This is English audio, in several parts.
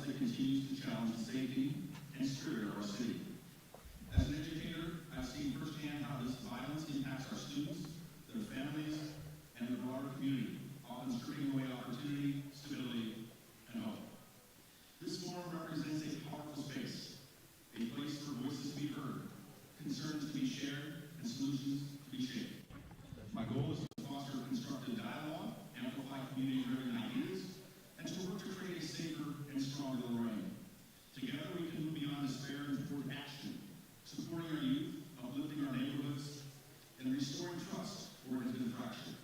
violence that continues to challenge the safety and security of our city. As an educator, I've seen firsthand how this violence impacts our students, their families, and the broader community, often stripping away opportunity, stability, and hope. This forum represents a powerful space, a place for voices to be heard, concerns to be shared, and solutions to be shaped. My goal is to foster constructive dialogue, amplify community-driven ideas, and to work to create a safer and stronger Lorain. Together we can move beyond despair and toward action, supporting our youth, uplifting our neighborhoods, and restoring trust where it has been fractured.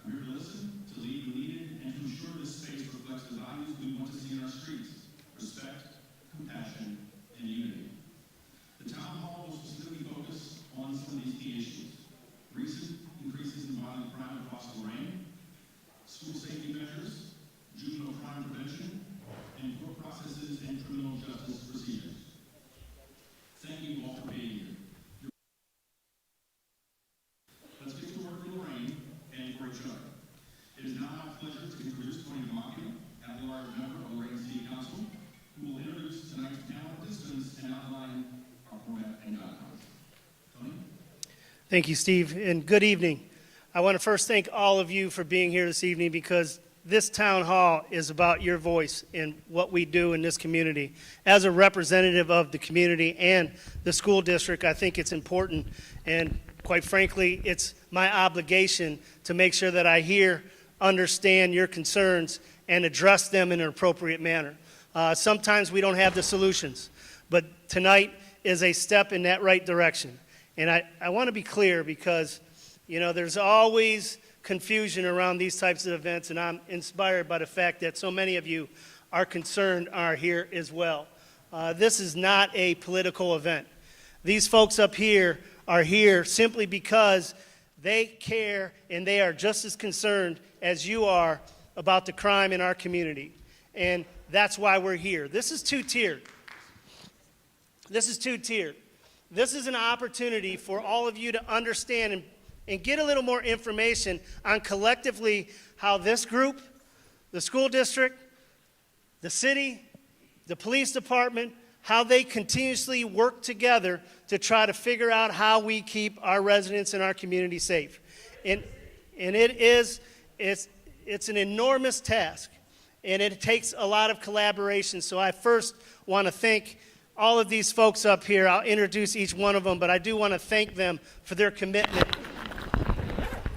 I'm here to listen, to lead when needed, and to ensure this space reflects the values we want to see in our streets: respect, compassion, and unity. The town hall will specifically focus on some of these key issues: recent increases in violent crime across Lorain, school safety measures, juvenile crime prevention, and court processes and criminal justice procedures. Thank you all for being here. Let's get to work for Lorain and for each other. It is now my pleasure to introduce Tony Dimacchia, At-Large member of Lorain City Council, who will introduce tonight's panel participants and outline our format and guidelines. Tony? Thank you, Steve, and good evening. I want to first thank all of you for being here this evening, because this town hall is about your voice in what we do in this community. As a representative of the community and the school district, I think it's important, and quite frankly, it's my obligation to make sure that I hear, understand your concerns, and address them in an appropriate manner. Sometimes we don't have the solutions, but tonight is a step in that right direction. And I want to be clear, because, you know, there's always confusion around these types of events, and I'm inspired by the fact that so many of you are concerned, are here as well. This is not a political event. These folks up here are here simply because they care, and they are just as concerned as you are about the crime in our community. And that's why we're here. This is two-tiered. This is two-tiered. This is an opportunity for all of you to understand and get a little more information on collectively how this group, the school district, the city, the police department, how they continuously work together to try to figure out how we keep our residents and our community safe. And it's an enormous task, and it takes a lot of collaboration. So I first want to thank all of these folks up here. I'll introduce each one of them, but I do want to thank them for their commitment.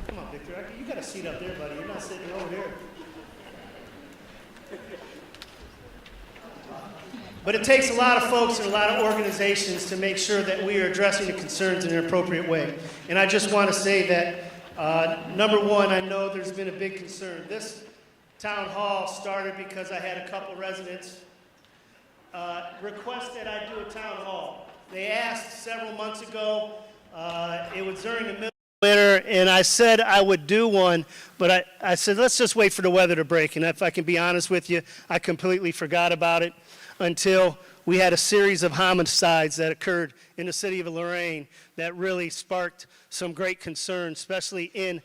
Come on, Victor, you got a seat up there, buddy. You're not sitting over there. But it takes a lot of folks and a lot of organizations to make sure that we are addressing the concerns in an appropriate way. And I just want to say that, number one, I know there's been a big concern. This town hall started because I had a couple residents request that I do a town hall. They asked several months ago. It was during the middle of winter, and I said I would do one, but I said, let's just wait for the weather to break. And if I can be honest with you, I completely forgot about it until we had a series of homicides that occurred in the city of Lorain that really sparked some great concern, especially in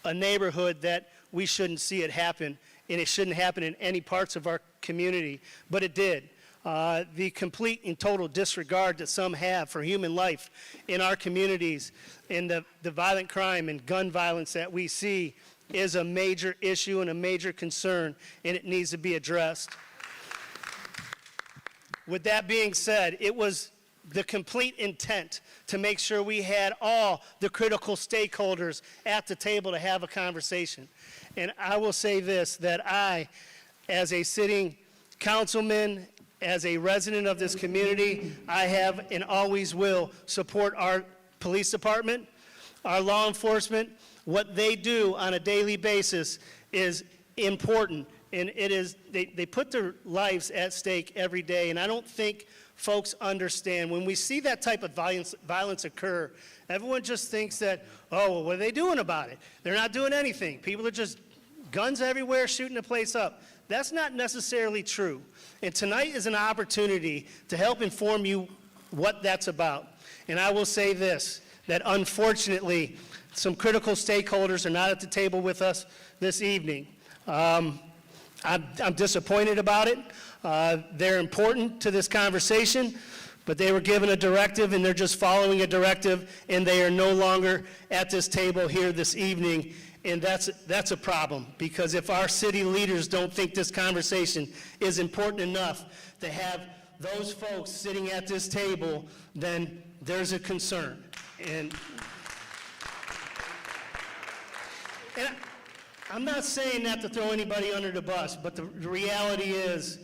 a neighborhood that we shouldn't see it happen, and it shouldn't happen in any parts of our community, but it did. The complete and total disregard that some have for human life in our communities, and the violent crime and gun violence that we see, is a major issue and a major concern, and it needs to be addressed. With that being said, it was the complete intent to make sure we had all the critical stakeholders at the table to have a conversation. And I will say this, that I, as a sitting councilman, as a resident of this community, I have and always will support our police department, our law enforcement. What they do on a daily basis is important, and it is, they put their lives at stake every day, and I don't think folks understand. When we see that type of violence occur, everyone just thinks that, oh, well, what are they doing about it? They're not doing anything. People are just guns everywhere, shooting the place up. That's not necessarily true. And tonight is an opportunity to help inform you what that's about. And I will say this, that unfortunately, some critical stakeholders are not at the table with us this evening. I'm disappointed about it. They're important to this conversation, but they were given a directive and they're just following a directive, and they are no longer at this table here this evening. And that's a problem, because if our city leaders don't think this conversation is important enough to have those folks sitting at this table, then there's a concern. And I'm not saying that to throw anybody under the bus, but the reality is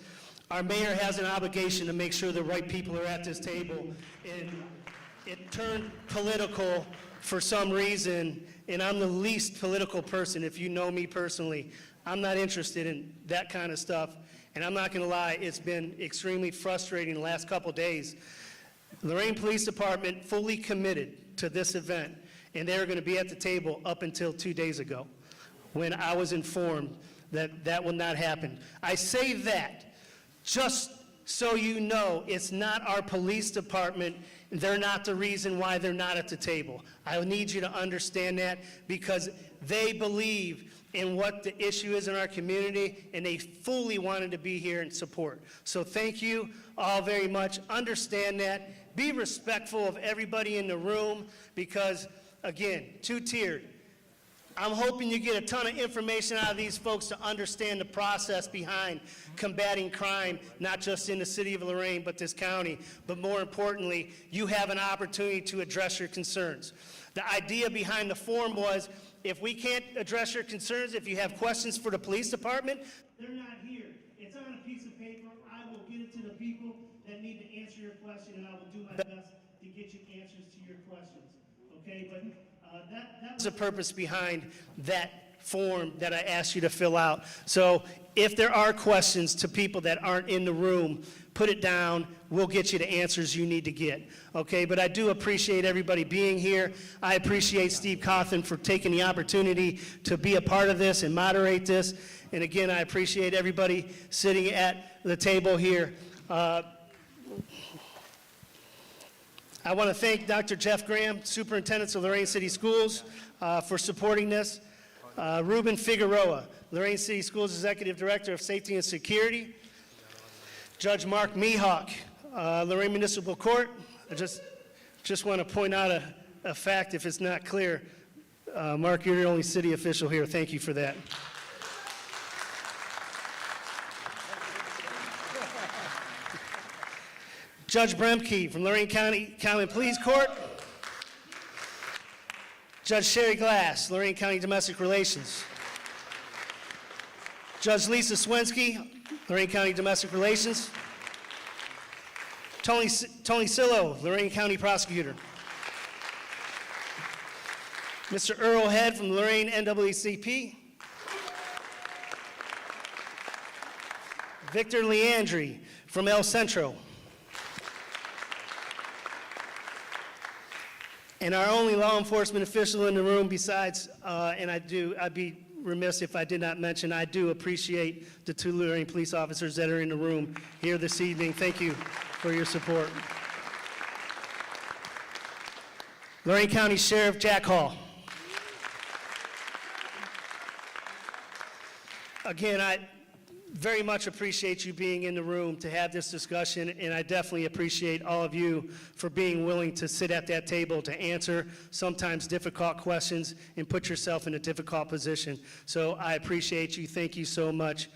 our mayor has an obligation to make sure the right people are at this table. And it turned political for some reason, and I'm the least political person. If you know me personally, I'm not interested in that kind of stuff. And I'm not going to lie, it's been extremely frustrating the last couple days. Lorain Police Department fully committed to this event, and they're going to be at the table up until 2 days ago, when I was informed that that will not happen. I say that just so you know it's not our police department. They're not the reason why they're not at the table. I need you to understand that, because they believe in what the issue is in our community, and they fully wanted to be here and support. So thank you all very much. Understand that. Be respectful of everybody in the room, because, again, two-tiered. I'm hoping you get a ton of information out of these folks to understand the process behind combating crime, not just in the city of Lorain, but this county. But more importantly, you have an opportunity to address your concerns. The idea behind the forum was, if we can't address your concerns, if you have questions for the police department, they're not here. It's on a piece of paper. I will get it to the people that need to answer your question, and I will do my best to get you answers to your questions. Okay, but that was the purpose behind that form that I asked you to fill out. So if there are questions to people that aren't in the room, put it down. We'll get you the answers you need to get. Okay, but I do appreciate everybody being here. I appreciate Steve Cawthon for taking the opportunity to be a part of this and moderate this. And again, I appreciate everybody sitting at the table here. I want to thank Dr. Jeff Graham, Superintendent of Lorain City Schools, for supporting this. Ruben Figueroa, Lorain City Schools Executive Director of Safety and Security. Judge Mark Mihawk, Lorain Municipal Court. I just want to point out a fact, if it's not clear. Mark, you're the only city official here. Thank you for that. Judge Bremke from Lorain County Common Pleas Court. Judge Sherry Glass, Lorain County Domestic Relations. Judge Lisa Swensky, Lorain County Domestic Relations. Tony Sillo, Lorain County Prosecutor. Mr. Earl Head from Lorain NAACP. Victor Leandri from El Centro. And our only law enforcement official in the room besides, and I'd be remiss if I did not mention, I do appreciate the 2 Lorain police officers that are in the room here this evening. Thank you for your support. Lorain County Sheriff Jack Hall. Again, I very much appreciate you being in the room to have this discussion, and I definitely appreciate all of you for being willing to sit at that table to answer sometimes difficult questions and put yourself in a difficult position. So I appreciate you. Thank you so much.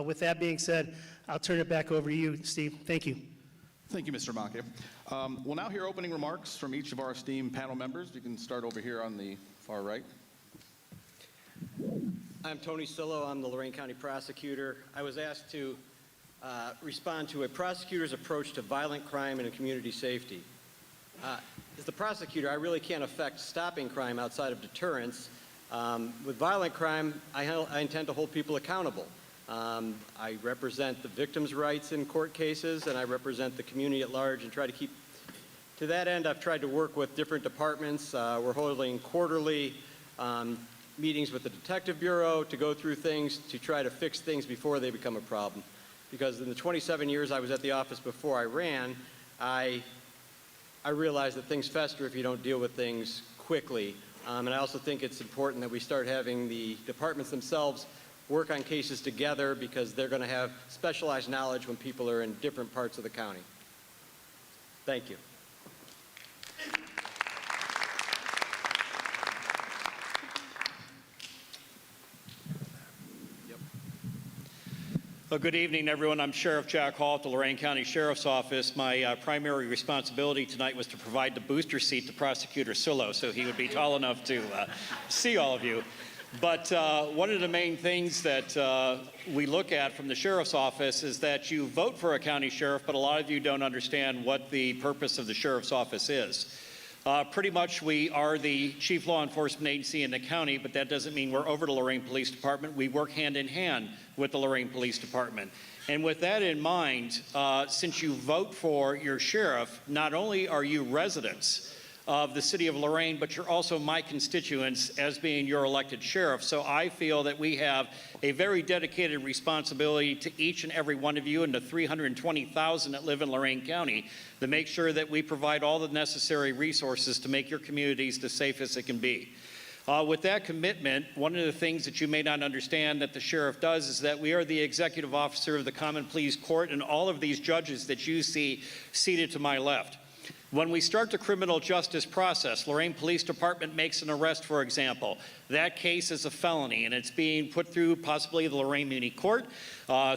With that being said, I'll turn it back over to you, Steve. Thank you. Thank you, Mr. Dimacchia. We'll now hear opening remarks from each of our esteemed panel members. You can start over here on the far right. I'm Tony Sillo. I'm the Lorain County Prosecutor. I was asked to respond to a prosecutor's approach to violent crime and community safety. As the prosecutor, I really can't affect stopping crime outside of deterrence. With violent crime, I intend to hold people accountable. I represent the victims' rights in court cases, and I represent the community at large and try to keep. To that end, I've tried to work with different departments. We're holding quarterly meetings with the Detective Bureau to go through things to try to fix things before they become a problem. Because in the 27 years I was at the office before I ran, I realized that things fester if you don't deal with things quickly. And I also think it's important that we start having the departments themselves work on cases together because they're going to have specialized knowledge when people are in different parts of the county. Thank you. Well, good evening, everyone. I'm Sheriff Jack Hall at the Lorain County Sheriff's Office. My primary responsibility tonight was to provide the booster seat to Prosecutor Sillo so he would be tall enough to see all of you. But one of the main things that we look at from the Sheriff's Office is that you vote for a county sheriff, but a lot of you don't understand what the purpose of the Sheriff's Office is. Pretty much we are the chief law enforcement agency in the county, but that doesn't mean we're over the Lorain Police Department. We work hand in hand with the Lorain Police Department. And with that in mind, since you vote for your sheriff, not only are you residents of the city of Lorain, but you're also my constituents as being your elected sheriff. So I feel that we have a very dedicated responsibility to each and every one of you and the 320,000 that live in Lorain County to make sure that we provide all the necessary resources to make your communities the safest it can be. With that commitment, one of the things that you may not understand that the sheriff does is that we are the executive officer of the Common Pleas Court and all of these judges that you see seated to my left. When we start the criminal justice process, Lorain Police Department makes an arrest, for example. That case is a felony, and it's being put through possibly the Lorain Muni Court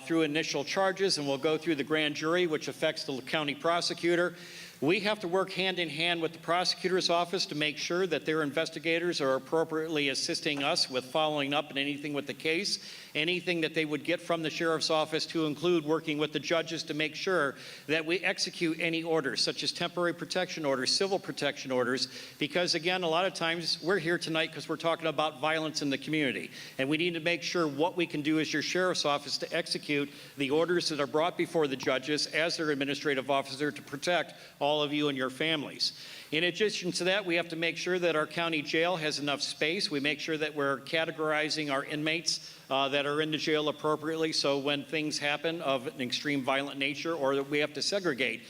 through initial charges, and will go through the grand jury, which affects the county prosecutor. We have to work hand in hand with the prosecutor's office to make sure that their investigators are appropriately assisting us with following up on anything with the case, anything that they would get from the sheriff's office, to include working with the judges to make sure that we execute any orders, such as temporary protection orders, civil protection orders, because again, a lot of times we're here tonight because we're talking about violence in the community, and we need to make sure what we can do as your sheriff's office to execute the orders that are brought before the judges as their administrative officer to protect all of you and your families. In addition to that, we have to make sure that our county jail has enough space. We make sure that we're categorizing our inmates that are in the jail appropriately, so when things happen of an extreme violent nature, or that we have to segregate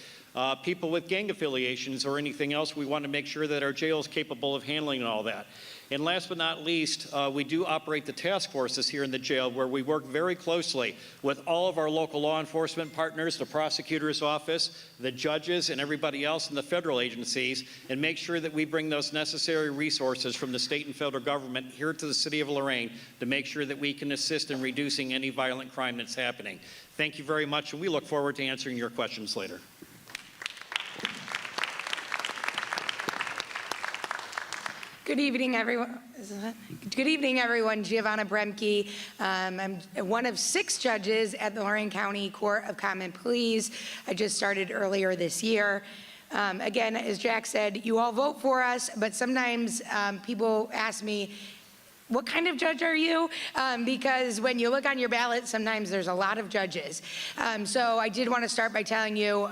people with gang affiliations or anything else, we want to make sure that our jail is capable of handling all that. And last but not least, we do operate the task forces here in the jail, where we work very closely with all of our local law enforcement partners, the prosecutor's office, the judges, and everybody else in the federal agencies, and make sure that we bring those necessary resources from the state and federal government here to the city of Lorain to make sure that we can assist in reducing any violent crime that's happening. Thank you very much, and we look forward to answering your questions later. Good evening, everyone. Good evening, everyone. Giovanna Bremke. I'm one of 6 judges at the Lorain County Court of Common Pleas. I just started earlier this year. Again, as Jack said, you all vote for us, but sometimes people ask me, what kind of judge are you? Because when you look on your ballot, sometimes there's a lot of judges. So I did want to start by telling you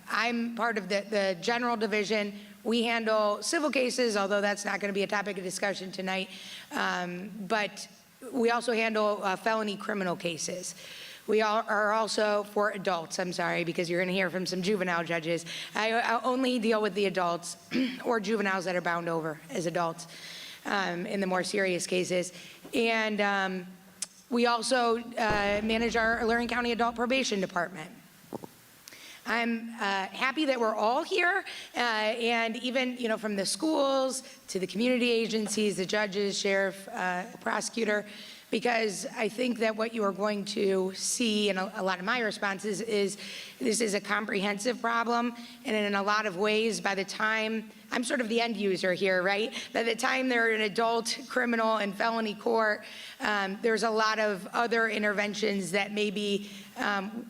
I'm part of the general division. We handle civil cases, although that's not going to be a topic of discussion tonight. But we also handle felony criminal cases. We are also for adults, I'm sorry, because you're going to hear from some juvenile judges. I only deal with the adults or juveniles that are bound over as adults in the more serious cases. And we also manage our Lorain County Adult Probation Department. I'm happy that we're all here, and even, from the schools to the community agencies, the judges, sheriff, prosecutor, because I think that what you are going to see in a lot of my responses is this is a comprehensive problem, and in a lot of ways, by the time, I'm sort of the end user here, right? By the time they're in adult, criminal, and felony court, there's a lot of other interventions that maybe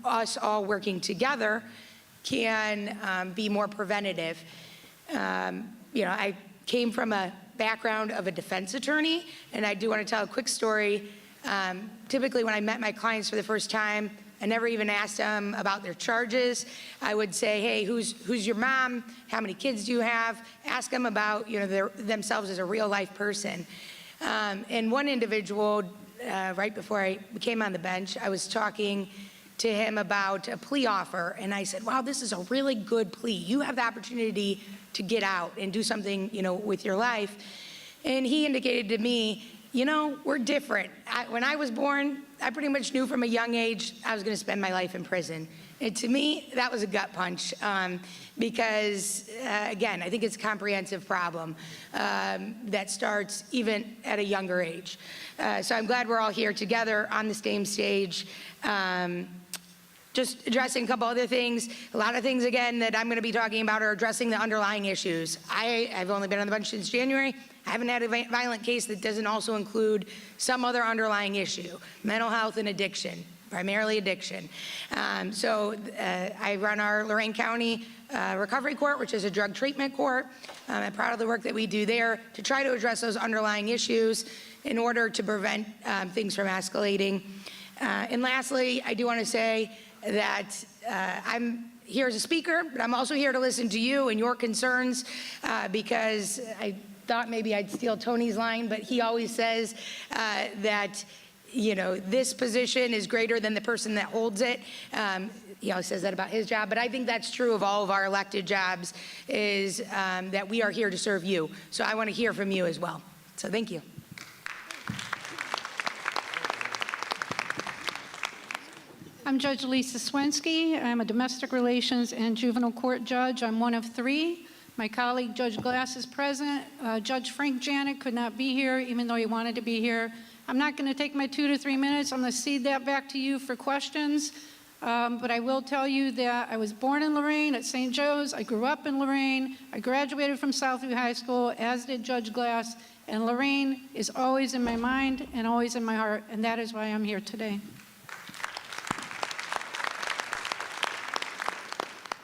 us all working together can be more preventative. I came from a background of a defense attorney, and I do want to tell a quick story. Typically, when I met my clients for the first time, I never even asked them about their charges. I would say, hey, who's your mom? How many kids do you have? Ask them about themselves as a real life person. And one individual, right before I came on the bench, I was talking to him about a plea offer, and I said, wow, this is a really good plea. You have the opportunity to get out and do something, with your life. And he indicated to me, you know, we're different. When I was born, I pretty much knew from a young age I was going to spend my life in prison. And to me, that was a gut punch because, again, I think it's a comprehensive problem that starts even at a younger age. So I'm glad we're all here together on the same stage. Just addressing a couple other things. A lot of things, again, that I'm going to be talking about are addressing the underlying issues. I've only been on the bench since January. I haven't had a violent case that doesn't also include some other underlying issue, mental health and addiction, primarily addiction. I run our Lorain County Recovery Court, which is a drug treatment court. I'm proud of the work that we do there to try to address those underlying issues in order to prevent things from escalating. And lastly, I do want to say that I'm here as a speaker, but I'm also here to listen to you and your concerns because I thought maybe I'd steal Tony's line, but he always says that, you know, this position is greater than the person that holds it. He always says that about his job, but I think that's true of all of our elected jobs, is that we are here to serve you. So I want to hear from you as well. So thank you. I'm Judge Lisa Swensky. I'm a domestic relations and juvenile court judge. I'm one of 3. My colleague, Judge Glass, is present. Judge Frank Janik could not be here, even though he wanted to be here. I'm not going to take my 2 to 3 minutes. I'm going to cede that back to you for questions. But I will tell you that I was born in Lorain at St. Joe's. I grew up in Lorain. I graduated from Southview High School, as did Judge Glass. And Lorain is always in my mind and always in my heart, and that is why I'm here today.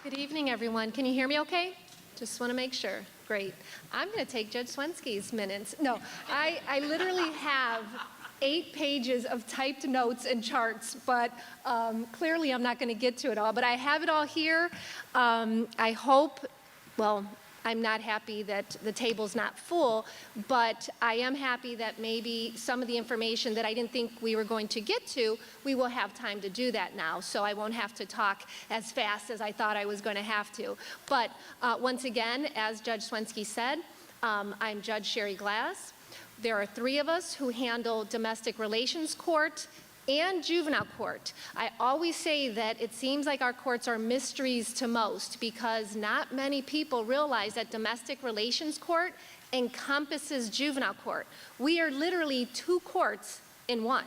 Good evening, everyone. Can you hear me okay? Just want to make sure. Great. I'm going to take Judge Swensky's minutes. No, I literally have 8 pages of typed notes and charts, but clearly I'm not going to get to it all. But I have it all here. I hope, well, I'm not happy that the table's not full, but I am happy that maybe some of the information that I didn't think we were going to get to, we will have time to do that now, so I won't have to talk as fast as I thought I was going to have to. But once again, as Judge Swensky said, I'm Judge Sherry Glass. There are 3 of us who handle domestic relations court and juvenile court. I always say that it seems like our courts are mysteries to most because not many people realize that domestic relations court encompasses juvenile court. We are literally 2 courts in one.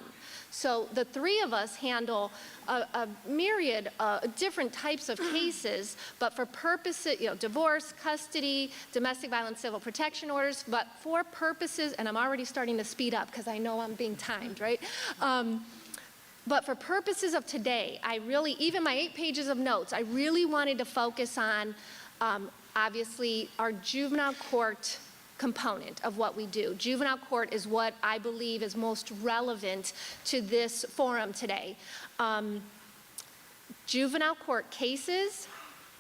So the 3 of us handle a myriad of different types of cases, but for purposes, you know, divorce, custody, domestic violence, civil protection orders, but for purposes, and I'm already starting to speed up because I know I'm being timed, right? But for purposes of today, I really, even my 8 pages of notes, I really wanted to focus on, obviously, our juvenile court component of what we do. Juvenile court is what I believe is most relevant to this forum today. Juvenile court cases,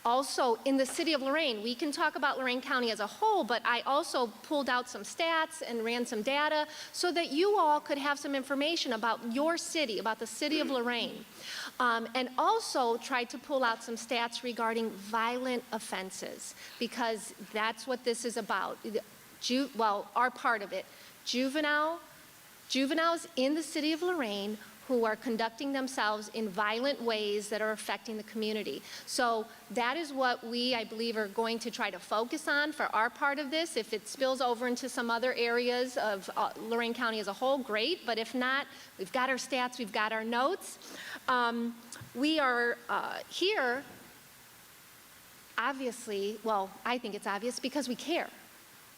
also in the city of Lorain, we can talk about Lorain County as a whole, but I also pulled out some stats and ran some data so that you all could have some information about your city, about the city of Lorain. And also tried to pull out some stats regarding violent offenses, because that's what this is about. Well, our part of it. Juveniles in the city of Lorain who are conducting themselves in violent ways that are affecting the community. So that is what we, I believe, are going to try to focus on for our part of this. If it spills over into some other areas of Lorain County as a whole, great. But if not, we've got our stats, we've got our notes. We are here, obviously, well, I think it's obvious because we care.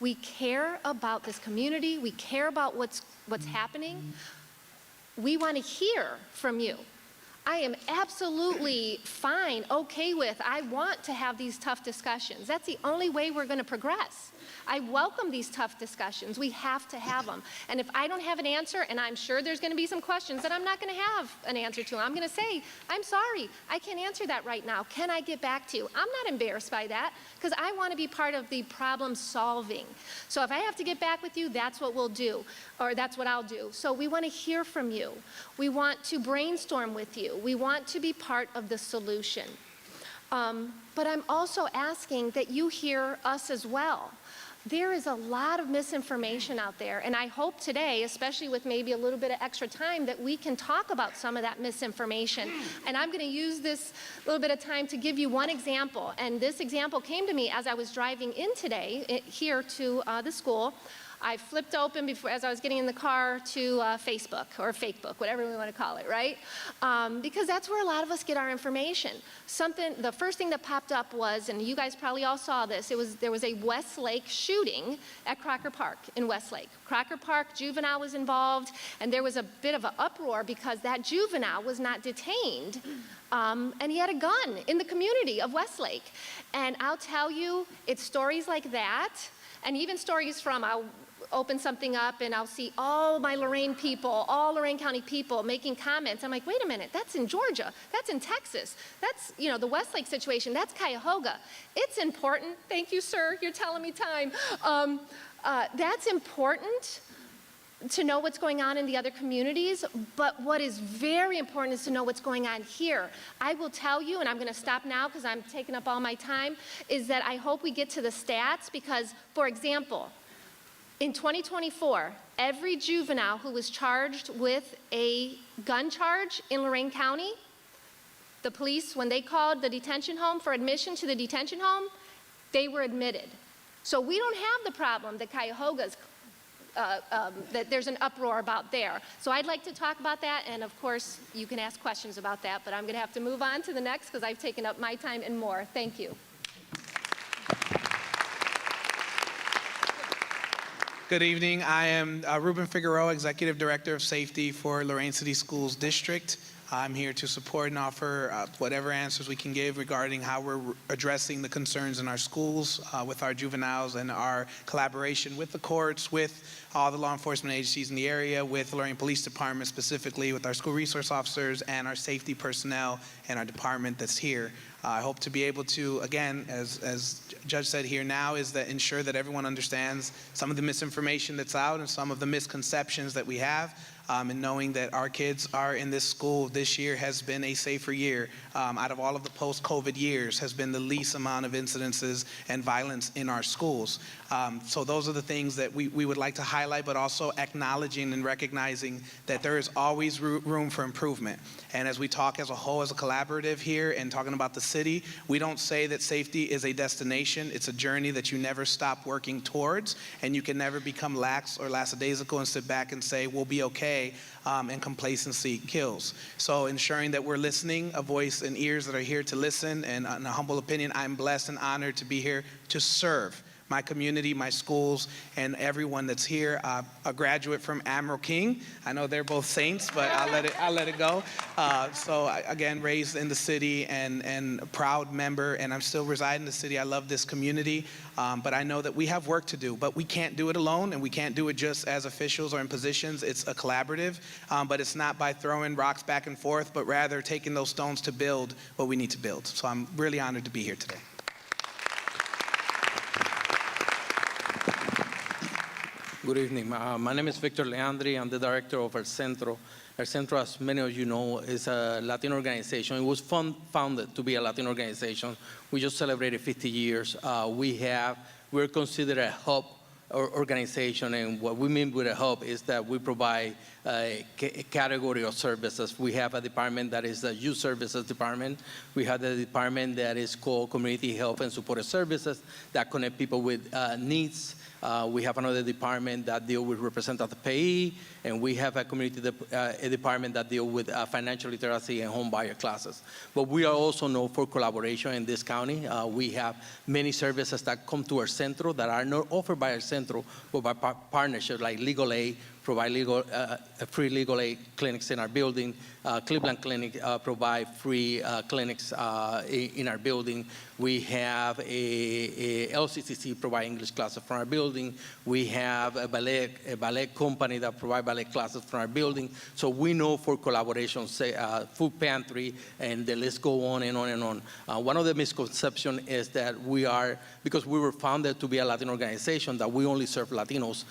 We care about this community. We care about what's happening. We want to hear from you. I am absolutely fine, okay with, I want to have these tough discussions. That's the only way we're going to progress. I welcome these tough discussions. We have to have them. And if I don't have an answer, and I'm sure there's going to be some questions that I'm not going to have an answer to, I'm going to say, I'm sorry, I can't answer that right now. Can I get back to you? I'm not embarrassed by that because I want to be part of the problem solving. So if I have to get back with you, that's what we'll do, or that's what I'll do. So we want to hear from you. We want to brainstorm with you. We want to be part of the solution. But I'm also asking that you hear us as well. there is a lot of misinformation out there, and I hope today, especially with maybe a little bit of extra time, that we can talk about some of that misinformation. And I'm going to use this little bit of time to give you one example, and this example came to me as I was driving in today here to the school. I flipped open before, as I was getting in the car, to Facebook or Fakebook, whatever we want to call it, right? Because that's where a lot of us get our information. The first thing that popped up was, and you guys probably all saw this, there was a Westlake shooting at Crocker Park in Westlake. Crocker Park juvenile was involved, and there was a bit of an uproar because that juvenile was not detained, and he had a gun in the community of Westlake. And I'll tell you, it's stories like that, and even stories from, I'll open something up and I'll see all my Lorain people, all Lorain County people making comments. I'm like, wait a minute, that's in Georgia, that's in Texas, that's, you know, the Westlake situation, that's Cuyahoga. It's important, thank you, sir, you're telling me time. That's important to know what's going on in the other communities, but what is very important is to know what's going on here. I will tell you, and I'm going to stop now because I'm taking up all my time, is that I hope we get to the stats because, for example, in 2024, every juvenile who was charged with a gun charge in Lorain County, the police, when they called the detention home for admission to the detention home, they were admitted. So we don't have the problem that Cuyahoga's that there's an uproar about there. So I'd like to talk about that, and of course, you can ask questions about that, but I'm going to have to move on to the next because I've taken up my time and more. Thank you. Good evening. I am Ruben Figueroa, Executive Director of Safety for Lorain City Schools District. I'm here to support and offer whatever answers we can give regarding how we're addressing the concerns in our schools with our juveniles and our collaboration with the courts, with all the law enforcement agencies in the area, with the Lorain Police Department specifically, with our school resource officers and our safety personnel and our department that's here. I hope to be able to, again, as Judge said here now, is that ensure that everyone understands some of the misinformation that's out and some of the misconceptions that we have, and knowing that our kids are in this school this year has been a safer year. Out of all of the post-COVID years has been the least amount of incidences and violence in our schools. So those are the things that we would like to highlight, but also acknowledging and recognizing that there is always room for improvement. And as we talk as a whole, as a collaborative here and talking about the city, we don't say that safety is a destination. It's a journey that you never stop working towards, and you can never become lax or lackadaisical and sit back and say, we'll be okay, and complacency kills. So ensuring that we're listening, a voice and ears that are here to listen, and in a humble opinion, I'm blessed and honored to be here to serve my community, my schools, and everyone that's here. A graduate from Admiral King. I know they're both saints, but I'll let it go. So again, raised in the city and a proud member, and I'm still residing in the city. I love this community, but I know that we have work to do, but we can't do it alone, and we can't do it just as officials or in positions. It's a collaborative, but it's not by throwing rocks back and forth, but rather taking those stones to build what we need to build. So I'm really honored to be here today. Good evening. My name is Victor Leandri. I'm the director of El Centro. El Centro, as many of you know, is a Latin organization. It was founded to be a Latin organization. We just celebrated 50 years. We're considered a hub organization, and what we mean with a hub is that we provide a category of services. We have a department that is the youth services department. We have the department that is called community health and supportive services that connect people with needs. We have another department that deals with representative payee, and we have a a department that deals with financial literacy and home buyer classes. But we are also known for collaboration in this county. We have many services that come to our centro that are not offered by our centro, but by partnerships like legal aid, provide free legal aid clinics in our building. Cleveland Clinic provide free clinics in our building. We have a LCCC provide English classes from our building. We have a ballet company that provide ballet classes from our building. So we know for collaboration, say food pantry, and the list go on and on and on. One of the misconceptions is that because we were founded to be a Latin organization, that we only serve Latinos.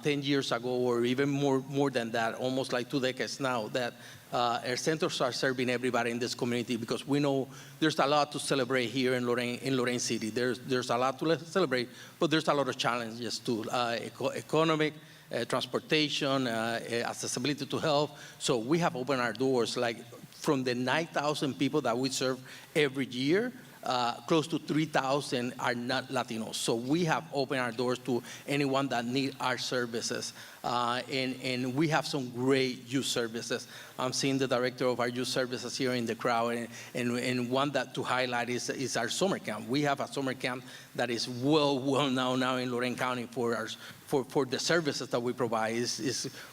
10 years ago, or even more than that, almost like 2 decades now, that Our centers are serving everybody in this community because we know there's a lot to celebrate here in Lorain City. There's a lot to celebrate, but there's a lot of challenges too, economic, transportation, accessibility to health. So we have opened our doors, like from the 9,000 people that we serve every year, close to 3,000 are not Latinos. So we have opened our doors to anyone that need our services. And we have some great youth services. I'm seeing the director of our youth services here in the crowd, and one that to highlight is our summer camp. We have a summer camp that is well known now in Lorain County for the services that we provide.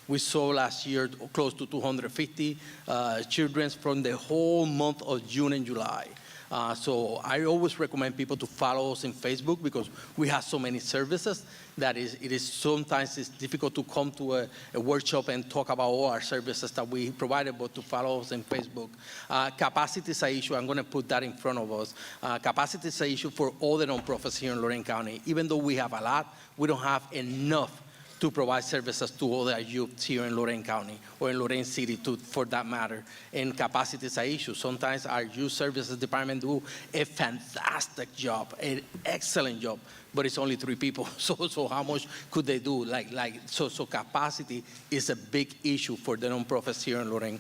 We saw last year close to 250 children from the whole month of June and July. So I always recommend people to follow us in Facebook because we have so many services that sometimes it's difficult to come to a workshop and talk about all our services that we provided, but to follow us in Facebook. Capacity is an issue. I'm going to put that in front of us. Capacity is an issue for all the nonprofits here in Lorain County. Even though we have a lot, we don't have enough to provide services to all the youth here in Lorain County or in Lorain City for that matter. And capacity is an issue. Sometimes our youth services department do a fantastic job, an excellent job, but it's only 3 people. So how much could they do? So capacity is a big issue for the nonprofits here in Lorain.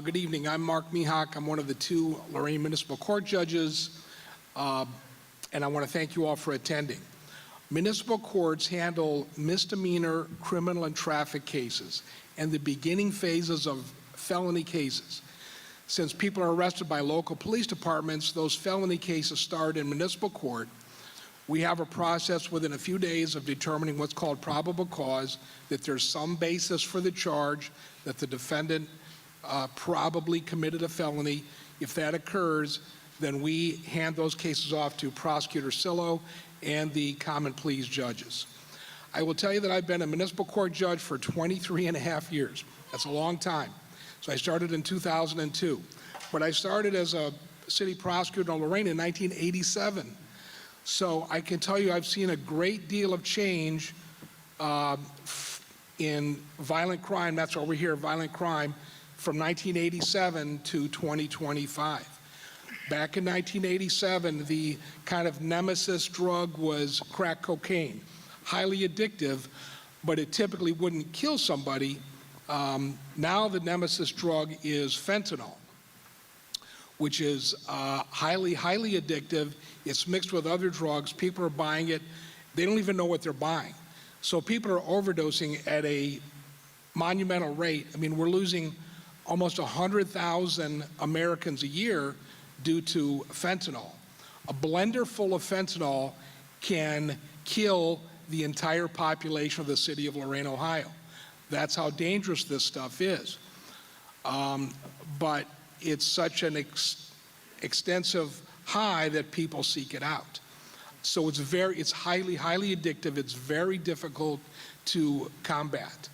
Good evening. I'm Mark Mihak. I'm one of the 2 Lorain Municipal Court judges, and I want to thank you all for attending. Municipal courts handle misdemeanor, criminal, and traffic cases and the beginning phases of felony cases. Since people are arrested by local police departments, those felony cases start in municipal court. We have a process within a few days of determining what's called probable cause, that there's some basis for the charge, that the defendant probably committed a felony. If that occurs, then we hand those cases off to Prosecutor Sillo and the common pleas judges. I will tell you that I've been a municipal court judge for 23 and a half years. That's a long time. So I started in 2002. But I started as a city prosecutor in Lorain in 1987. So I can tell you I've seen a great deal of change in violent crime. That's why we're here, violent crime, from 1987 to 2025. Back in 1987, the kind of nemesis drug was crack cocaine. Highly addictive, but it typically wouldn't kill somebody. Now the nemesis drug is fentanyl, which is highly addictive. It's mixed with other drugs. People are buying it. They don't even know what they're buying. So people are overdosing at a monumental rate. I mean, we're losing almost 100,000 Americans a year due to fentanyl. A blender full of fentanyl can kill the entire population of the city of Lorain, Ohio. That's how dangerous this stuff is. But it's such an extensive high that people seek it out. So it's highly addictive. It's very difficult to combat.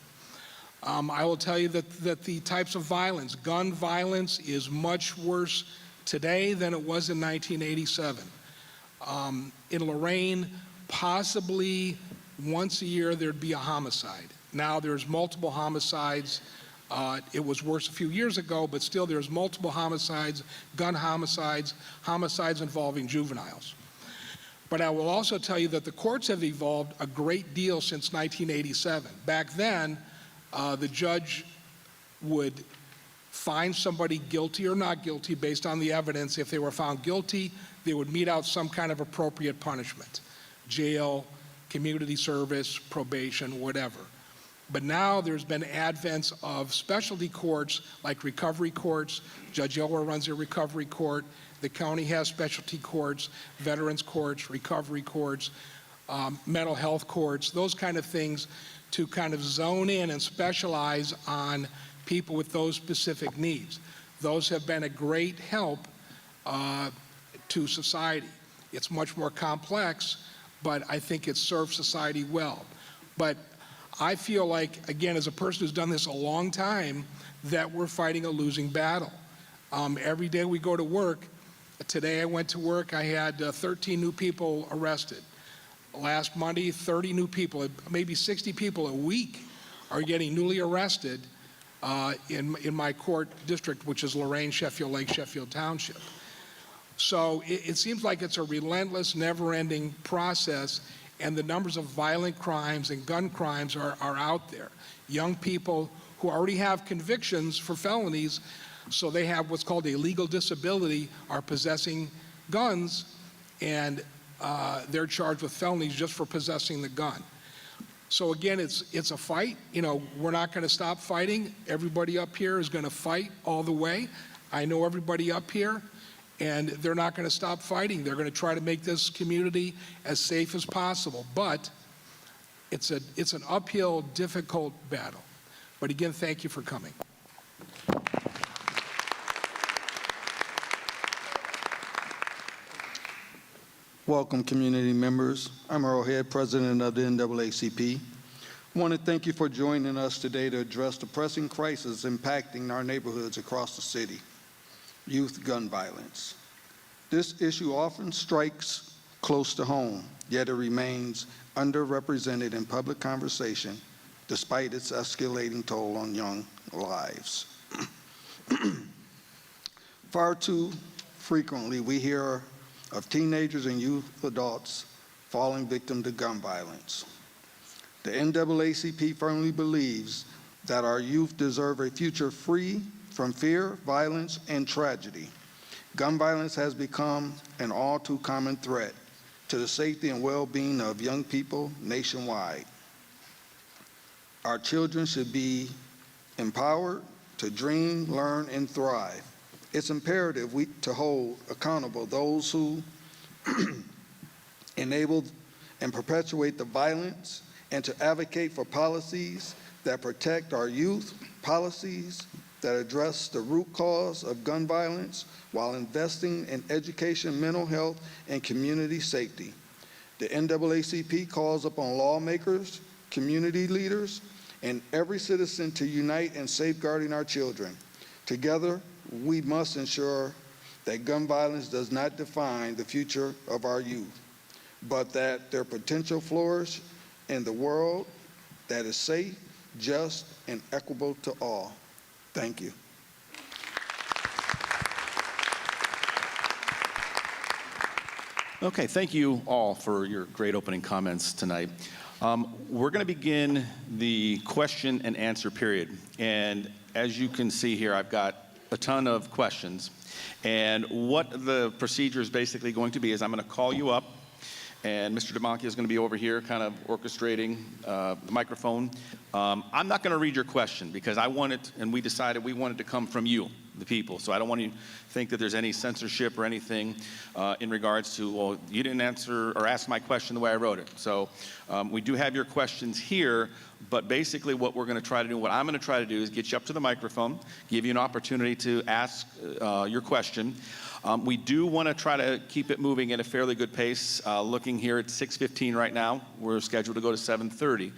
I will tell you that the types of violence, gun violence, is much worse today than it was in 1987. In Lorain, possibly once a year there'd be a homicide. Now there's multiple homicides. It was worse a few years ago, but still there's multiple homicides, gun homicides, homicides involving juveniles. But I will also tell you that the courts have evolved a great deal since 1987. Back then, the judge would find somebody guilty or not guilty based on the evidence. If they were found guilty, they would mete out some kind of appropriate punishment, jail, community service, probation, whatever. But now there's been advents of specialty courts like recovery courts. Judge Elwer runs a recovery court. The county has specialty courts, veterans courts, recovery courts, mental health courts, those kind of things, to kind of zone in and specialize on people with those specific needs. Those have been a great help to society. It's much more complex, but I think it serves society well. But I feel like, again, as a person who's done this a long time, that we're fighting a losing battle. Every day we go to work, Today I went to work, I had 13 new people arrested. Last Monday, 30 new people, maybe 60 people a week are getting newly arrested in my court district, which is Lorain, Sheffield Lake, Sheffield Township. So it seems like it's a relentless, never-ending process, and the numbers of violent crimes and gun crimes are out there. Young people who already have convictions for felonies, so they have what's called a legal disability, are possessing guns, and they're charged with felonies just for possessing the gun. So again, it's a fight. You know, we're not going to stop fighting. Everybody up here is going to fight all the way. I know everybody up here, and they're not going to stop fighting. They're going to try to make this community as safe as possible. But it's an uphill, difficult battle. But again, thank you for coming. Welcome, community members. I'm Earl Head, president of the NAACP. I want to thank you for joining us today to address the pressing crisis impacting our neighborhoods across the city, youth gun violence. This issue often strikes close to home, yet it remains underrepresented in public conversation despite its escalating toll on young lives. Far too frequently, we hear of teenagers and youth adults falling victim to gun violence. The NAACP firmly believes that our youth deserve a future free from fear, violence, and tragedy. Gun violence has become an all too common threat to the safety and well-being of young people nationwide. Our children should be empowered to dream, learn, and thrive. It's imperative to hold accountable those who enable and perpetuate the violence, and to advocate for policies that protect our youth, policies that address the root cause of gun violence while investing in education, mental health, and community safety. The NAACP calls upon lawmakers, community leaders, and every citizen to unite in safeguarding our children. Together, we must ensure that gun violence does not define the future of our youth, but that their potential flourish in the world that is safe, just, and equitable to all. Thank you. Okay, thank you all for your great opening comments tonight. We're going to begin the question and answer period. And as you can see here, I've got a ton of questions. And what the procedure is basically going to be is I'm going to call you up, and Mr. Dimacchia is going to be over here kind of orchestrating the microphone. I'm not going to read your question because I want it, and we decided we wanted to come from you, the people. So I don't want you to think that there's any censorship or anything in regards to, well, you didn't answer or ask my question the way I wrote it. So we do have your questions here, but basically what we're going to try to do, what I'm going to try to do is get you up to the microphone, give you an opportunity to ask your question. We do want to try to keep it moving at a fairly good pace. Looking here at 6:15 right now, we're scheduled to go to 7:30.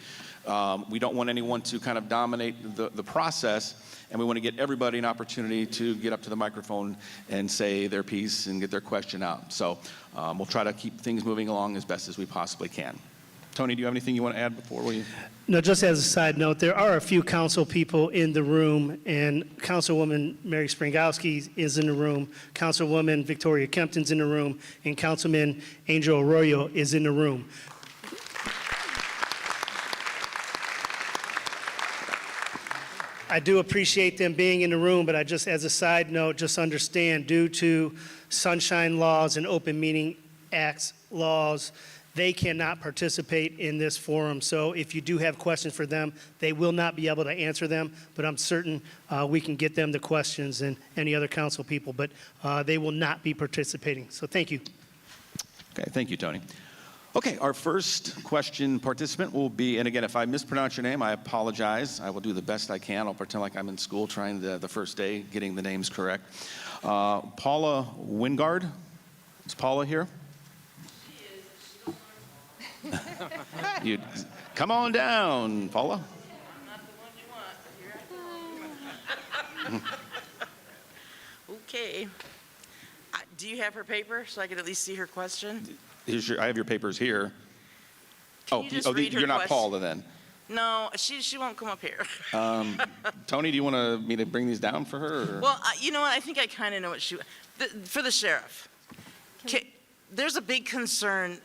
We don't want anyone to kind of dominate the process, and we want to get everybody an opportunity to get up to the microphone and say their piece and get their question out. So we'll try to keep things moving along as best as we possibly can. Tony, do you have anything you want to add before we? No, just as a side note, there are a few council people in the room, and Councilwoman Mary Springowski is in the room, Councilwoman Victoria Kempton's in the room, and Councilman Angel Arroyo is in the room. I do appreciate them being in the room, but I just, as a side note, just understand, due to sunshine laws and open meeting acts laws, they cannot participate in this forum. So if you do have questions for them, they will not be able to answer them, but I'm certain we can get them the questions and any other council people, but they will not be participating. So thank you. Okay, thank you, Tony. Okay, our first question participant will be, and again, if I mispronounce your name, I apologize. I will do the best I can. I'll pretend like I'm in school trying the first day, getting the names correct. Paula Wingard. Is Paula here? You come on down, Paula. I'm not the one you want, but here I go. Okay. Do you have her paper so I could at least see her question? I have your papers here. Can you just read her you're not question? Paula then. No, she won't come up here. Tony, do you want me to bring these down for her? Or? Well, you know what? I think I kind of know what for the sheriff. There's a big concern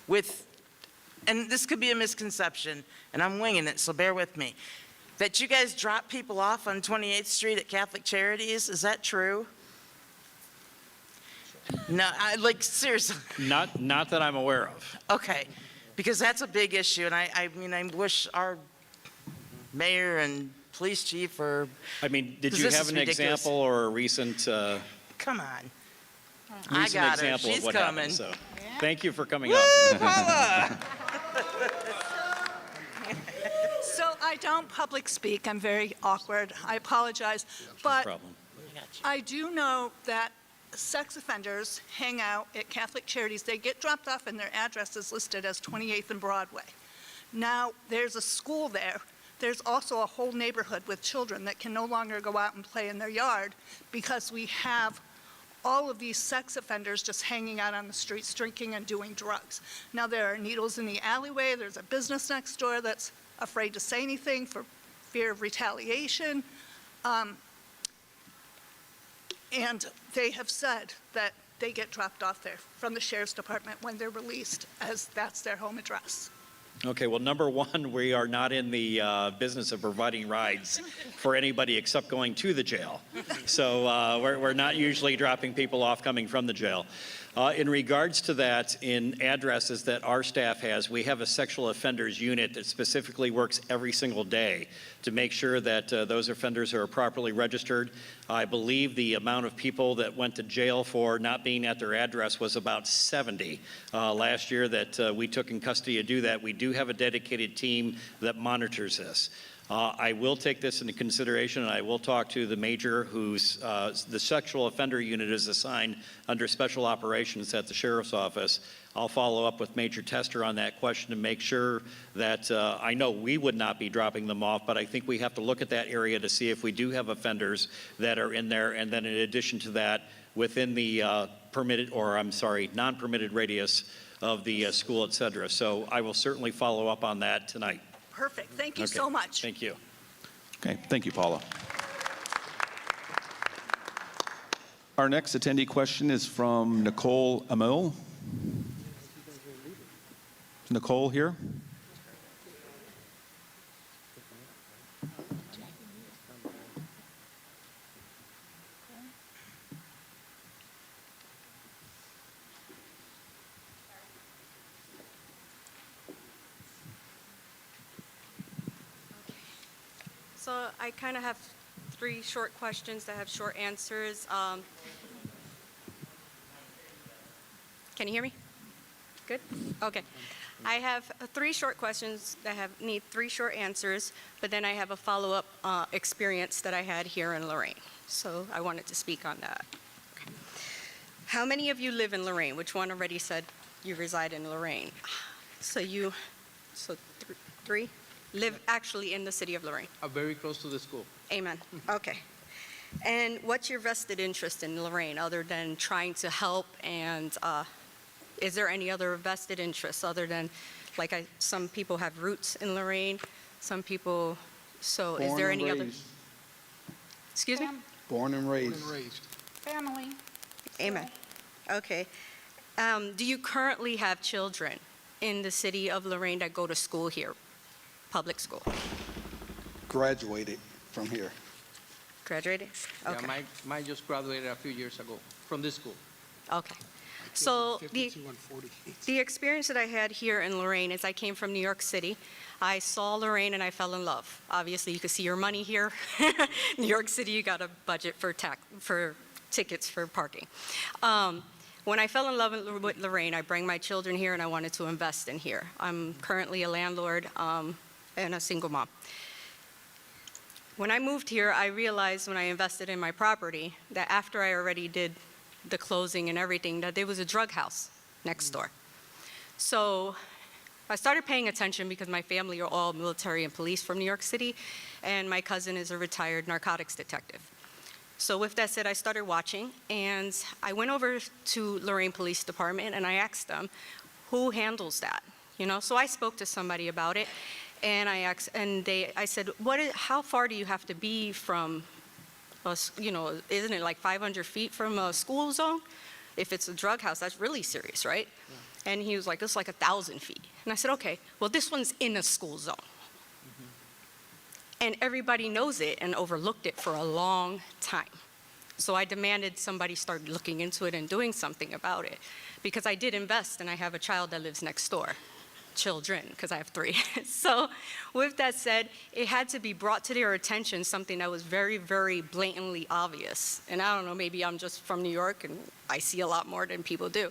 with, and this could be a misconception, and I'm winging it, so bear with me, that you guys drop people off on 28th Street at Catholic Charities. Is that true? No, seriously. Not that I'm aware of. Okay, because that's a big issue, and I mean, I wish our mayor and police chief or. I mean, did you This have is an ridiculous. example or a recent, Come on. I recent got her. example She's of what coming. happened? So, thank you for coming Woo, up. Paula! So I don't public speak. I'm very awkward. I apologize. No But problem. I do know that sex offenders hang out at Catholic Charities. They get dropped off and their address is listed as 28th and Broadway. Now, there's a school there. There's also a whole neighborhood with children that can no longer go out and play in their yard because we have all of these sex offenders just hanging out on the streets, drinking and doing drugs. Now, there are needles in the alleyway. There's a business next door that's afraid to say anything for fear of retaliation. And they have said that they get dropped off there from the sheriff's department when they're released, as that's their home address. Okay, well, number one, we are not in the business of providing rides for anybody except going to the jail. So we're not usually dropping people off coming from the jail. In regards to that, in addresses that our staff has, we have a sexual offenders unit that specifically works every single day to make sure that those offenders are properly registered. I believe the amount of people that went to jail for not being at their address was about 70 last year that we took in custody to do that. We do have a dedicated team that monitors this. I will take this into consideration, and I will talk to the major who's the sexual offender unit is assigned under special operations at the sheriff's office. I'll follow up with Major Tester on that question to make sure that I know we would not be dropping them off, but I think we have to look at that area to see if we do have offenders that are in there, and then in addition to that, within the permitted, or I'm sorry, non-permitted radius of the school, et cetera. So I will certainly follow up on that tonight. Perfect. Thank you Okay. so much. Thank you. Okay, thank you, Paula. Our next attendee question is from Nicole Amil. Is Nicole here? So I kind of have 3 short questions that have short answers. Can you hear me? Good? Okay. I have 3 short questions that need 3 short answers, but then I have a follow-up experience that I had here in Lorain. So I wanted to speak on that. Okay. How many of you live in Lorain? Which one already said you reside in Lorain? So 3 live actually in the city of Lorain. Very close to the school. Amen. Okay. And what's your vested interest in Lorain other than trying to help? And is there any other vested interests other than, some people have roots in Lorain, some people, so is there any other? Excuse me? Born and raised. Family. Amen. Okay. Do you currently have children in the city of Lorain that go to school here, public school? Graduated from here. Graduated? Okay. Yeah, mine just graduated a few years ago from this school. Okay. So 52 and 40. the experience that I had here in Lorain is I came from New York City. I saw Lorain and I fell in love. Obviously, you can see your money here. New York City, you got a budget for tickets for parking. When I fell in love with Lorain, I bring my children here and I wanted to invest in here. I'm currently a landlord and a single mom. When I moved here, I realized when I invested in my property that after I already did the closing and everything, that there was a drug house next door. So I started paying attention because my family are all military and police from New York City, and my cousin is a retired narcotics detective. So with that said, I started watching, and I went over to Lorain Police Department, and I asked them, who handles that? You know, so I spoke to somebody about it, and I said, how far do you have to be from, you know, isn't it like 500 feet from a school zone? If it's a drug house, that's really serious, right? Yeah. And he was like, it's like 1,000 feet. And I said, okay, well, this one's in a school zone. And everybody knows it and overlooked it for a long time. So I demanded somebody start looking into it and doing something about it. Because I did invest, and I have a child that lives next door. Children, because I have 3. So with that said, it had to be brought to their attention, something that was very, very blatantly obvious. And I don't know, maybe I'm just from New York and I see a lot more than people do.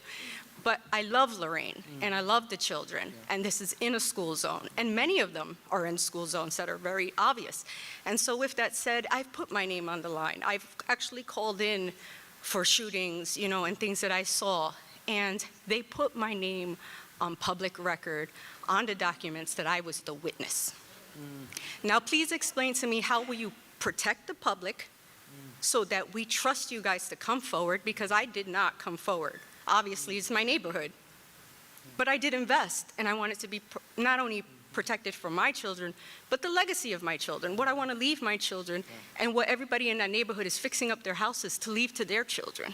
But I love Lorain, and I love the children, and this is in a school zone. And many of them are in school zones that are very obvious. And so with that said, I've put my name on the line. I've actually called in for shootings, you know, and things that I saw. And they put my name on public record on the documents that I was the witness. Now, please explain to me, how will you protect the public so that we trust you guys to come forward? Because I did not come forward. Obviously, it's my neighborhood. But I did invest, and I want it to be not only protected for my children, but the legacy of my children, what I want to leave my children, and what everybody in that neighborhood is fixing up their houses to leave to their children.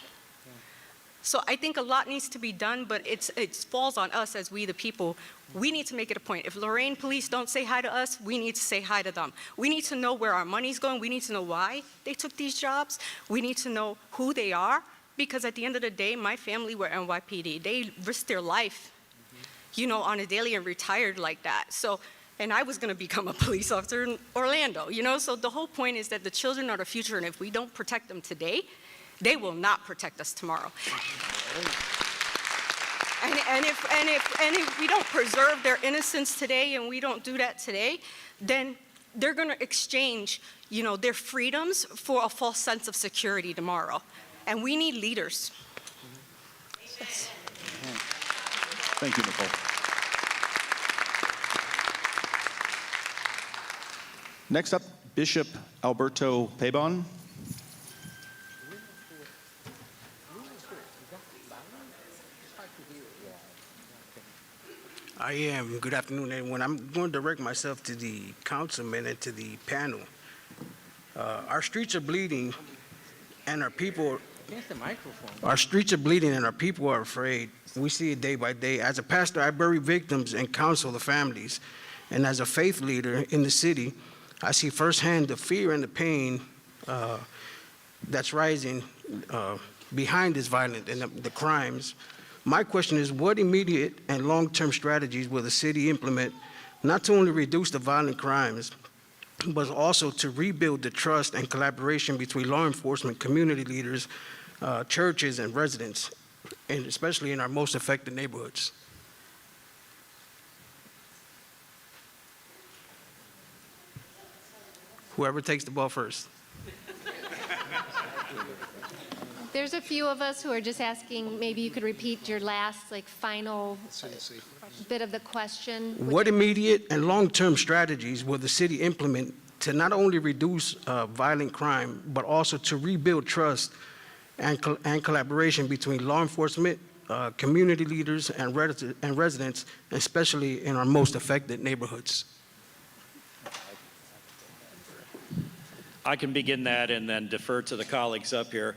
So I think a lot needs to be done, but it falls on us as we the people. We need to make it a point. If Lorain police don't say hi to us, we need to say hi to them. We need to know where our money's going. We need to know why they took these jobs. We need to know who they are. Because at the end of the day, my family were NYPD. They risked their life, you know, on a daily and retired like that. So, and I was going to become a police officer in Orlando, you know? So the whole point is that the children are the future, and if we don't protect them today, they will not protect us tomorrow. And if we don't preserve their innocence today, and we don't do that today, then they're going to exchange, you know, their freedoms for a false sense of security tomorrow. And we need leaders. Yes. Thank you, Nicole. Next up, Bishop Alberto Pabon. I am. Good afternoon, everyone. I'm going to direct myself to the councilman and to the panel. Our streets are bleeding, and our people. Our streets are bleeding, and our people are afraid. We see it day by day. As a pastor, I bury victims and counsel the families. And as a faith leader in the city, I see firsthand the fear and the pain that's rising behind this violence and the crimes. My question is, what immediate and long-term strategies will the city implement, not to only reduce the violent crimes, but also to rebuild the trust and collaboration between law enforcement, community leaders, churches, and residents, and especially in our most affected neighborhoods? Whoever takes the ball first. There's a few of us who are just asking, maybe you could repeat your last, like, final bit of the question. What immediate and long-term strategies will the city implement to not only reduce violent crime, but also to rebuild trust and collaboration between law enforcement, community leaders, and residents, especially in our most affected neighborhoods? I can begin that and then defer to the colleagues up here.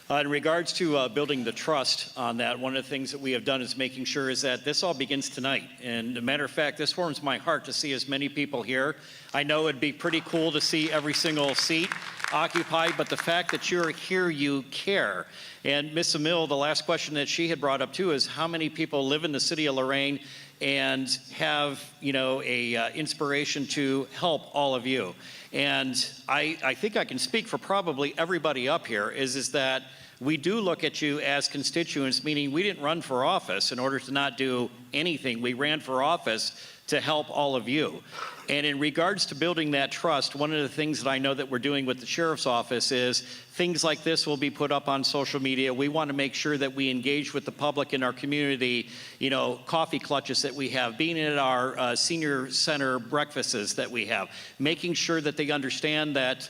In regards to building the trust on that, one of the things that we have done is making sure is that this all begins tonight. And a matter of fact, this warms my heart to see as many people here. I know it'd be pretty cool to see every single seat occupied, but the fact that you're here, you care. And Ms. Emil, the last question that she had brought up too is how many people live in the city of Lorain and have, you know, a inspiration to help all of you. And I think I can speak for probably everybody up here is that we do look at you as constituents, meaning we didn't run for office in order to not do anything. We ran for office to help all of you. And in regards to building that trust, one of the things that I know that we're doing with the Sheriff's Office is things like this will be put up on social media. We want to make sure that we engage with the public in our community, you know, coffee clutches that we have, being at our senior center breakfasts that we have, making sure that they understand that,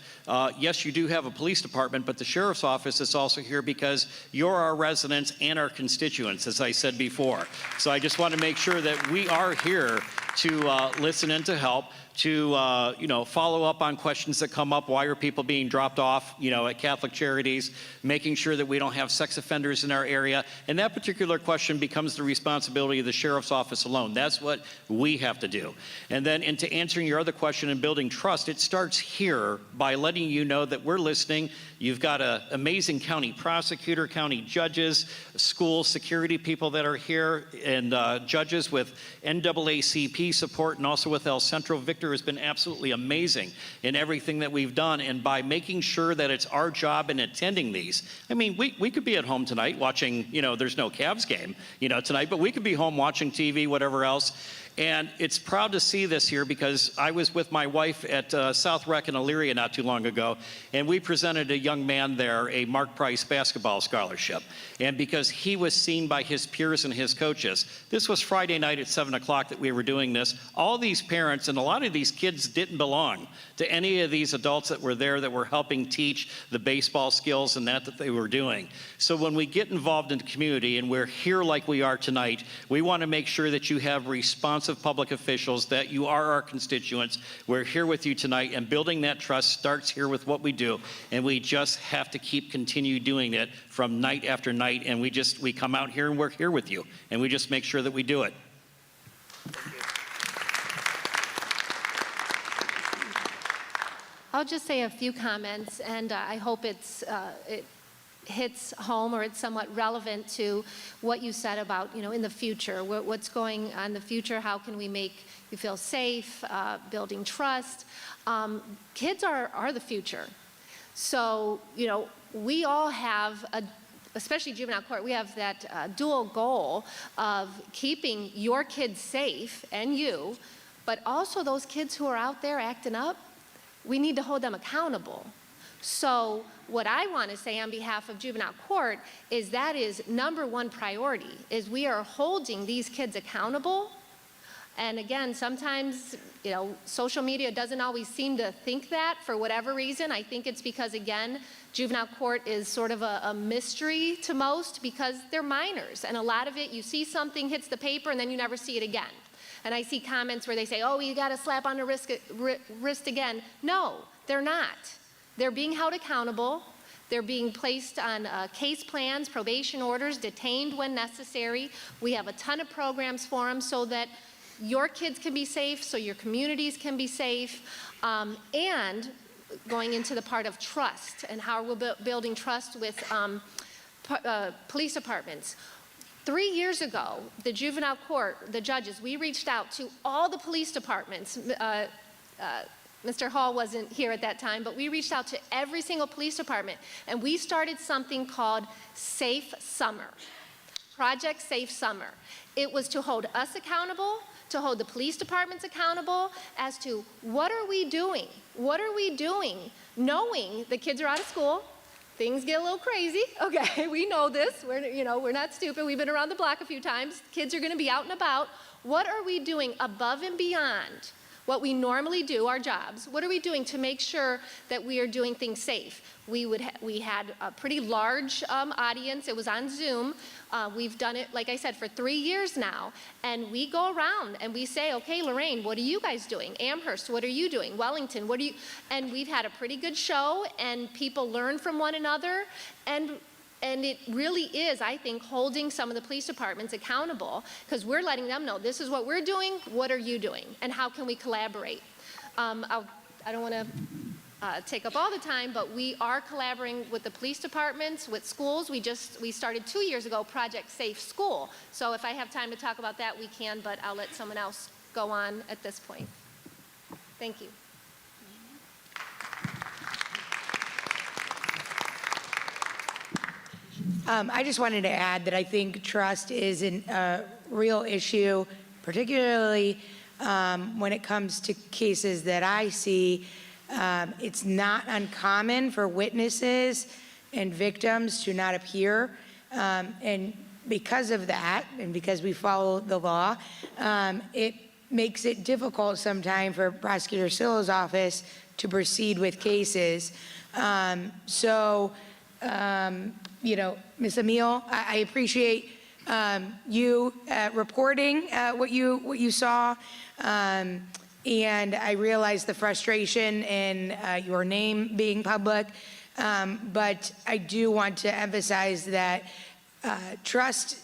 yes, you do have a police department, but the Sheriff's Office is also here because you're our residents and our constituents, as I said before. So I just want to make sure that we are here to listen and to help, to you know, follow up on questions that come up. Why are people being dropped off, you know, at Catholic Charities, making sure that we don't have sex offenders in our area. And that particular question becomes the responsibility of the Sheriff's Office alone. That's what we have to do. And then into answering your other question and building trust, it starts here by letting you know that we're listening. You've got an amazing county prosecutor, county judges, school security people that are here, and judges with NAACP support, and also with El Centro. Victor has been absolutely amazing in everything that we've done, and by making sure that it's our job in attending these. I mean, we could be at home tonight watching, you know, there's no Cavs game, you know, tonight, but we could be home watching TV, whatever else. And it's proud to see this here because I was with my wife at South Rec in Elyria not too long ago, and we presented a young man there a Mark Price basketball scholarship. And because he was seen by his peers and his coaches, this was Friday night at 7 o'clock that we were doing this. All these parents and a lot of these kids didn't belong to any of these adults that were there that were helping teach the baseball skills and that they were doing. So when we get involved in the community and we're here like we are tonight, we want to make sure that you have responsive public officials, that you are our constituents. We're here with you tonight, and building that trust starts here with what we do, and we just have to continue doing it from night after night, and we come out here and we're here with you, and we just make sure that we do it. I'll just say a few comments, and I hope it hits home, or it's somewhat relevant to what you said about, you know, in the future, what's going on in the future, how can we make you feel safe, building trust. Kids are the future. So, you know, we all have, especially juvenile court, we have that dual goal of keeping your kids safe and you, but also those kids who are out there acting up, we need to hold them accountable. So what I want to say on behalf of juvenile court is that is #1 priority, is we are holding these kids accountable. And again, sometimes, you know, social media doesn't always seem to think that for whatever reason. I think it's because, again, juvenile court is sort of a mystery to most because they're minors. And a lot of it, you see something, hits the paper, and then you never see it again. And I see comments where they say, oh, you got to slap on the wrist again. No, they're not. They're being held accountable. They're being placed on case plans, probation orders, detained when necessary. We have a ton of programs for them so that your kids can be safe, so your communities can be safe, and going into the part of trust and how we're building trust with police departments. 3 years ago, the juvenile court, the judges, we reached out to all the police departments. Mr. Hall wasn't here at that time, but we reached out to every single police department, and we started something called Safe Summer, Project Safe Summer. It was to hold us accountable, to hold the police departments accountable as to what are we doing? What are we doing knowing the kids are out of school? Things get a little crazy, okay, we know this, we're not stupid, we've been around the block a few times, kids are gonna be out and about. What are we doing above and beyond what we normally do, our jobs? What are we doing to make sure that we are doing things safe? We had a pretty large audience. It was on Zoom. We've done it, like I said, for 3 years now. And we go around and we say, okay, Lorain, what are you guys doing? Amherst, what are you doing? Wellington, what are you? And we've had a pretty good show, and people learn from one another. And it really is, I think, holding some of the police departments accountable, because we're letting them know, this is what we're doing, what are you doing, and how can we collaborate? I don't want to take up all the time, but we are collaborating with the police departments, with schools. We started 2 years ago, Project Safe School. So if I have time to talk about that, we can, but I'll let someone else go on at this point. Thank you. I just wanted to add that I think trust is a real issue, particularly when it comes to cases that I see, it's not uncommon for witnesses and victims to not appear. And because of that, and because we follow the law, it makes it difficult sometimes for Prosecutor Sillo's office to proceed with cases. You know, Ms. Emile, I appreciate you reporting what you saw, and I realize the frustration in your name being public, but I do want to emphasize that trust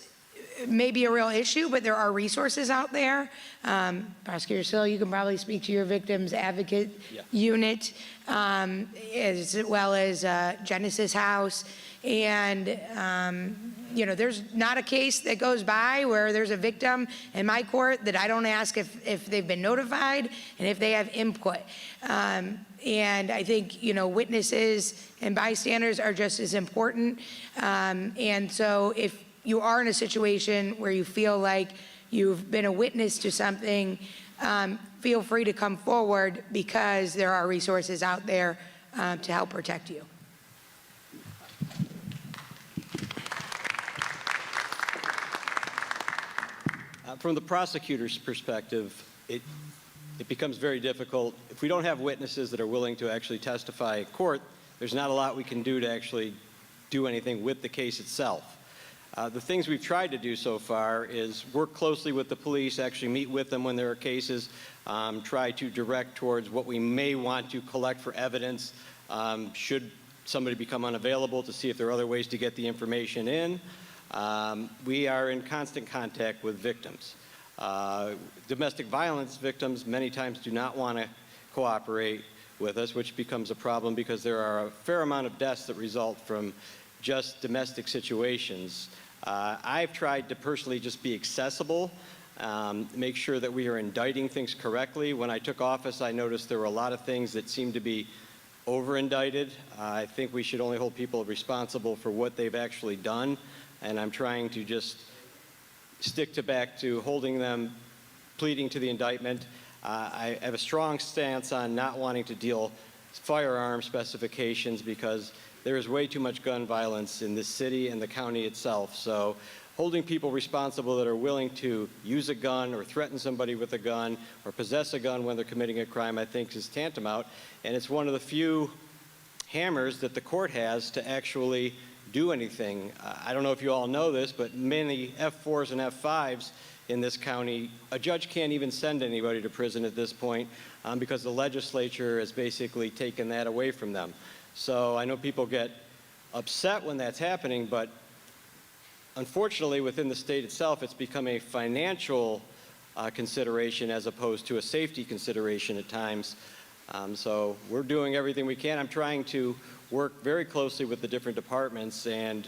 may be a real issue, but there are resources out there. Prosecutor Sillo, you can probably speak to your victims advocate unit, as well as Genesis House. And, you know, there's not a case that goes by where there's a victim in my court that I don't ask if they've been notified and if they have input. And I think, you know, witnesses and bystanders are just as important. And so if you are in a situation where you feel like you've been a witness to something, feel free to come forward, because there are resources out there to help protect you. From the prosecutor's perspective, it becomes very difficult. If we don't have witnesses that are willing to actually testify in court, there's not a lot we can do to actually do anything with the case itself. The things we've tried to do so far is work closely with the police, actually meet with them when there are cases, try to direct towards what we may want to collect for evidence should somebody become unavailable, to see if there are other ways to get the information in. We are in constant contact with victims. Domestic violence victims many times do not want to cooperate with us, which becomes a problem because there are a fair amount of deaths that result from just domestic situations. I've tried to personally just be accessible, make sure that we are indicting things correctly. When I took office, I noticed there were a lot of things that seemed to be over-indicted. I think we should only hold people responsible for what they've actually done, and I'm trying to just stick back to holding them, pleading to the indictment. I have a strong stance on not wanting to deal firearm specifications because there is way too much gun violence in this city and the county itself. So holding people responsible that are willing to use a gun or threaten somebody with a gun or possess a gun when they're committing a crime, I think is tantamount. And it's one of the few hammers that the court has to actually do anything. I don't know if you all know this, but many F4s and F5s in this county, a judge can't even send anybody to prison at this point because the legislature has basically taken that away from them. So I know people get upset when that's happening, but unfortunately within the state itself, it's become a financial consideration as opposed to a safety consideration at times. So we're doing everything we can. I'm trying to work very closely with the different departments, and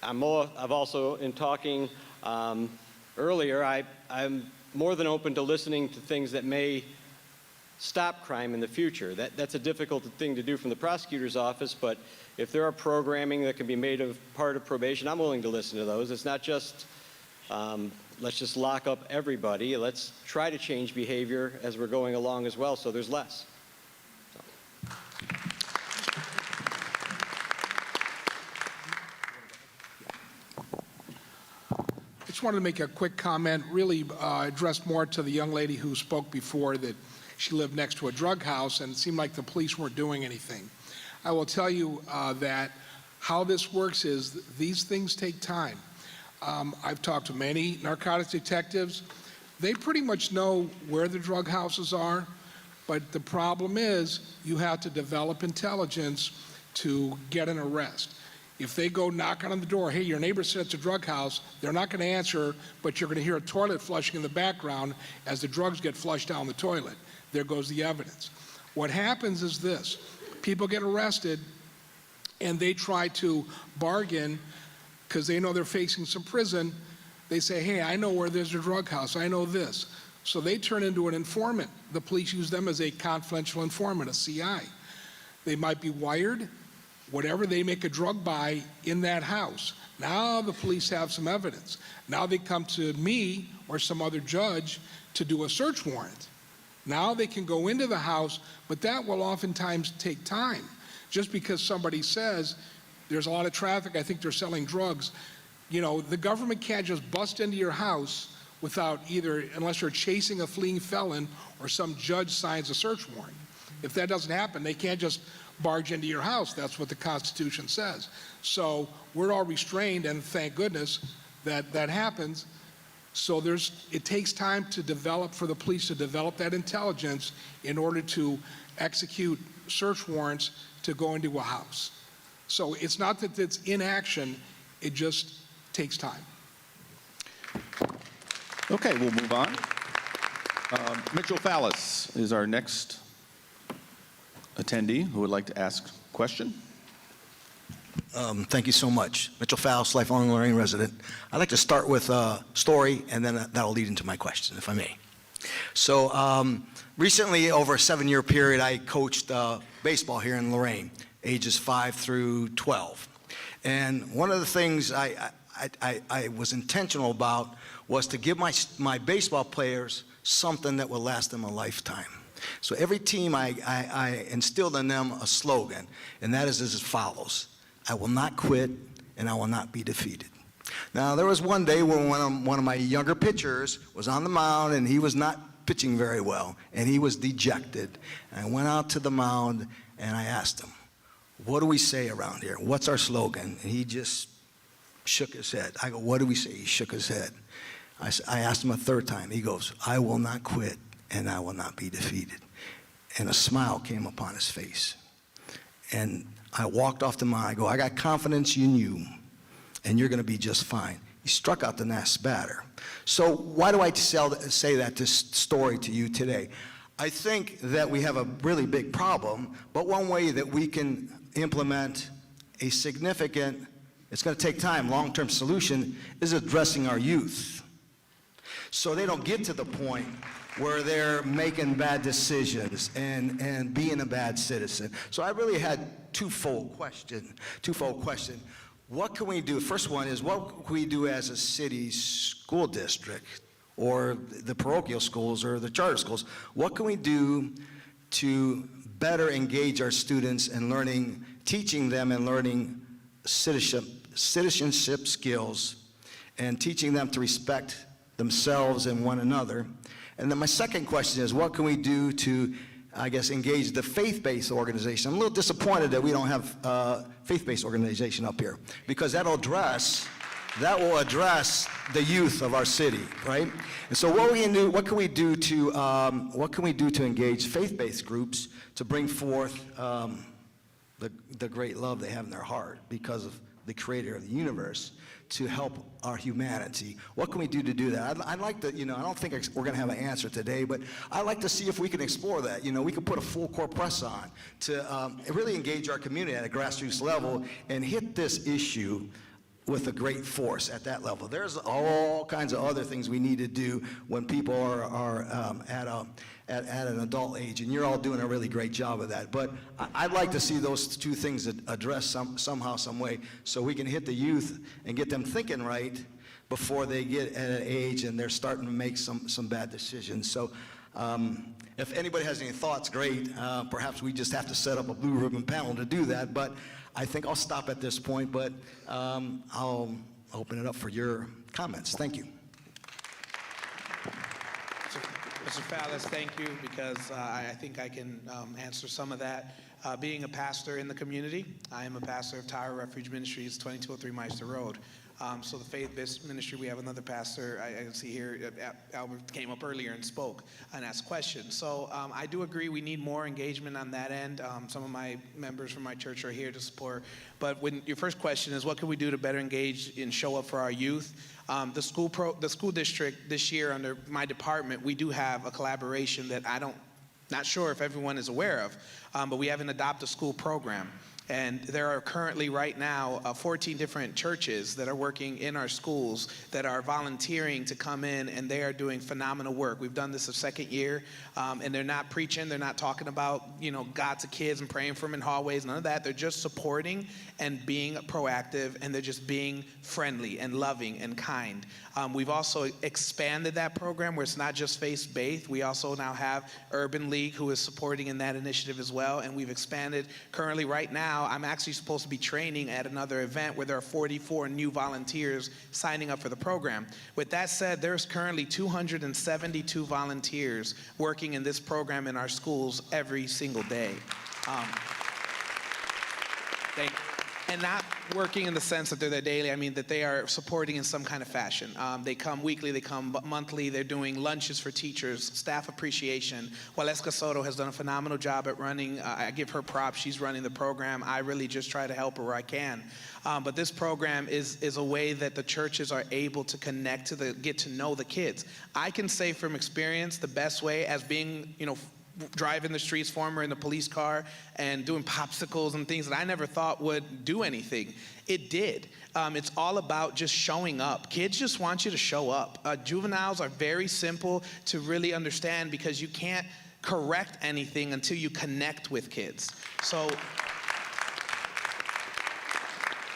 I've also, in talking earlier, I'm more than open to listening to things that may stop crime in the future. That's a difficult thing to do from the prosecutor's office, but if there are programming that can be made of part of probation, I'm willing to listen to those. It's not just, let's just lock up everybody. Let's try to change behavior as we're going along as well, so there's less. I just wanted to make a quick comment, really addressed more to the young lady who spoke before, that she lived next to a drug house and it seemed like the police weren't doing anything. I will tell you that how this works is these things take time. I've talked to many narcotics detectives. They pretty much know where the drug houses are, but the problem is you have to develop intelligence to get an arrest. If they go knocking on the door, hey, your neighbor said it's a drug house, they're not going to answer, but you're going to hear a toilet flushing in the background as the drugs get flushed down the toilet. There goes the evidence. What happens is this. People get arrested and they try to bargain because they know they're facing some prison. They say, hey, I know where there's a drug house. I know this. So they turn into an informant. The police use them as a confidential informant, a CI. They might be wired whatever they make a drug buy in that house, now the police have some evidence. Now they come to me or some other judge to do a search warrant. Now they can go into the house, but that will oftentimes take time. Just because somebody says there's a lot of traffic, I think they're selling drugs, you know, the government can't just bust into your house without either, unless you're chasing a fleeing felon or some judge signs a search warrant. If that doesn't happen, they can't just barge into your house. That's what the Constitution says. So we're all restrained, and thank goodness that that happens. So it takes time to develop, for the police to develop that intelligence in order to execute search warrants to go into a house. So it's not that it's inaction, it just takes time. Okay, we'll move on. Mitchell Fallis is our next attendee who would like to ask a question. Thank you so much. Mitchell Fallis, lifelong Lorain resident. I'd like to start with a story, and then that'll lead into my question, if I may. So recently, over a 7-year period, I coached baseball here in Lorain, ages 5 through 12. And one of the things I was intentional about was to give my baseball players something that will last them a lifetime. So every team, I instilled in them a slogan, and that is as follows: I will not quit, and I will not be defeated. Now, there was one day when one of my younger pitchers was on the mound, and he was not pitching very well, and he was dejected. And I went out to the mound, and I asked him, what do we say around here? What's our slogan? And he just shook his head. I go, what do we say? He shook his head. I asked him a third time. He goes, I will not quit, and I will not be defeated. And a smile came upon his face. And I walked off the mound. I go, I got confidence in you, and you're going to be just fine. He struck out the next batter. So why do I say this story to you today? I think that we have a really big problem, but one way that we can implement a significant, it's going to take time, long-term solution is addressing our youth, so they don't get to the point where they're making bad decisions and being a bad citizen. So I really had twofold question. What can we do? First one is, what can we do as a city school district, or the parochial schools or the charter schools? What can we do to better engage our students in learning, teaching them and learning citizenship skills, and teaching them to respect themselves and one another? And then my second question is, what can we do to, I guess, engage the faith-based organization? I'm a little disappointed that we don't have a faith-based organization up here, because that will address the youth of our city, right? And so what can we do to engage faith-based groups to bring forth the great love they have in their heart because of the creator of the universe, to help our humanity? What can we do to do that? I'd like to, I don't think we're going to have an answer today, but I'd like to see if we can explore that. We could put a full court press on to really engage our community at a grassroots level and hit this issue with a great force at that level. There's all kinds of other things we need to do when people are at an adult age, and you're all doing a really great job of that. But I'd like to see those two things addressed somehow, some way, so we can hit the youth and get them thinking right before they get at an age and they're starting to make some bad decisions. So if anybody has any thoughts, great. Perhaps we just have to set up a blue ribbon panel to do that. But I think I'll stop at this point, but I'll open it up for your comments. Thank you. Mr. Fallis, thank you, because I think I can answer some of that. Being a pastor in the community, I am a pastor of Tower Refuge Ministries, 2203 Meister Road. So the faith-based ministry, we have another pastor, I can see here, Albert came up earlier and spoke and asked questions. So I do agree we need more engagement on that end. Some of my members from my church are here to support. But when your first question is, what can we do to better engage and show up for our youth? The school district this year, under my department, we do have a collaboration that not sure if everyone is aware of, but we have an Adopt a School program. And there are currently right now 14 different churches that are working in our schools that are volunteering to come in, and they are doing phenomenal work. We've done this a second year, and they're not preaching, they're not talking about, God to kids and praying for them in hallways, none of that. They're just supporting and being proactive, and they're just being friendly and loving and kind. We've also expanded that program where it's not just faith-based. We also now have Urban League, who is supporting in that initiative as well, and we've expanded. Currently, right now, I'm actually supposed to be training at another event where there are 44 new volunteers signing up for the program. With that said, there's currently 272 volunteers working in this program in our schools every single day. And not working in the sense that they're there daily, I mean that they are supporting in some kind of fashion. They come weekly, they come monthly, they're doing lunches for teachers, staff appreciation. Waleska Soto has done a phenomenal job at running, I give her props, she's running the program. I really just try to help her where I can. But this program is a way that the churches are able to connect to get to know the kids. I can say from experience, the best way as being, driving the streets, former in the police car, and doing popsicles and things that I never thought would do anything. It did. It's all about just showing up. Kids just want you to show up. Juveniles are very simple to really understand because you can't correct anything until you connect with kids. So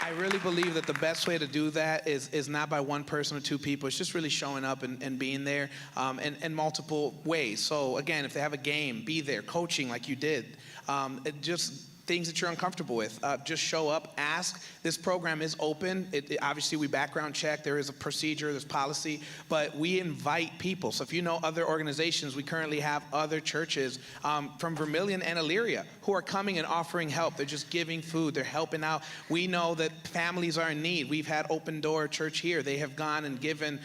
I really believe that the best way to do that is not by one person or two people. It's just really showing up and being there in multiple ways. So again, if they have a game, be there. Coaching like you did. Just things that you're uncomfortable with. Just show up, ask. This program is open. Obviously, we background check. There is a procedure, there's policy, but we invite people. So if you know other organizations, we currently have other churches from Vermilion and Elyria who are coming and offering help. They're just giving food. They're helping out. We know that families are in need. We've had Open Door Church here. They have gone and given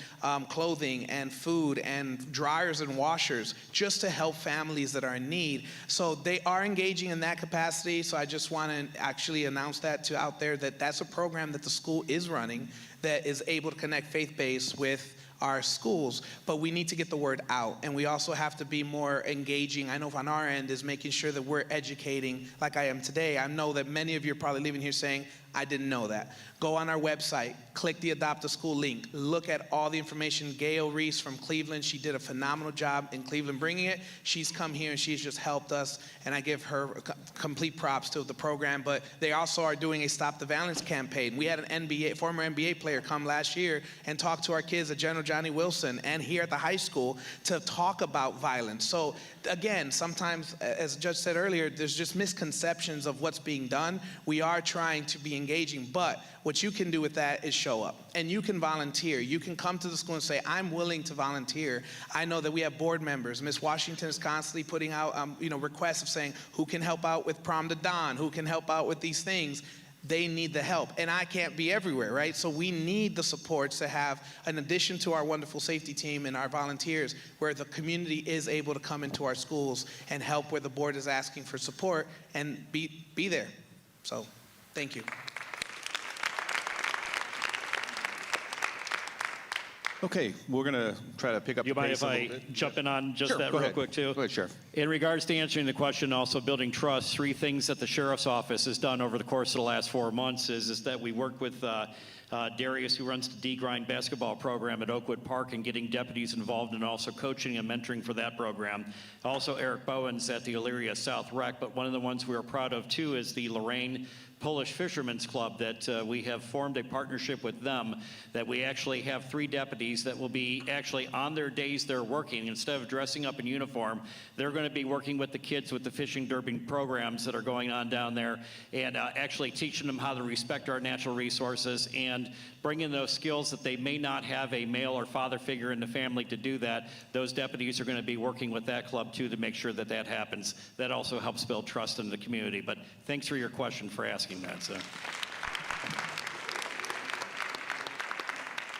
clothing and food and dryers and washers just to help families that are in need. So they are engaging in that capacity. So I just want to actually announce that out there that that's a program that the school is running that is able to connect faith-based with our schools, but we need to get the word out, and we also have to be more engaging. I know on our end is making sure that we're educating like I am today. I know that many of you are probably leaving here saying, I didn't know that. Go on our website, click the Adopt a School link, look at all the information. Gail Reese from Cleveland, she did a phenomenal job in Cleveland bringing it. She's come here and she's just helped us, and I give her complete props to the program, but they also are doing a Stop the Violence campaign. We had an former NBA player come last year and talk to our kids at General Johnny Wilson and here at the high school to talk about violence. So again, sometimes, as the judge said earlier, there's just misconceptions of what's being done. We are trying to be engaging, but what you can do with that is show up, and you can volunteer. You can come to the school and say, I'm willing to volunteer. I know that we have board members. Ms. Washington is constantly putting out requests of saying, who can help out with Prom to Dawn? Who can help out with these things? They need the help, and I can't be everywhere, right? So we need the supports to have, in addition to our wonderful safety team and our volunteers, where the community is able to come into our schools and help where the board is asking for support and be there. So thank you. Okay, we're going to try to pick up the pace a little bit. You mind if I jump in on just that Go real ahead. quick, too? Go ahead, Sheriff. In regards to answering the question, also building trust, 3 things that the Sheriff's Office has done over the course of the last 4 months is that we worked with Darius, who runs the D-Grind basketball program at Oakwood Park, and getting deputies involved and also coaching and mentoring for that program. Also, Eric Bowens at the Elyria South Rec, but one of the ones we are proud of, too, is the Lorain Polish Fishermen's Club that we have formed a partnership with them, that we actually have 3 deputies that will be actually on their days they're working, instead of dressing up in uniform, they're going to be working with the kids with the fishing derping programs that are going on down there, and actually teaching them how to respect our natural resources and bringing those skills that they may not have a male or father figure in the family to do that. Those deputies are going to be working with that club too to make sure that that happens. That also helps build trust in the community. But thanks for your question, for asking that. So.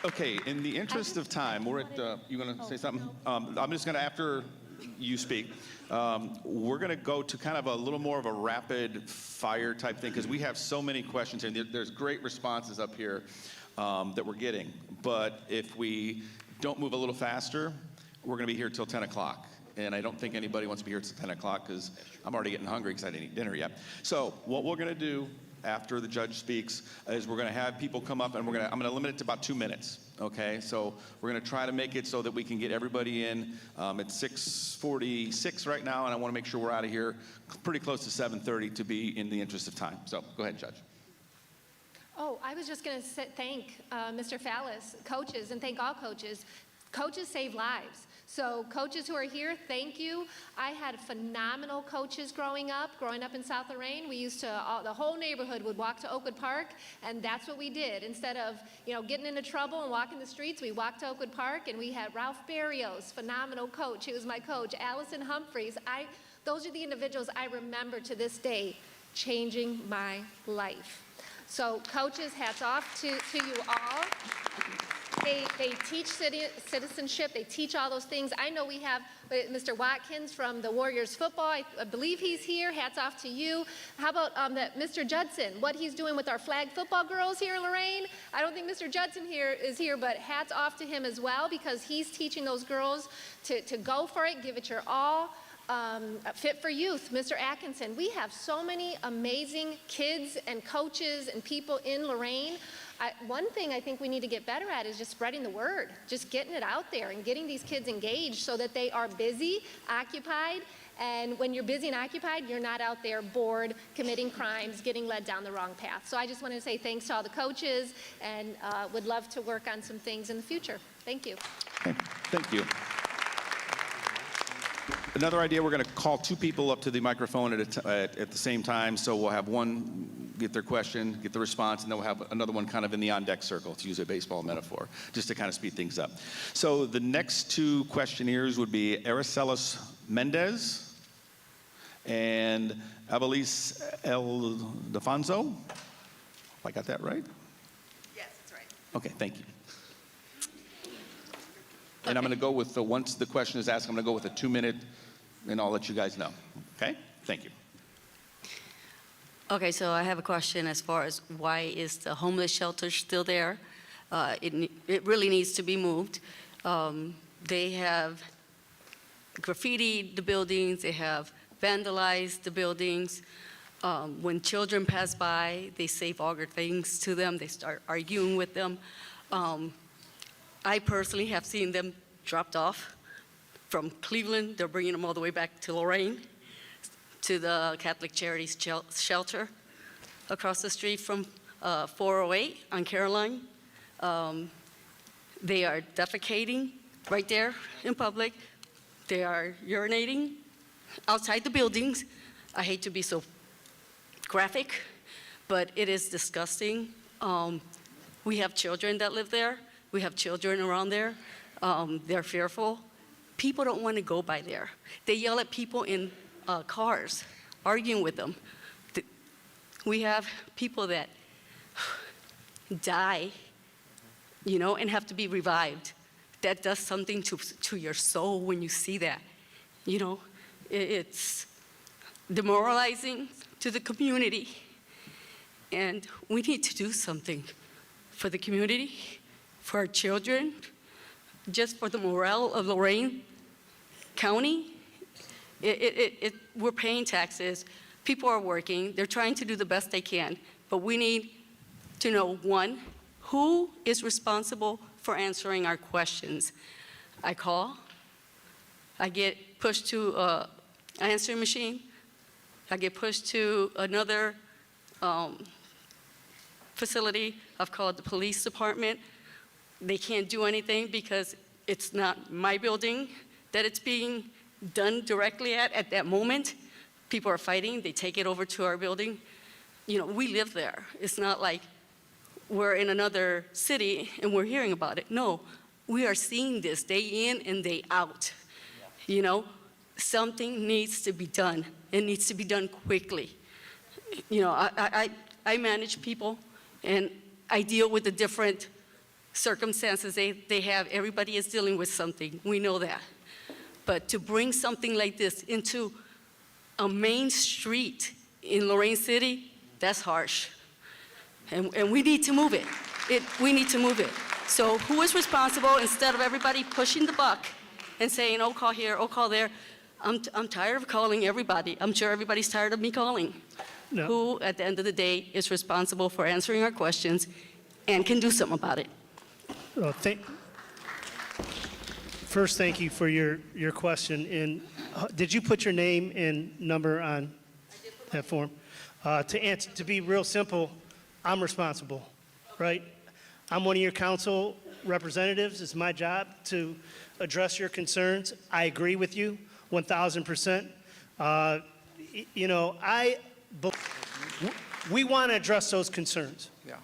Okay, in the interest of time, we're at, you going to say something? I'm just going to, after you speak, we're going to go to kind of a little more of a rapid fire type thing, because we have so many questions and there's great responses up here that we're getting. But if we don't move a little faster, we're going to be here till 10 o'clock. and I don't think anybody wants to be here till 10 o'clock because I'm already getting hungry because I didn't eat dinner yet. So what we're going to do after the judge speaks is we're going to have people come up, and I'm going to limit it to about 2 minutes. Okay, so we're going to try to make it so that we can get everybody in. It's 6:46 right now, and I want to make sure we're out of here pretty close to 7:30 to be in the interest of time. So go ahead, Judge. Oh, I was just going to thank Mr. Fallis, coaches, and thank all coaches. Coaches save lives. So coaches who are here, thank you. I had phenomenal coaches growing up in South Lorain. We used to, the whole neighborhood would walk to Oakwood Park, and that's what we did. Instead of, getting into trouble and walking the streets, we walked to Oakwood Park, and we had Ralph Barrios, phenomenal coach. He was my coach. Allison Humphreys. Those are the individuals I remember to this day, changing my life. So coaches, hats off to you all. They teach citizenship. They teach all those things. I know we have Mr. Watkins from the Warriors football. I believe he's here. Hats off to you. How about Mr. Judson, what he's doing with our flag football girls here in Lorain? I don't think Mr. Judson is here, but hats off to him as well, because he's teaching those girls to go for it, give it your all. Fit for Youth, Mr. Atkinson. We have so many amazing kids and coaches and people in Lorain. One thing I think we need to get better at is just spreading the word, just getting it out there and getting these kids engaged so that they are busy, occupied, and when you're busy and occupied, you're not out there bored, committing crimes, getting led down the wrong path. So I just wanted to say thanks to all the coaches, and would love to work on some things in the future. Thank you. Thank you. Another idea, we're going to call 2 people up to the microphone at the same time, so we'll have one get their question, get the response, and then we'll have another one kind of in the on-deck circle, to use a baseball metaphor, just to kind of speed things up. So the next 2 questionnaires would be Aracelis Mendez and Abelice Eldefonso. I got that right? Yes, that's right. Okay, thank you. And I'm going to go with once the question is asked, I'm going to go with a 2-minute, and I'll let you guys know. Okay? Thank you. Okay, so I have a question as far as why is the homeless shelter still there? It really needs to be moved. They have graffitied the buildings. They have vandalized the buildings. When children pass by, they say vulgar things to them. They start arguing with them. I personally have seen them dropped off from Cleveland. They're bringing them all the way back to Lorain, to the Catholic Charities shelter across the street from 408 on Caroline. They are defecating right there in public. They are urinating outside the buildings. I hate to be so graphic, but it is disgusting. We have children that live there. We have children around there. They're fearful. People don't want to go by there. They yell at people in cars, arguing with them. We have people that die, and have to be revived. That does something to your soul when you see that. It's demoralizing to the community. And we need to do something for the community, for our children, just for the morale of Lorain County. We're paying taxes. People are working. They're trying to do the best they can. But we need to know, 1, who is responsible for answering our questions? I call. I get pushed to an answering machine. I get pushed to another facility. I've called the police department. They can't do anything because it's not my building that it's being done directly at that moment. People are fighting. They take it over to our building. We live there. It's not like we're in another city and we're hearing about it. No, we are seeing this day in and day out. Something needs to be done. It needs to be done quickly. I manage people, and I deal with the different circumstances they have. Everybody is dealing with something. We know that. But to bring something like this into a main street in Lorain City, that's harsh. And we need to move it. We need to move it. So who is responsible? Instead of everybody pushing the buck and saying, oh, call here, oh, call there. I'm tired of calling everybody. I'm sure everybody's tired of me calling. No. Who, at the end of the day, is responsible for answering our questions and can do something about it? Well, first, thank you for your question. And did you put your name and number on that form? To be real simple, I'm responsible, right? I'm one of your council representatives. It's my job to address your concerns. I agree with you 1,000%. We want to address those concerns. Yeah.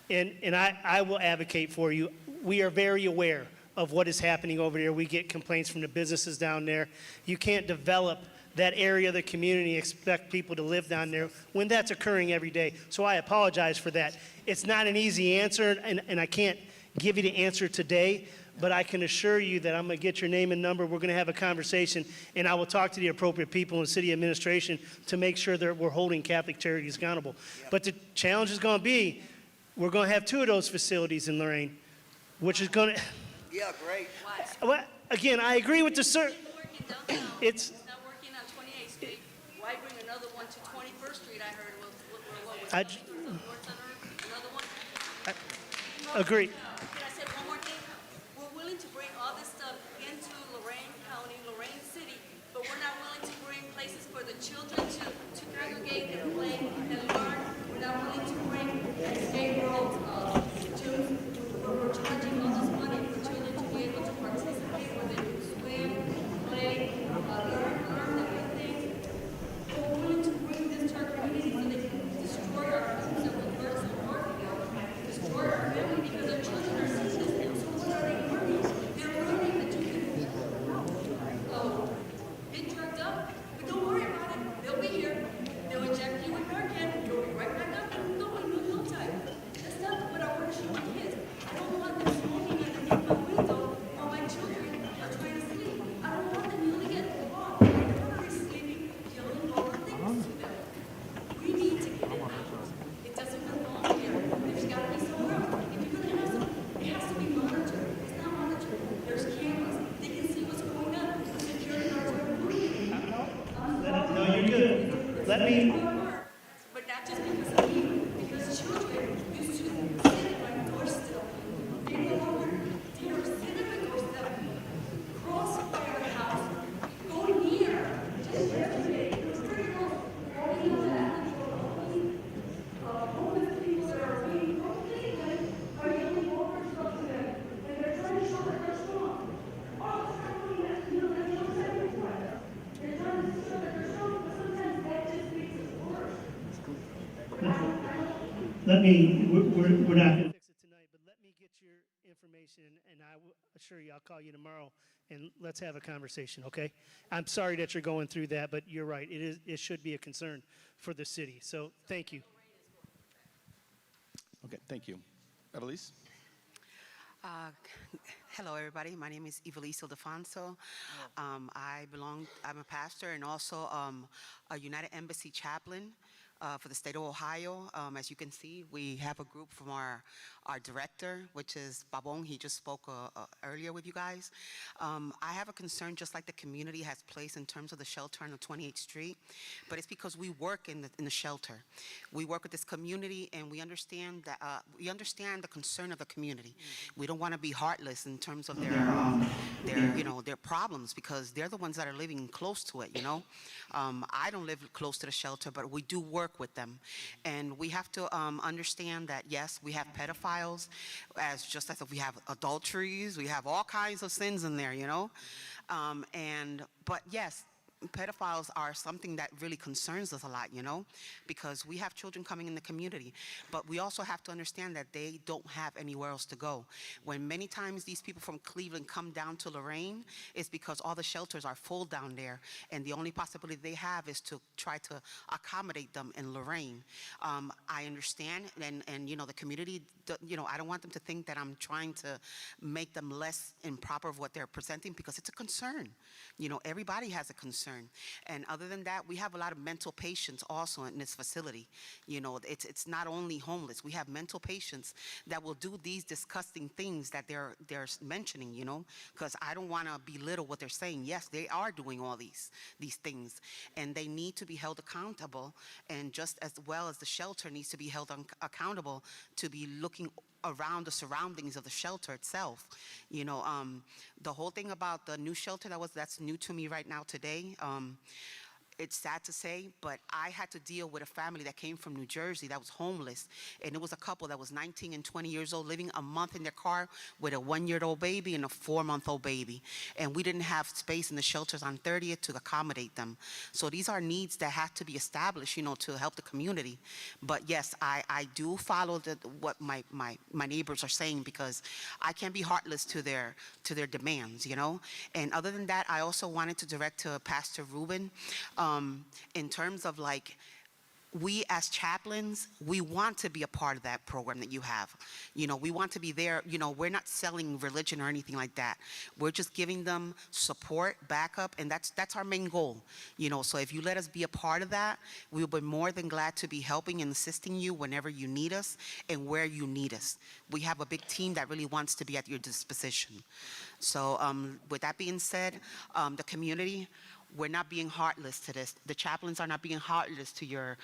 And I will advocate for you. We are very aware of what is happening over there. We get complaints from the businesses down there. You can't develop that area of the community, expect people to live down there when that's occurring every day. So I apologize for that. It's not an easy answer, and I can't give you the answer today, but I can assure you that I'm going to get your name and number. We're going to have a conversation, and I will talk to the appropriate people in city administration to make sure that we're holding Catholic Charities accountable. But the challenge is going to be, we're going to have 2 of those facilities in Lorain, which is going to... Yeah, great. Well, again, I agree with the sir. It's not working on 28th Street. Why bring another one to 21st Street? I heard was another one. Agree. Can I say one more thing? We're willing to bring all this stuff into Lorain County, Lorain City, but we're not willing to bring places for the children to congregate and play and learn. We're not willing to bring escape worlds we're charging all this money for children to be able to participate where they can swim, play, learn different things. We're willing to bring this to our community so they can destroy our homes that we worked so hard to build, destroy our family because our children are seeing this now. So what are they learning? They're learning that you can get drugged up, but don't worry about it. They'll be here. They'll inject you with Narcan. You'll be right back up and going in no time. That's not what I want to show my kids. I don't want them smoking underneath my window while my children are trying to sleep. I don't want them yelling at the clock while my daughter is sleeping, yelling all the things to them. We need to get it out. It doesn't belong here. There's got to be somewhere else. If you're going to have something, it has to be monitored. It's not monitored. There's cameras. They can see what's going on. Security guards are doing it. No, you're good. Let me... But not just because of me, because children used to sit at my doorstep. They no longer dare sit at my doorstep, cross by our house, go near. Just yesterday, there was 30 girls walking on the alley, homeless people that are being broken are yelling over stuff to them, and they're trying to show that they're strong. All the time doing that, that shows everywhere. They're trying to show that they're strong, but sometimes that just makes it worse. We're not going to fix it tonight, but let me get your information, and I will assure you I'll call you tomorrow, and let's have a conversation, okay? I'm sorry that you're going through that, but you're right. It should be a concern for the city. So thank you. Okay, thank you. Evelise? Hello, everybody. My name is Evelise Ildefonso. I'm a pastor and also a United Embassy chaplain for the state of Ohio. As you can see, we have a group from our director, which is Babon. He just spoke earlier with you guys. I have a concern, just like the community has placed in terms of the shelter on 28th Street, but it's because we work in the shelter. We work with this community, and we understand that the concern of the community. We don't want to be heartless in terms of their problems, because they're the ones that are living close to it. I don't live close to the shelter, but we do work with them, and we have to understand that yes, we have pedophiles, just as we have adulteries, we have all kinds of sins in there, but yes, pedophiles are something that really concerns us a lot, because we have children coming in the community, but we also have to understand that they don't have anywhere else to go. When many times these people from Cleveland come down to Lorain, it's because all the shelters are full down there, and the only possibility they have is to try to accommodate them in Lorain. I understand, and the community, I don't want them to think that I'm trying to make them less improper of what they're presenting, because it's a concern. Everybody has a concern. concern. And other than that, we have a lot of mental patients also in this facility. You know, it's not only homeless. We have mental patients that will do these disgusting things that they're mentioning, you know, because I don't want to belittle what they're saying. Yes, they are doing all these things, and they need to be held accountable, and just as well as the shelter needs to be held accountable to be looking around the surroundings of the shelter itself. You know, the whole thing about the new shelter that's new to me right now today. It's sad to say, but I had to deal with a family that came from New Jersey that was homeless, and it was a couple that was 19 and 20 years old, living a month in their car with a 1-year-old baby and a 4-month-old baby. And we didn't have space in the shelters on 30th to accommodate them. So these are needs that have to be established, you know, to help the community. But yes, I do follow what my neighbors are saying, because I can't be heartless to their demands, you know. And other than that, I also wanted to direct to Pastor Ruben. In terms of like, we as chaplains, we want to be a part of that program that you have. You know, we want to be there. You know, we're not selling religion or anything like that. We're just giving them support, backup, and that's our main goal. You know, so if you let us be a part of that, we'll be more than glad to be helping and assisting you whenever you need us and where you need us. We have a big team that really wants to be at your disposition. So with that being said, the community, we're not being heartless to this. The chaplains are not being heartless to your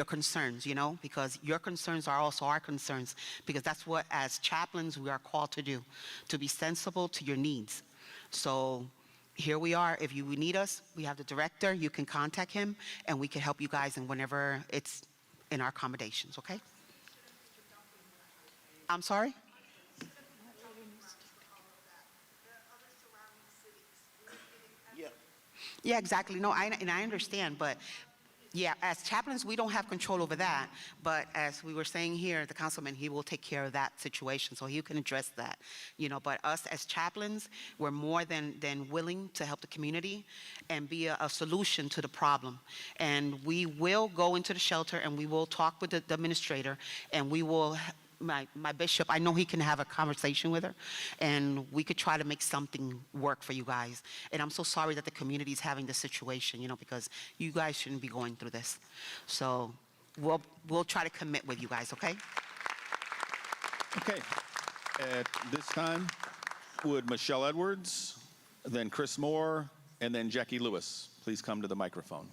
concerns, you know, because your concerns are also our concerns, because that's what, as chaplains, we are called to do, to be sensible to your needs. So here we are. If you need us, we have the director. You can contact him, and we can help you guys, and whenever it's in our accommodations, okay? I'm sorry? Yeah, exactly. No, I understand, but yeah, as chaplains, we don't have control over that. But as we were saying here, the councilman, he will take care of that situation, so he can address that. You know, but us as chaplains, we're more than willing to help the community and be a solution to the problem. And we will go into the shelter, and we will talk with the administrator, and we will. My bishop, I know he can have a conversation with her, and we could try to make something work for you guys. And I'm so sorry that the community is having this situation, you know, because you guys shouldn't be going through this. So we'll try to commit with you guys, okay? Okay. At this time, would Michelle Edwards, then Chris Moore, and then Jackie Lewis please come to the microphone?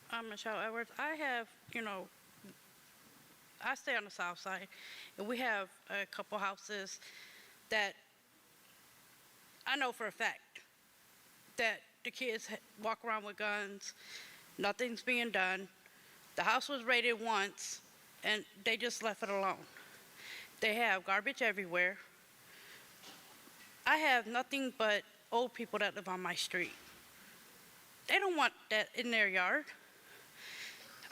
I'm Michelle Edwards. I have, you know, I stay on the south side, and we have a couple houses that I know for a fact that the kids walk around with guns, nothing's being done. The house was raided once, and they just left it alone. They have garbage everywhere. I have nothing but old people that live on my street. They don't want that in their yard.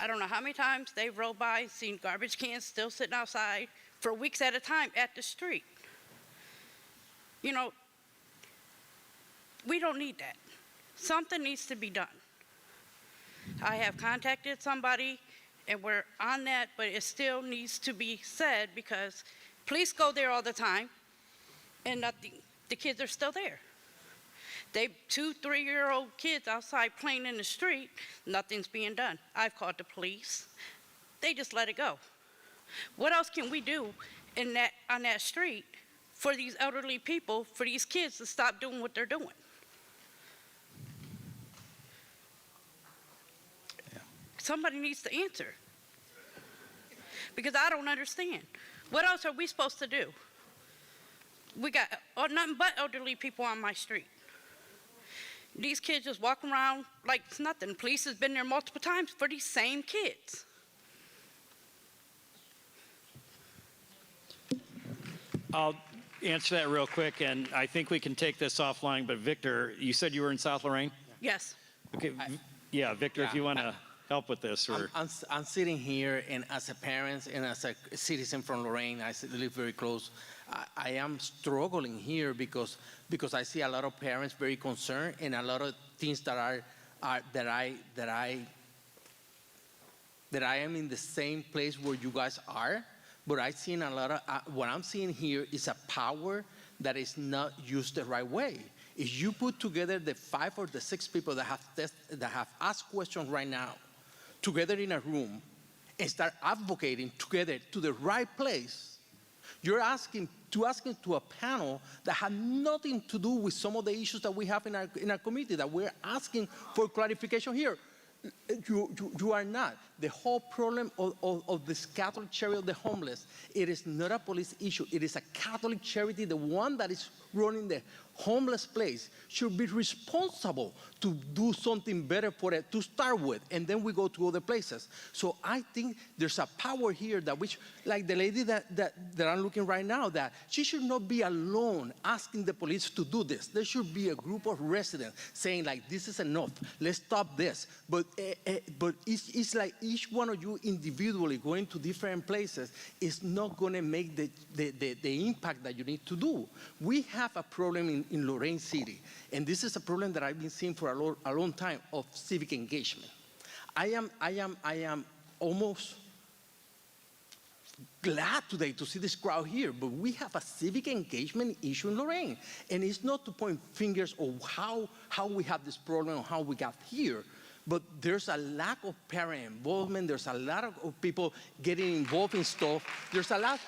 I don't know how many times they've rolled by, seen garbage cans still sitting outside for weeks at a time at the street. You know, we don't need that. Something needs to be done. I have contacted somebody, and we're on that, but it still needs to be said, because police go there all the time, and nothing. The kids are still there. They 2-, 3-year-old kids outside playing in the street, nothing's being done. I've called the police. They just let it go. What else can we do on that street for these elderly people, for these kids to stop doing what they're doing? Yeah. Somebody needs to answer, because I don't understand. What else are we supposed to do? We got nothing but elderly people on my street. These kids just walk around like it's nothing. Police has been there multiple times for these same kids. I'll answer that real quick, and I think we can take this offline, but Victor, you said you were in South Lorain? Yes. Okay, yeah, Victor, if you want to help with this? Or I'm sitting here, and as a parent and as a citizen from Lorain, I live very close. I am struggling here because I see a lot of parents very concerned, and a lot of things that I am in the same place where you guys are. But I seen a lot of what I'm seeing here is a power that is not used the right way. If you put together the 5 or the 6 people that have asked questions right now, together in a room, and start advocating together to the right place, you're asking to a panel that had nothing to do with some of the issues that we have in our community, that we're asking for clarification here. You are not. The whole problem of this Catholic charity of the homeless, it is not a police issue. It is a Catholic charity. The one that is running the homeless place should be responsible to do something better for it to start with, and then we go to other places. So I think there's a power here that which, like the lady that I'm looking right now, that she should not be alone asking the police to do this. There should be a group of residents saying like, this is enough, let's stop this. But it's like each one of you individually going to different places is not going to make the impact that you need to do. We have a problem in Lorain City, and this is a problem that I've been seeing for a long time of civic engagement. I am almost glad today to see this crowd here, but we have a civic engagement issue in Lorain, and it's not to point fingers of how we have this problem or how we got here. But there's a lack of parent involvement. There's a lot of people getting involved in stuff. There's a lot.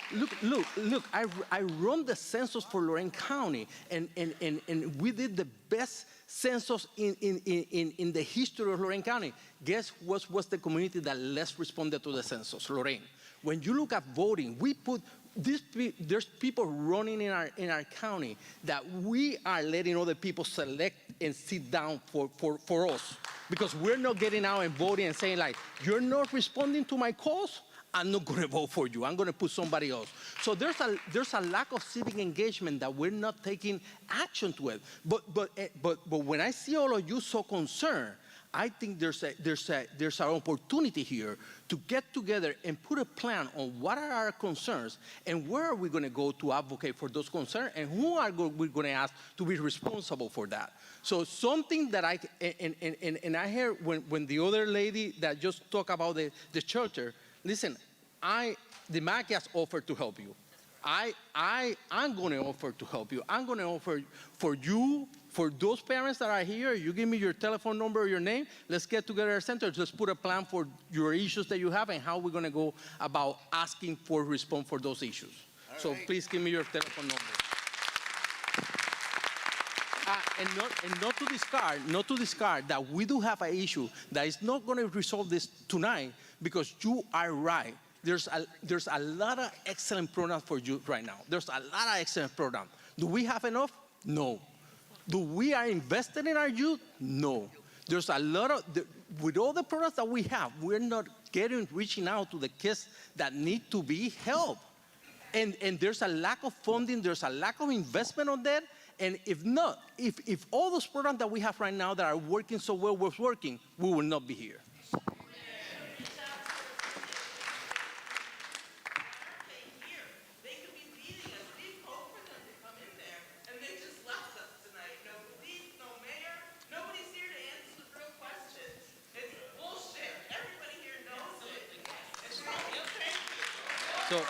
Look. I run the census for Lorain County, and we did the best census in the history of Lorain County. Guess what was the community that less responded to the census? Lorain. When you look at voting, we put there's people running in our county that we are letting other people select and sit down for us, because we're not getting out and voting and saying like, you're not responding to my cause, I'm not going to vote for you, I'm going to put somebody else. So there's a lack of civic engagement that we're not taking action to it. But when I see all of you so concerned, I think there's an opportunity here to get together and put a plan on what are our concerns and where are we going to go to advocate for those concerns, and who are we going to ask to be responsible for that. So something that I hear when the other lady that just talked about the shelter, listen, Dimacchia has offered to help you. I'm going to offer to help you. I'm going to offer for you, for those parents that are here, you give me your telephone number or your name, let's get together at our center, let's put a plan for your issues that you have and how we're going to go about asking for response for those issues. All so right. Please give me your telephone number. And not to discard that we do have an issue that is not going to resolve this tonight, because you are right. There's a lot of excellent programs for youth right now. There's a lot of excellent programs. Do we have enough? No. Do we are invested in our youth? No. There's a lot of, with all the programs that we have, we're not reaching out to the kids that need to be helped. And there's a lack of funding, there's a lack of investment on that. And if not, if all those programs that we have right now that are working so well was working, we will not be here. So,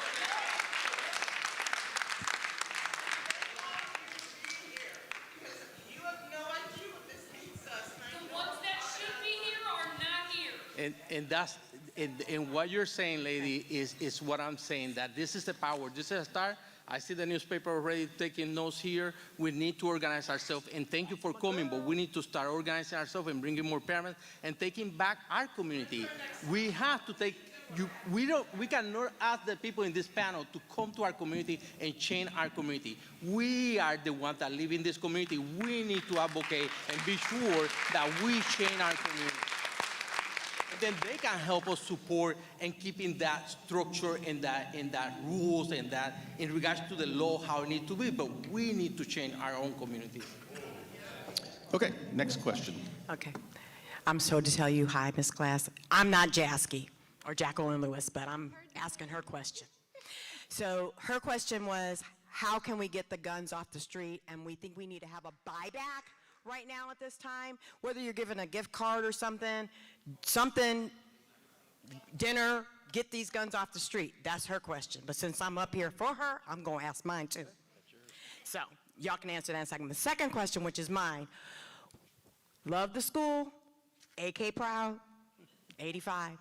and what you're saying, lady, is what I'm saying, that this is the power. This is a start. I see the newspaper already taking notes here. We need to organize ourselves, and thank you for coming, but we need to start organizing ourselves and bringing more parents and taking back our community. We have to take, we cannot ask the people in this panel to come to our community and change our community. We are the ones that live in this community. We need to advocate and be sure that we change our community. Then they can help us support and keeping that structure and that rules and that in regards to the law, how it needs to be, but we need to change our own community. Okay, next question. Okay. I'm sorry to tell you, hi, Ms. Glass. I'm not Jasky or Jacqueline Lewis, but I'm asking her question. So her question was, how can we get the guns off the street? And we think we need to have a buyback right now at this time, whether you're given a gift card or something, dinner, get these guns off the street. That's her question. But since I'm up here for her, I'm going to ask mine too. So y'all can answer that in a second. The second question, which is mine, love the school, AK proud, 85.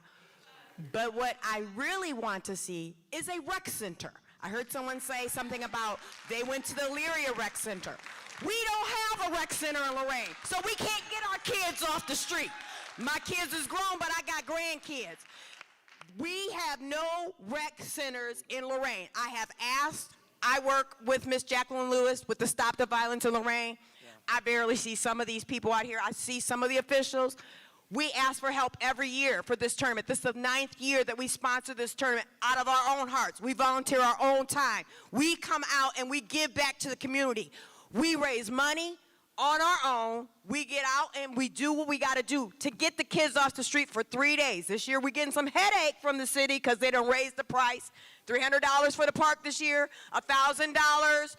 But what I really want to see is a rec center. I heard someone say something about they went to the Elyria Rec Center. We don't have a rec center in Lorain, so we can't get our kids off the street. My kids is grown, but I got grandkids. We have no rec centers in Lorain. I have asked. I work with Miss Jacqueline Lewis with the Stop the Violence in Lorain. I barely see some of these people out here. I see some of the officials. We ask for help every year for this tournament. This is the 9th year that we sponsor this tournament out of our own hearts. We volunteer our own time. We come out and we give back to the community. We raise money on our own. We get out and we do what we got to do to get the kids off the street for 3 days. This year we're getting some headache from the city because they done raised the price. $300 for the park this year, $1,000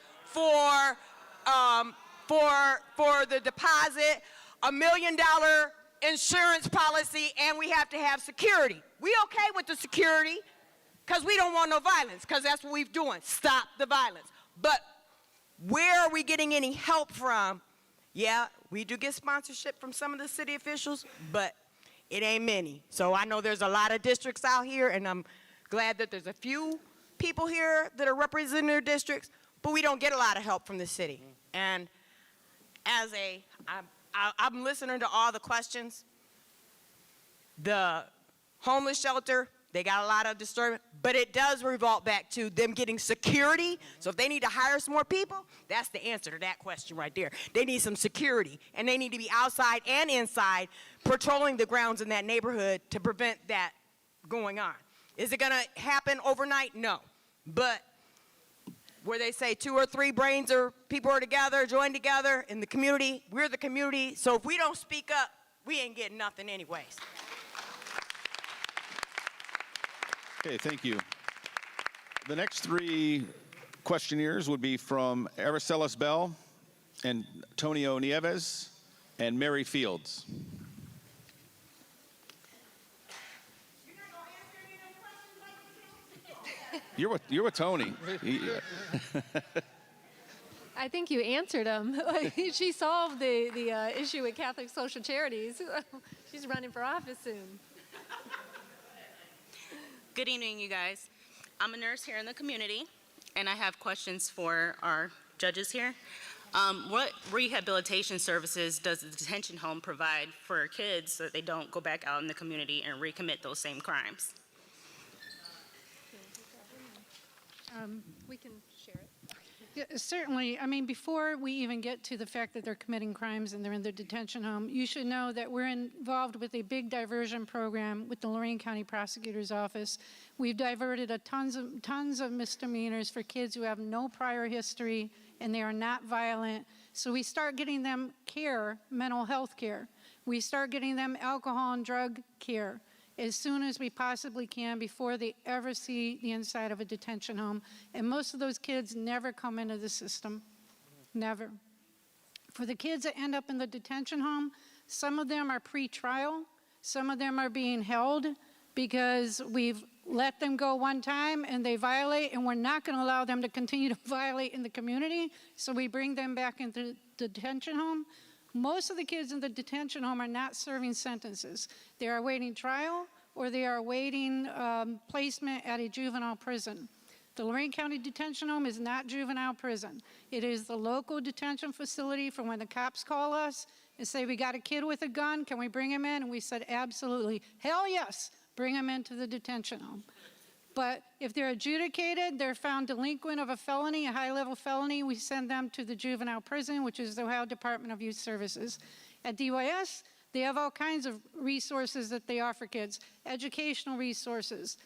for the deposit, $1 million insurance policy, and we have to have security. We okay with the security because we don't want no violence, because that's what we're doing, stop the violence. But where are we getting any help from? Yeah, we do get sponsorship from some of the city officials, but it ain't many. So I know there's a lot of districts out here, and I'm glad that there's a few people here that are representing their districts, but we don't get a lot of help from the city. And as I'm listening to all the questions. The homeless shelter, they got a lot of disturbance, but it does revolve back to them getting security. So if they need to hire some more people, that's the answer to that question right there. They need some security, and they need to be outside and inside patrolling the grounds in that neighborhood to prevent that going on. Is it going to happen overnight? No. But where they say 2 or 3 brains or people are together, joined together in the community, we're the community. So if we don't speak up, we ain't getting nothing anyways. Okay, thank you. The next 3 questionnaires would be from Aracelis Bell, Antonio Nieves, and Mary Fields. You're with Tony. I think you answered him. She solved the issue with Catholic Social Charities. She's running for office soon. Good evening, you guys. I'm a nurse here in the community, and I have questions for our judges here. What rehabilitation services does the detention home provide for kids so that they don't go back out in the community and recommit those same crimes? We can share it. Yeah, certainly. I mean, before we even get to the fact that they're committing crimes and they're in the detention home, you should know that we're involved with a big diversion program with the Lorain County Prosecutor's Office. We've diverted tons of misdemeanors for kids who have no prior history and they are not violent. So we start getting them care, mental health care. We start getting them alcohol and drug care as soon as we possibly can before they ever see the inside of a detention home. And most of those kids never come into the system, never. For the kids that end up in the detention home, some of them are pre-trial, some of them are being held because we've let them go one time and they violate, and we're not going to allow them to continue to violate in the community, so we bring them back into the detention home. Most of the kids in the detention home are not serving sentences. They are awaiting trial or they are awaiting placement at a juvenile prison. The Lorain County Detention Home is not juvenile prison. It is the local detention facility for when the cops call us and say, we got a kid with a gun, can we bring him in? And we said, absolutely. Hell yes, bring him into the detention home. But if they're adjudicated, they're found delinquent of a felony, a high-level felony, we send them to the juvenile prison, which is the Ohio Department of Youth Services. At DYS, they have all kinds of resources that they offer kids, educational resources,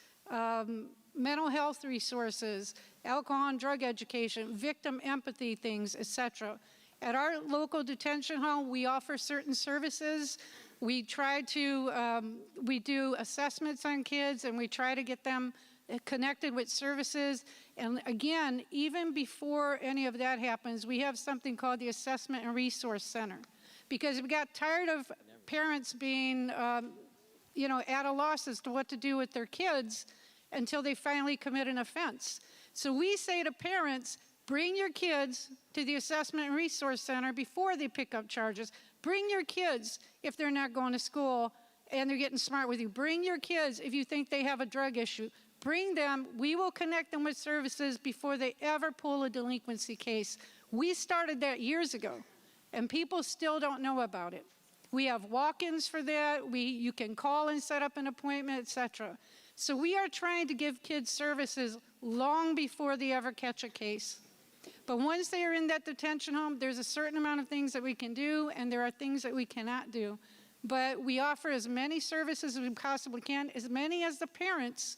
mental health resources, alcohol and drug education, victim empathy things, etc. At our local detention home, we offer certain services We try to, we do assessments on kids, and we try to get them connected with services. And again, even before any of that happens, we have something called the Assessment and Resource Center, because we got tired of parents being, you know, at a loss as to what to do with their kids until they finally commit an offense. So we say to parents, bring your kids to the Assessment and Resource Center before they pick up charges. Bring your kids if they're not going to school and they're getting smart with you. Bring your kids if you think they have a drug issue. Bring them. We will connect them with services before they ever pull a delinquency case. We started that years ago, and people still don't know about it. We have walk-ins for that. You can call and set up an appointment, etc. So we are trying to give kids services long before they ever catch a case. But once they are in that detention home, there's a certain amount of things that we can do, and there are things that we cannot do. But we offer as many services as we possibly can, as many as the parents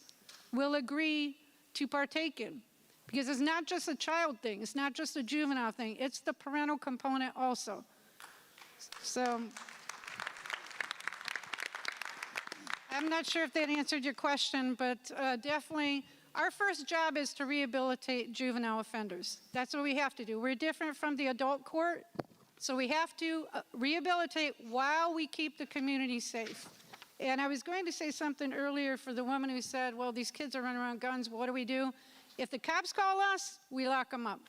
will agree to partake in. Because it's not just a child thing, it's not just a juvenile thing, it's the parental component also. So I'm not sure if that answered your question, but definitely our first job is to rehabilitate juvenile offenders. That's what we have to do. We're different from the adult court, so we have to rehabilitate while we keep the community safe. And I was going to say something earlier for the woman who said, well, these kids are running around guns, what do we do? If the cops call us, we lock them up.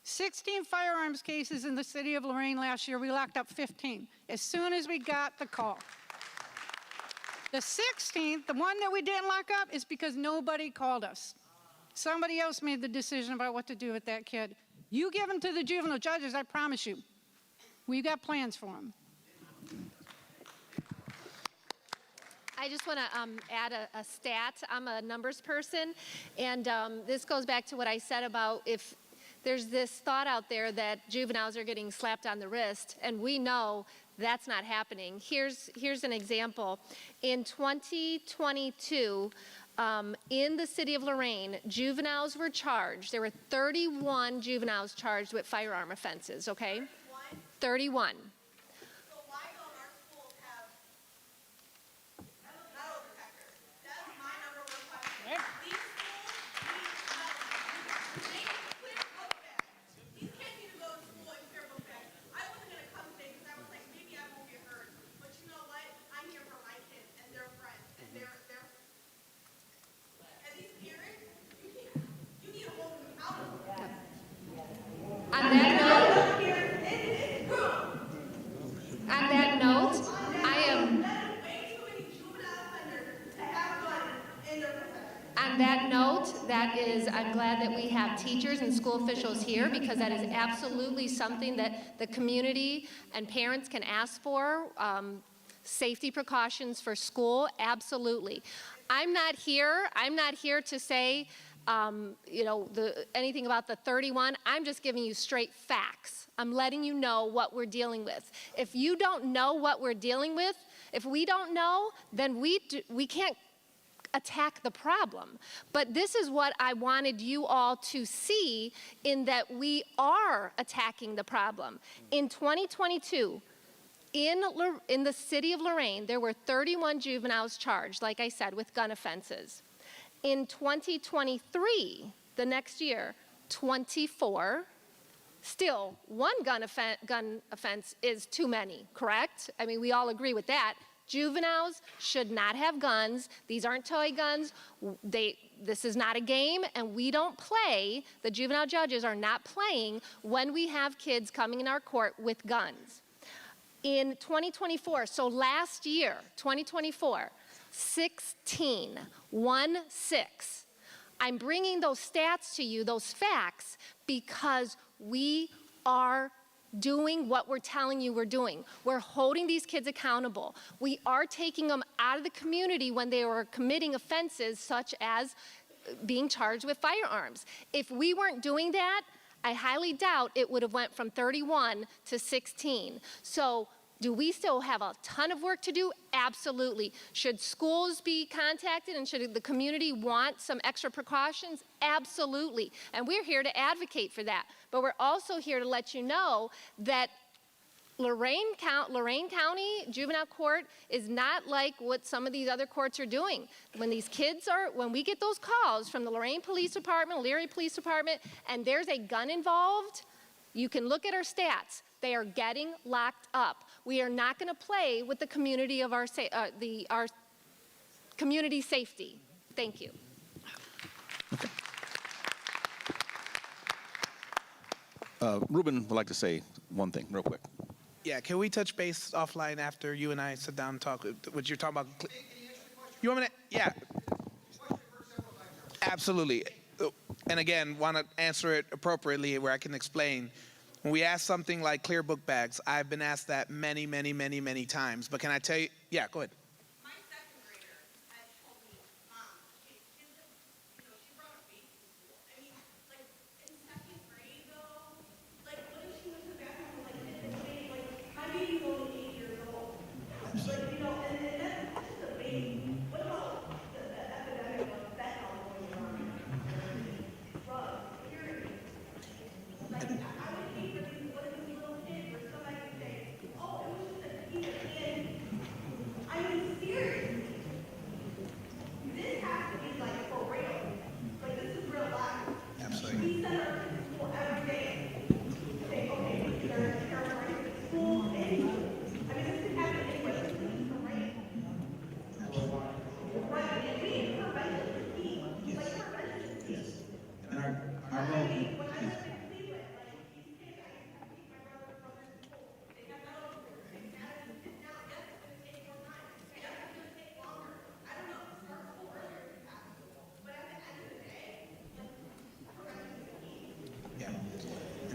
16 firearms cases in the city of Lorain last year, we locked up 15 as soon as we got the call. The 16th, the one that we didn't lock up, is because nobody called us. Somebody else made the decision about what to do with that kid. You give them to the juvenile judges, I promise you. We've got plans for them. I just want to add a stat. I'm a numbers person, and this goes back to what I said about if there's this thought out there that juveniles are getting slapped on the wrist, and we know that's not happening. Here's an example. In 2022, in the city of Lorain, juveniles were charged. There were 31 juveniles charged with firearm offenses, okay? 31. On that note, I am. On that note, I'm glad that we have teachers and school officials here, because that is absolutely something that the community and parents can ask for. Safety precautions for school, absolutely. I'm not here to say, you know, anything about the 31. I'm just giving you straight facts. I'm letting you know what we're dealing with. If you don't know what we're dealing with, if we don't know, then we can't attack the problem. But this is what I wanted you all to see, in that we are attacking the problem. In 2022, in the city of Lorain, there were 31 juveniles charged, like I said, with gun offenses. In 2023, the next year, 24. Still, one gun offense is too many, correct? I mean, we all agree with that. Juveniles should not have guns. These aren't toy guns. This is not a game, and we don't play. The juvenile judges are not playing when we have kids coming in our court with guns. In 2024, so last year, 2024, 16. I'm bringing those stats to you, those facts, because we are doing what we're telling you we're doing. We're holding these kids accountable. We are taking them out of the community when they were committing offenses such as being charged with firearms. If we weren't doing that, I highly doubt it would have went from 31 to 16. So do we still have a ton of work to do? Absolutely. Should schools be contacted, and should the community want some extra precautions? Absolutely. And we're here to advocate for that. But we're also here to let you know that Lorain County Juvenile Court is not like what some of these other courts are doing. When we get those calls from the Lorain Police Department, Leary Police Department, and there's a gun involved, you can look at our stats. They are getting locked up. We are not going to play with the community of our community safety. Thank you. Ruben would like to say one thing real quick. Yeah, can we touch base offline after you and I sit down and talk? What you're talking about? You want me to? Yeah. Absolutely. And again, want to answer it appropriately where I can explain. When we ask something like clear book bags, I've been asked that many, many, many, many times. But can I tell you? Yeah, go ahead.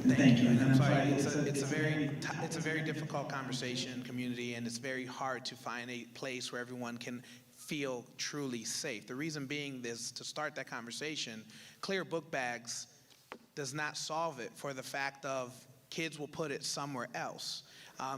Thank you. And I'm sorry, it's a very difficult conversation, community, and it's very hard to find a place where everyone can feel truly safe. The reason being is to start that conversation, clear book bags does not solve it for the fact of kids will put it somewhere else.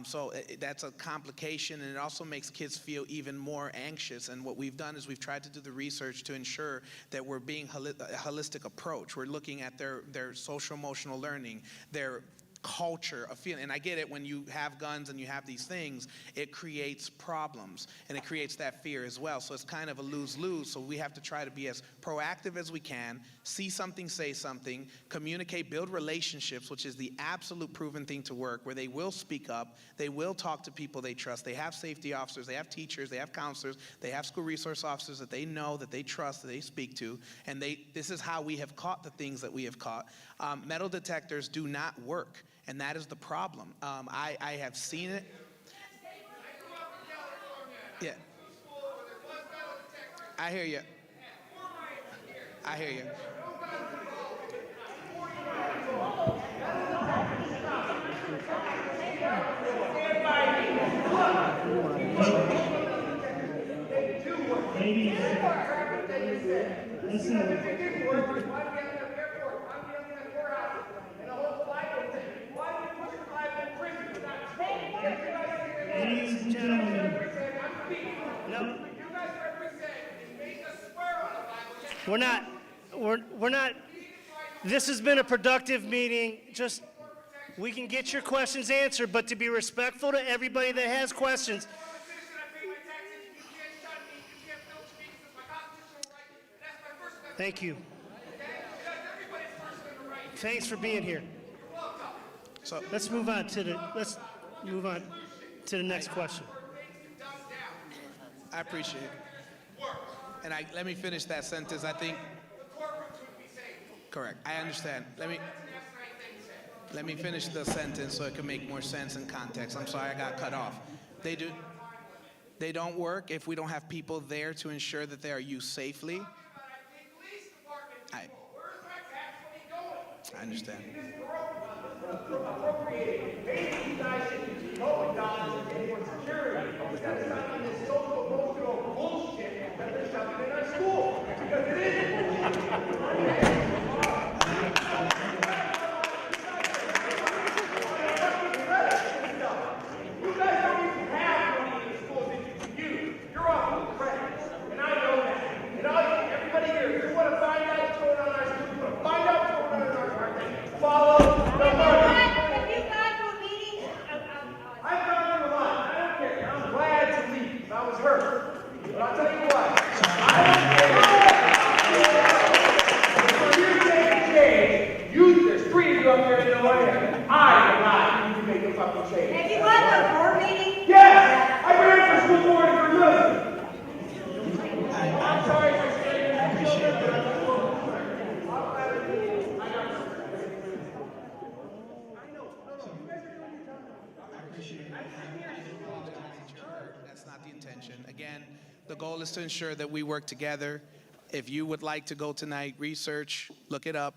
So that's a complication, and it also makes kids feel even more anxious. And what we've done is we've tried to do the research to ensure that we're being a holistic approach. We're looking at their social emotional learning, their culture of feeling. And I get it, when you have guns and you have these things, it creates problems and it creates that fear as well. So it's kind of a lose-lose. So we have to try to be as proactive as we can, see something, say something, communicate, build relationships, which is the absolute proven thing to work, where they will speak up, they will talk to people they trust. They have safety officers, they have teachers, they have counselors, they have school resource officers that they know, that they trust, that they speak to. And this is how we have caught the things that we have caught. Metal detectors do not work. And that is the problem. I have seen it. Yeah. I hear you. I hear you. Ladies and gentlemen, no, we're not, this has been a productive meeting. Just, we can get your questions answered, but to be respectful to everybody that has questions. Thank you. Thanks for being here. So let's move on to the next question. I appreciate it. And let me finish that sentence. I think. Correct. I understand. Let me finish the sentence so it can make more sense in context. I'm sorry I got cut off. They don't work if we don't have people there to ensure that they are used safely. I understand. fucking change. And you want a board meeting? Yes! I ran for school board for a living. I'm sorry for saying that children, but I'm just That's not the intention. Again, the goal is to ensure that we work together. If you would like to go tonight, research, look it up.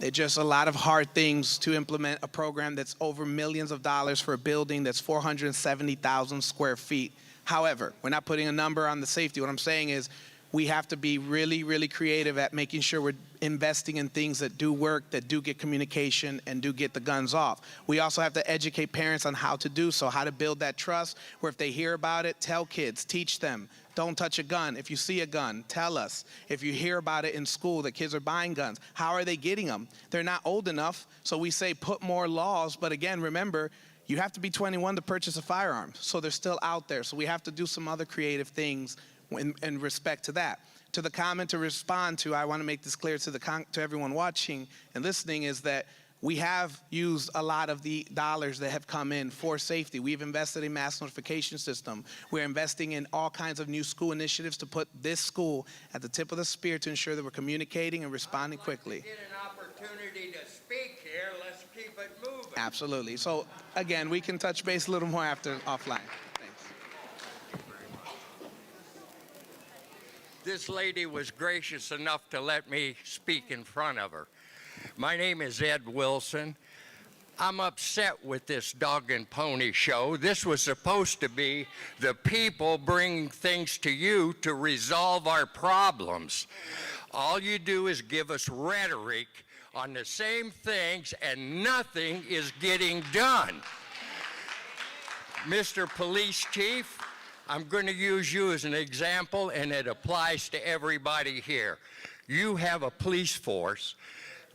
It's just a lot of hard things to implement a program that's over millions of dollars for a building that's 470,000 square feet. However, we're not putting a number on the safety. What I'm saying is we have to be really, really creative at making sure we're investing in things that do work, that do get communication, and do get the guns off. We also have to educate parents on how to do so, how to build that trust, where if they hear about it, tell kids, teach them. Don't touch a gun. If you see a gun, tell us. If you hear about it in school that kids are buying guns, how are they getting them? They're not old enough, so we say put more laws, but again, remember, you have to be 21 to purchase a firearm, so they're still out there. So we have to do some other creative things in respect to that. To the comment to respond to, I want to make this clear to everyone watching and listening, is that we have used a lot of the dollars that have come in for safety. We've invested in mass notification system. We're investing in all kinds of new school initiatives to put this school at the tip of the spear to ensure that we're communicating and responding quickly. Get an opportunity to speak here. Let's keep it moving. Absolutely. So again, we can touch base a little more after offline. This lady was gracious enough to let me speak in front of her. My name is Ed Wilson. I'm upset with this dog and pony show. This was supposed to be the people bringing things to you to resolve our problems. All you do is give us rhetoric on the same things, and nothing is getting done. Mr. Police Chief, I'm going to use you as an example, and it applies to everybody here. You have a police force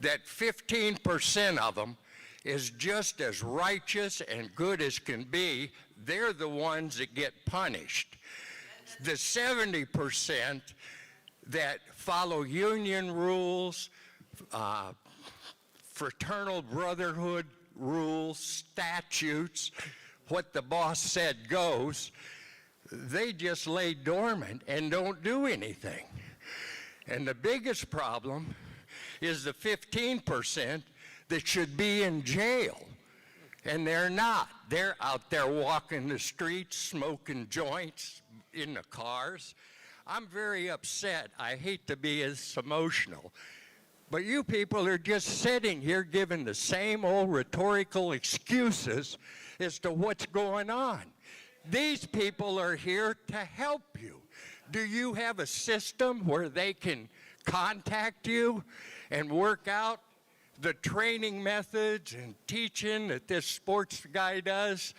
that 15% of them is just as righteous and good as can be. They're the ones that get punished. The 70% that follow union rules, fraternal brotherhood rules, statutes, what the boss said goes, they just lay dormant and don't do anything. And the biggest problem is the 15% that should be in jail, and they're not. They're out there walking the streets, smoking joints in the cars. I'm very upset. I hate to be as emotional, but you people are just sitting here giving the same old rhetorical excuses as to what's going on. These people are here to help you. Do you have a system where they can contact you and work out the training methods and teaching that this sports guy does,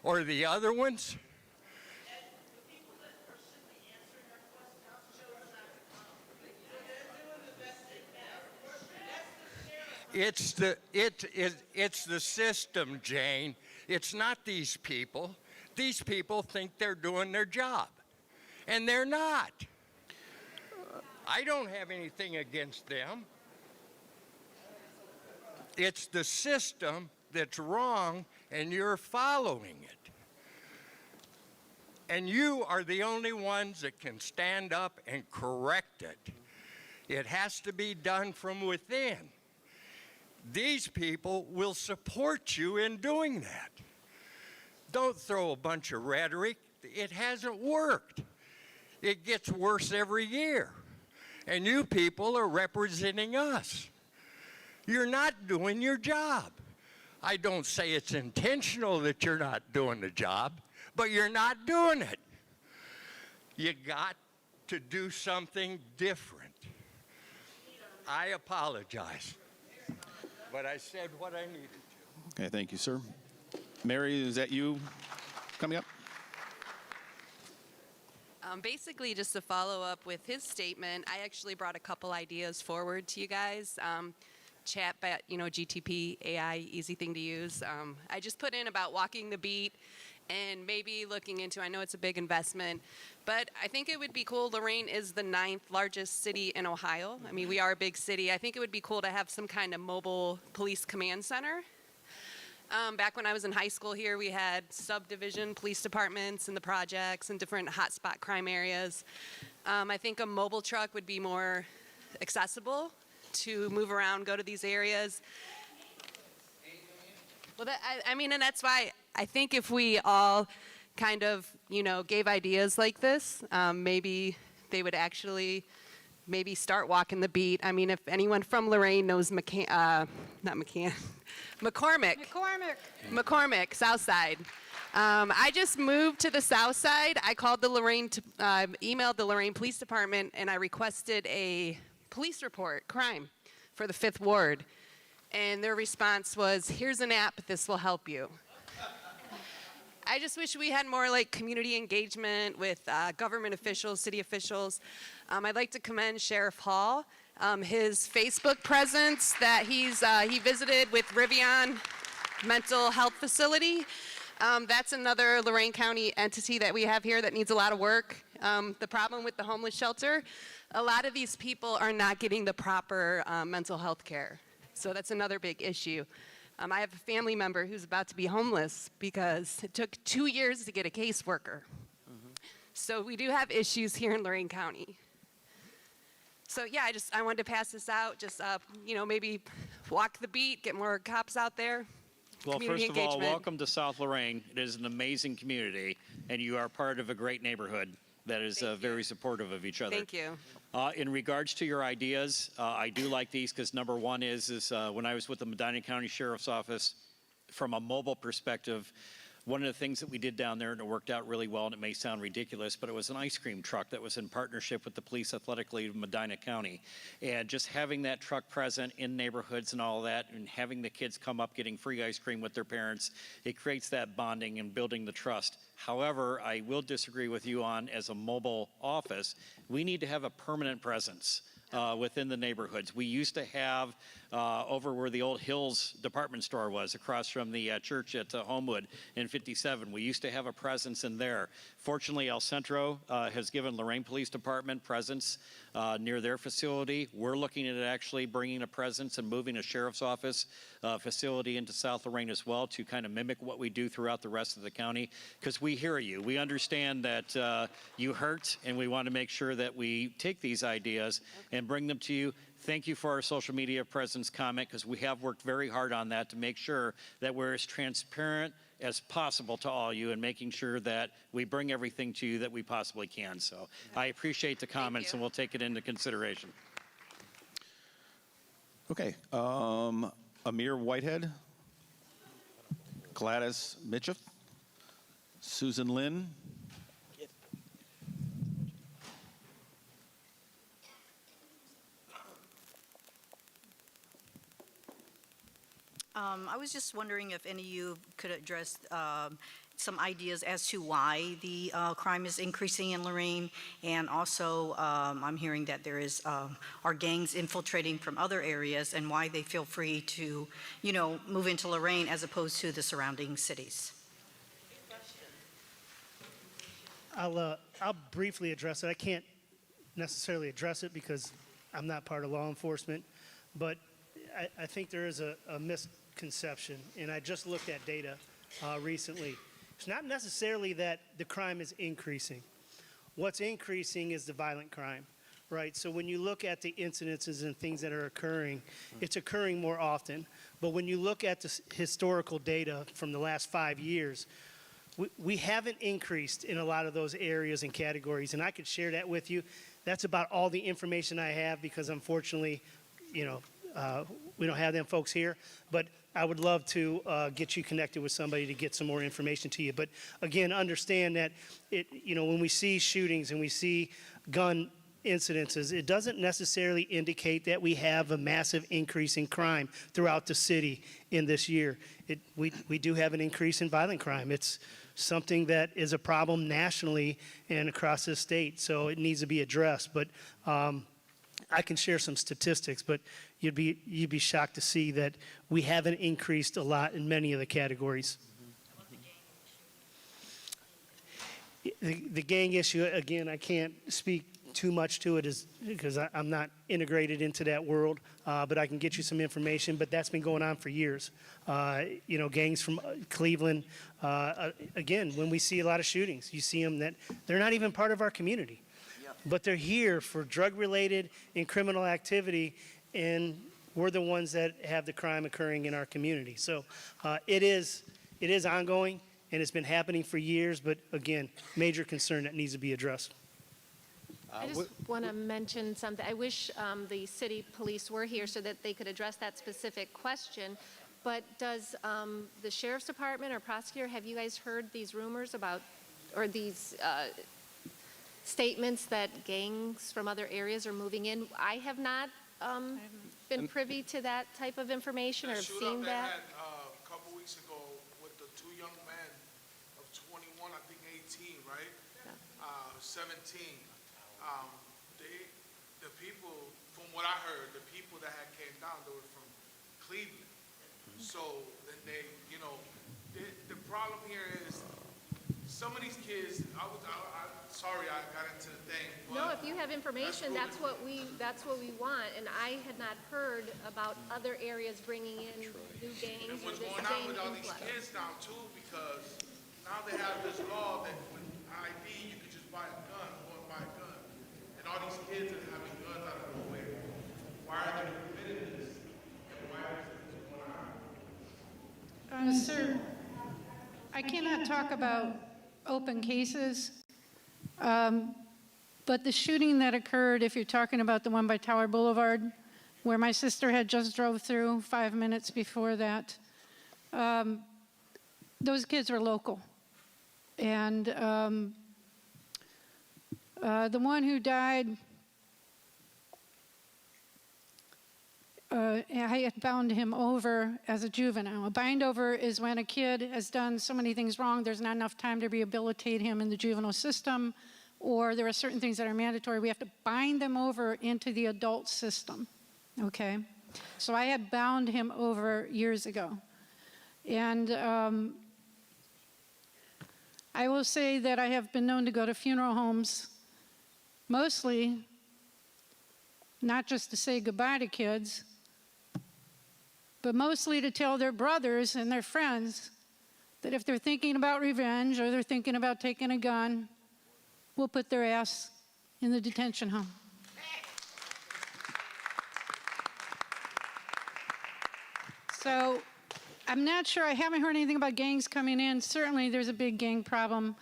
or the other ones? It's the system, Jane. It's not these people. These people think they're doing their job, and they're not. I don't have anything against them. It's the system that's wrong, and you're following it. And you are the only ones that can stand up and correct it. It has to be done from within. These people will support you in doing that. Don't throw a bunch of rhetoric. It hasn't worked. It gets worse every year. And you people are representing us. You're not doing your job. I don't say it's intentional that you're not doing the job, but you're not doing it. You got to do something different. I apologize, but I said what I needed to. Okay, thank you, sir. Mary, is that you coming up? Basically, just to follow up with his statement, I actually brought a couple ideas forward to you guys. Chatbot, GTP, AI, easy thing to use. I just put in about walking the beat and maybe looking into, I know it's a big investment, but I think it would be cool. Lorain is the 9th largest city in Ohio. I mean, we are a big city. I think it would be cool to have some kind of mobile police command center. Back when I was in high school here, we had subdivision police departments and the projects and different hotspot crime areas. I think a mobile truck would be more accessible to move around, go to these areas. Well, I mean, and that's why I think if we all kind of, gave ideas like this, maybe they would actually maybe start walking the beat. I mean, if anyone from Lorain knows McCormick, South Side. I just moved to the South Side. I called the emailed the Lorain Police Department, and I requested a police report, crime, for the 5th Ward. And their response was, here's an app, this will help you. I just wish we had more like community engagement with government officials, city officials. I'd like to commend Sheriff Hall, his Facebook presence that he visited with Rivian Mental Health Facility. That's another Lorain County entity that we have here that needs a lot of work. The problem with the homeless shelter, a lot of these people are not getting the proper mental health care. So that's another big issue. I have a family member who's about to be homeless because it took 2 years to get a caseworker. So we do have issues here in Lorain County. So yeah, I wanted to pass this out, just, maybe walk the beat, get more cops out there. Well, Community first of all, engagement. welcome to South Lorain. It is an amazing community, and you are part of a great neighborhood that is very supportive of each other. Thank you. In regards to your ideas, I do like these because number one is when I was with the Medina County Sheriff's Office, from a mobile perspective, one of the things that we did down there, and it worked out really well, and it may sound ridiculous, but it was an ice cream truck that was in partnership with the Police Athletic League of Medina County. And just having that truck present in neighborhoods and all that, and having the kids come up getting free ice cream with their parents, it creates that bonding and building the trust. However, I will disagree with you on, as a mobile office, we need to have a permanent presence within the neighborhoods. We used to have over where the old Hills department store was, across from the church at Homewood in 57. We used to have a presence in there. Fortunately, El Centro has given Lorain Police Department presence near their facility. We're looking at actually bringing a presence and moving a sheriff's office facility into South Lorain as well, to kind of mimic what we do throughout the rest of the county, because we hear you. We understand that you hurt, and we want to make sure that we take these ideas and bring them to you. Thank you for our social media presence comment, because we have worked very hard on that to make sure that we're as transparent as possible to all you, and making sure that we bring everything to you that we possibly can. So I appreciate the comments, and we'll take it into consideration. Okay. Amir Whitehead, Gladys Mitchell, Susan Lynn, I was just wondering if any of you could address some ideas as to why the crime is increasing in Lorain, and also I'm hearing that there are gangs infiltrating from other areas, and why they feel free to, move into Lorain as opposed to the surrounding cities. I'll briefly address it. I can't necessarily address it because I'm not part of law enforcement, but I think there is a misconception, and I just looked at data recently. It's not necessarily that the crime is increasing. What's increasing is the violent crime, right? So when you look at the incidences and things that are occurring, it's occurring more often. But when you look at the historical data from the last 5 years, we haven't increased in a lot of those areas and categories, and I could share that with you. That's about all the information I have, because unfortunately, we don't have them folks here, but I would love to get you connected with somebody to get some more information to you. But again, understand that when we see shootings and we see gun incidences, it doesn't necessarily indicate that we have a massive increase in crime throughout the city in this year. We do have an increase in violent crime. It's something that is a problem nationally and across the state, so it needs to be addressed. But I can share some statistics, but you'd be shocked to see that we haven't increased a lot in many of the categories. The gang issue, again, I can't speak too much to it because I'm not integrated into that world, but I can get you some information. But that's been going on for years. Gangs from Cleveland, again, when we see a lot of shootings, you see them that they're not even part of our community, but they're here for drug-related and criminal activity, and we're the ones that have the crime occurring in our community. So it is ongoing, and it's been happening for years, but again, major concern that needs to be addressed. I just want to mention something. I wish the city police were here so that they could address that specific question. But does the sheriff's department or prosecutor, have you guys heard these rumors about, or these statements that gangs from other areas are moving in? I have not been privy to that type of information or have seen that. A couple weeks ago with the two young men of 21, I think 18, right? 17. The people, from what I heard, the people that had came down, they were from Cleveland. So then the problem here is some of these kids. Sorry, I got into the thing. No, if you have information, that's what we want. And I had not heard about other areas bringing in new gangs. And what's or this going on gang with all these influx. kids now too, because now they have this law that with ID you can just buy a gun, go and buy a gun, and all these kids are having guns out of nowhere. Why are they permitting this? And why is this going on? Sir, I cannot talk about open cases, but the shooting that occurred, if you're talking about the one by Tower Boulevard, where my sister had just drove through 5 minutes before that, those kids were local. And the one who died, I had bound him over as a juvenile. A bind over is when a kid has done so many things wrong, there's not enough time to rehabilitate him in the juvenile system, or there are certain things that are mandatory. We have to bind them over into the adult system, okay? So I had bound him over years ago. And I will say that I have been known to go to funeral homes, mostly not just to say goodbye to kids, but mostly to tell their brothers and their friends that if they're thinking about revenge or they're thinking about taking a gun, we'll put their ass in the detention home. So I'm not sure, I haven't heard anything about gangs coming in. Certainly there's a big gang problem.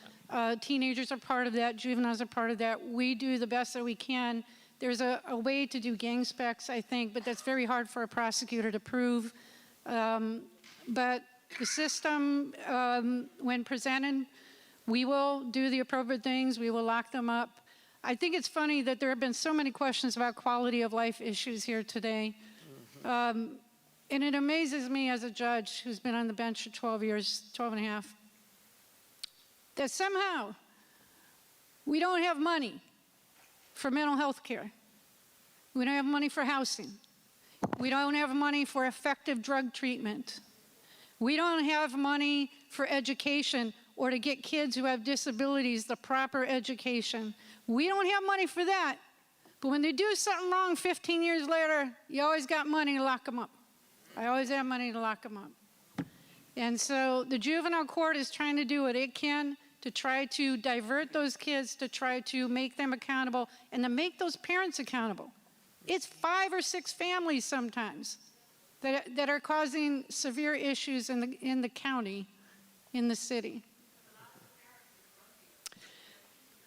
Teenagers are part of that, juveniles are part of that. We do the best that we can. There's a way to do gang specs, I think, but that's very hard for a prosecutor to prove. But the system, when presented, we will do the appropriate things. We will lock them up. I think it's funny that there have been so many questions about quality of life issues here today. And it amazes me as a judge who's been on the bench for 12 years, 12 and a half, that somehow we don't have money for mental health care. We don't have money for housing. We don't have money for effective drug treatment. We don't have money for education or to get kids who have disabilities the proper education. We don't have money for that. But when they do something wrong 15 years later, you always got money to lock them up. I always have money to lock them up. And so the juvenile court is trying to do what it can to try to divert those kids, to try to make them accountable, and to make those parents accountable. It's 5 or 6 families sometimes that are causing severe issues in the county, in the city.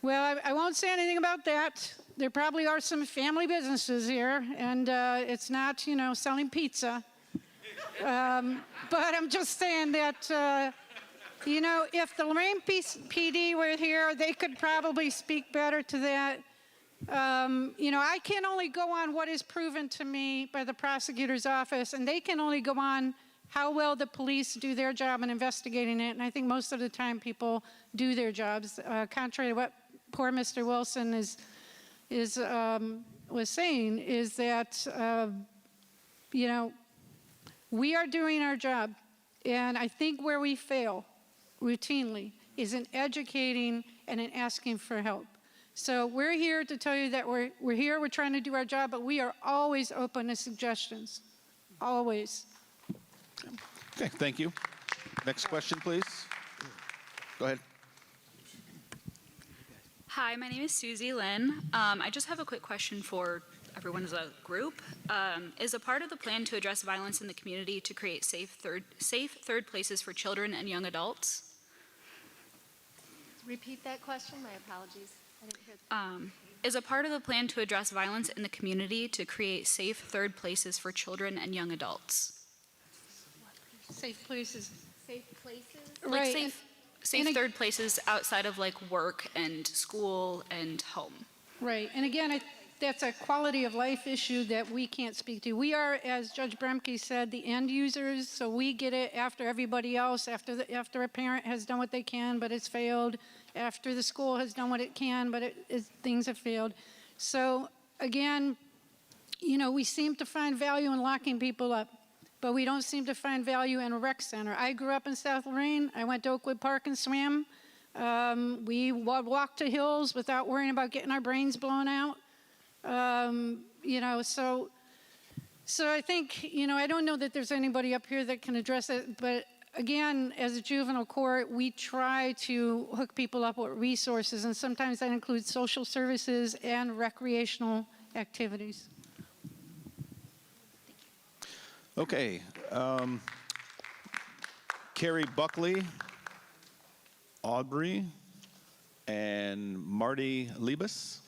Well, I won't say anything about that. There probably are some family businesses here, and it's not, selling pizza. But I'm just saying that, if the Lorain PD were here, they could probably speak better to that. I can only go on what is proven to me by the prosecutor's office, and they can only go on how well the police do their job in investigating it. And I think most of the time people do their jobs, contrary to what poor Mr. Wilson was saying, is that, we are doing our job. And I think where we fail routinely is in educating and in asking for help. So we're here to tell you that we're here, we're trying to do our job, but we are always open to suggestions, always. Okay, thank you. Next question, please. Go ahead. Hi, my name is Susie Lynn. I just have a quick question for everyone as a group. Is a part of the plan to address violence in the community to create safe third places for children and young adults? Repeat that question. My apologies. I didn't hear that. Is a part of the plan to address violence in the community to create safe third places for children and young adults? Safe places. Safe places? Like Right. safe third places outside of like work and school and home. Right, and again, that's a quality of life issue that we can't speak to. We are, as Judge Bremke said, the end users, so we get it after everybody else, after a parent has done what they can, but it's failed, after the school has done what it can, but things have failed. So again, you know, we seem to find value in locking people up, but we don't seem to find value in a rec center. I grew up in South Lorain. I went to Oakwood Park and swam. We walked to hills without worrying about getting our brains blown out. You know, so I think, you know, I don't know that there's anybody up here that can address it, but again, as a juvenile court, we try to hook people up with resources, and sometimes that includes social services and recreational activities. Okay. Carrie Buckley, Aubrey, and Marty Liebes.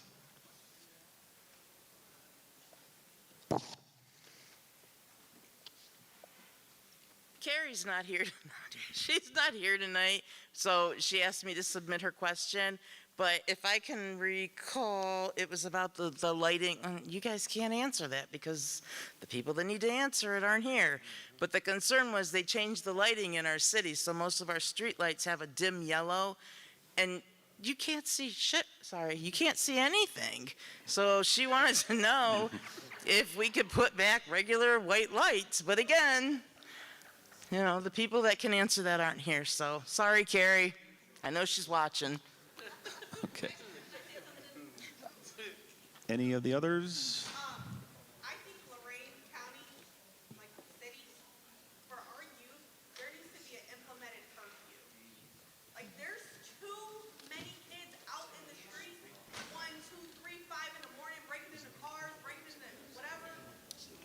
Carrie's not here tonight. She's not here tonight, so she asked me to submit her question. But if I can recall, it was about the lighting. You guys can't answer that because the people that need to answer it aren't here. But the concern was they changed the lighting in our city, so most of our street lights have a dim yellow, and you can't see shit. Sorry, you can't see anything. So she wanted to know if we could put back regular white lights. But again, you know, the people that can answer that aren't here. So sorry, Carrie. I know she's watching. Okay. Any of the others? I think Lorain County, like cities, for our youth, there needs to be an implemented curfew. Like, there's too many kids out in the streets, 1, 2, 3, 5 in the morning, breaking into cars, breaking into whatever.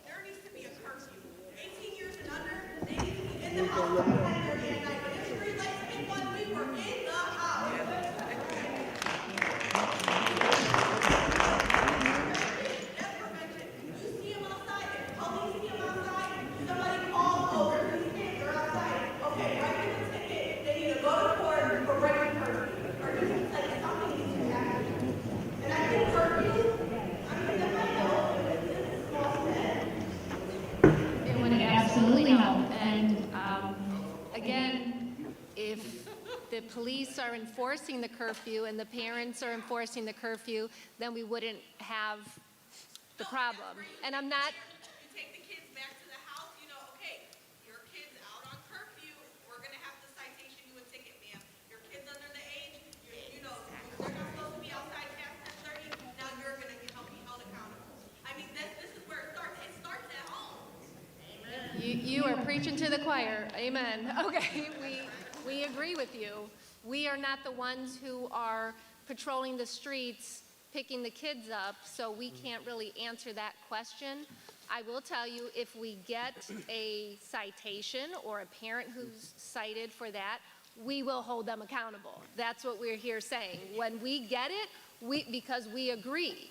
There needs to be a curfew. 18 years and under, they need to be in the house by 10:30 at night. When the street lights came on, we were in the house. It would absolutely help. And Again, if the police are enforcing the curfew and the parents are enforcing the curfew, then we wouldn't have the problem. And I'm not, You take the kids back to the house, you know, okay, your kid's out on curfew, we're gonna have to citation you a ticket, ma'am. Your kid's under the age, you know, they're not supposed to be outside past 10:30, now you're gonna be held accountable. I mean, this is where it starts at home. you are preaching to the choir. Amen. Okay, we agree with you. We are not the ones who are patrolling the streets, picking the kids up, so we can't really answer that question. I will tell you, if we get a citation or a parent who's cited for that, we will hold them accountable. That's what we're here saying. When we get it, because we agree.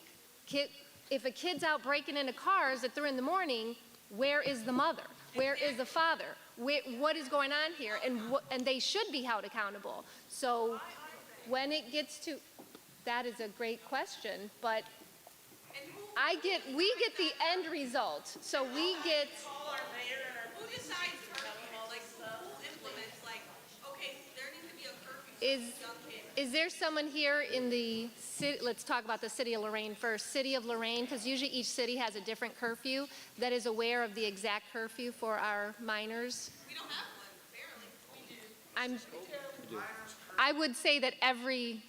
If a kid's out breaking into cars at 3 in the morning, where is the mother? Where is the father? What is going on here? And they should be held accountable. So when it gets to, that is a great question, but we get the end result. So we get. Who decides curfew? Like, who implements, like, okay, there needs to be a curfew for these young kids? Is there someone here in the city, let's talk about the city of Lorain first, city of Lorain, because usually each city has a different curfew, that is aware of the exact curfew for our minors? We don't have one, barely. We do. I would say that every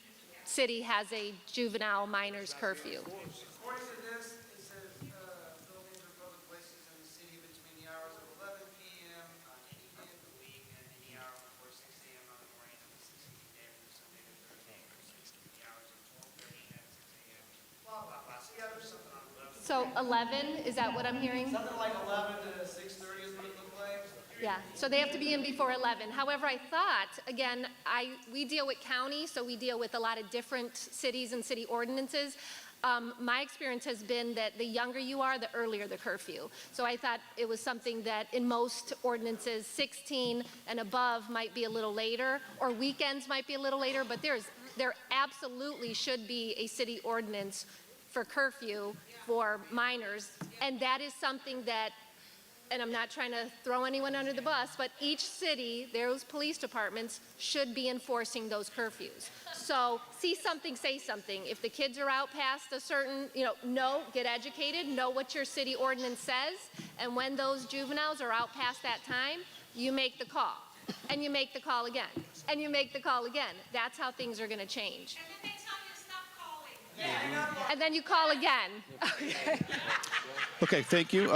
city has a juvenile minors curfew. According to this, it says buildings or public places in the city between the hours of 11 p.m. on any day of the week and any hour before 6 a.m. on the morning of the 16th day from Sunday to Thursday, from 6 to the hours of 12:30 and 6 a.m. Blah, blah, blah. So yeah, there's something on 11. So 11, is that what I'm hearing? Something like 11 to 6:30 is what it looked like. Yeah, so they have to be in before 11. However, I thought, again, we deal with county, so we deal with a lot of different cities and city ordinances. My experience has been that the younger you are, the earlier the curfew. So I thought it was something that in most ordinances, 16 and above might be a little later, or weekends might be a little later, but there absolutely should be a city ordinance for curfew for minors, and that is something that, and I'm not trying to throw anyone under the bus, but each city, those police departments should be enforcing those curfews. So see something, say something. If the kids are out past a certain, get educated, know what your city ordinance says, and when those juveniles are out past that time, you make the call. And you make the call again. And you make the call again. That's how things are gonna change. And then they tell you to stop calling. And then you call again. Okay, thank you.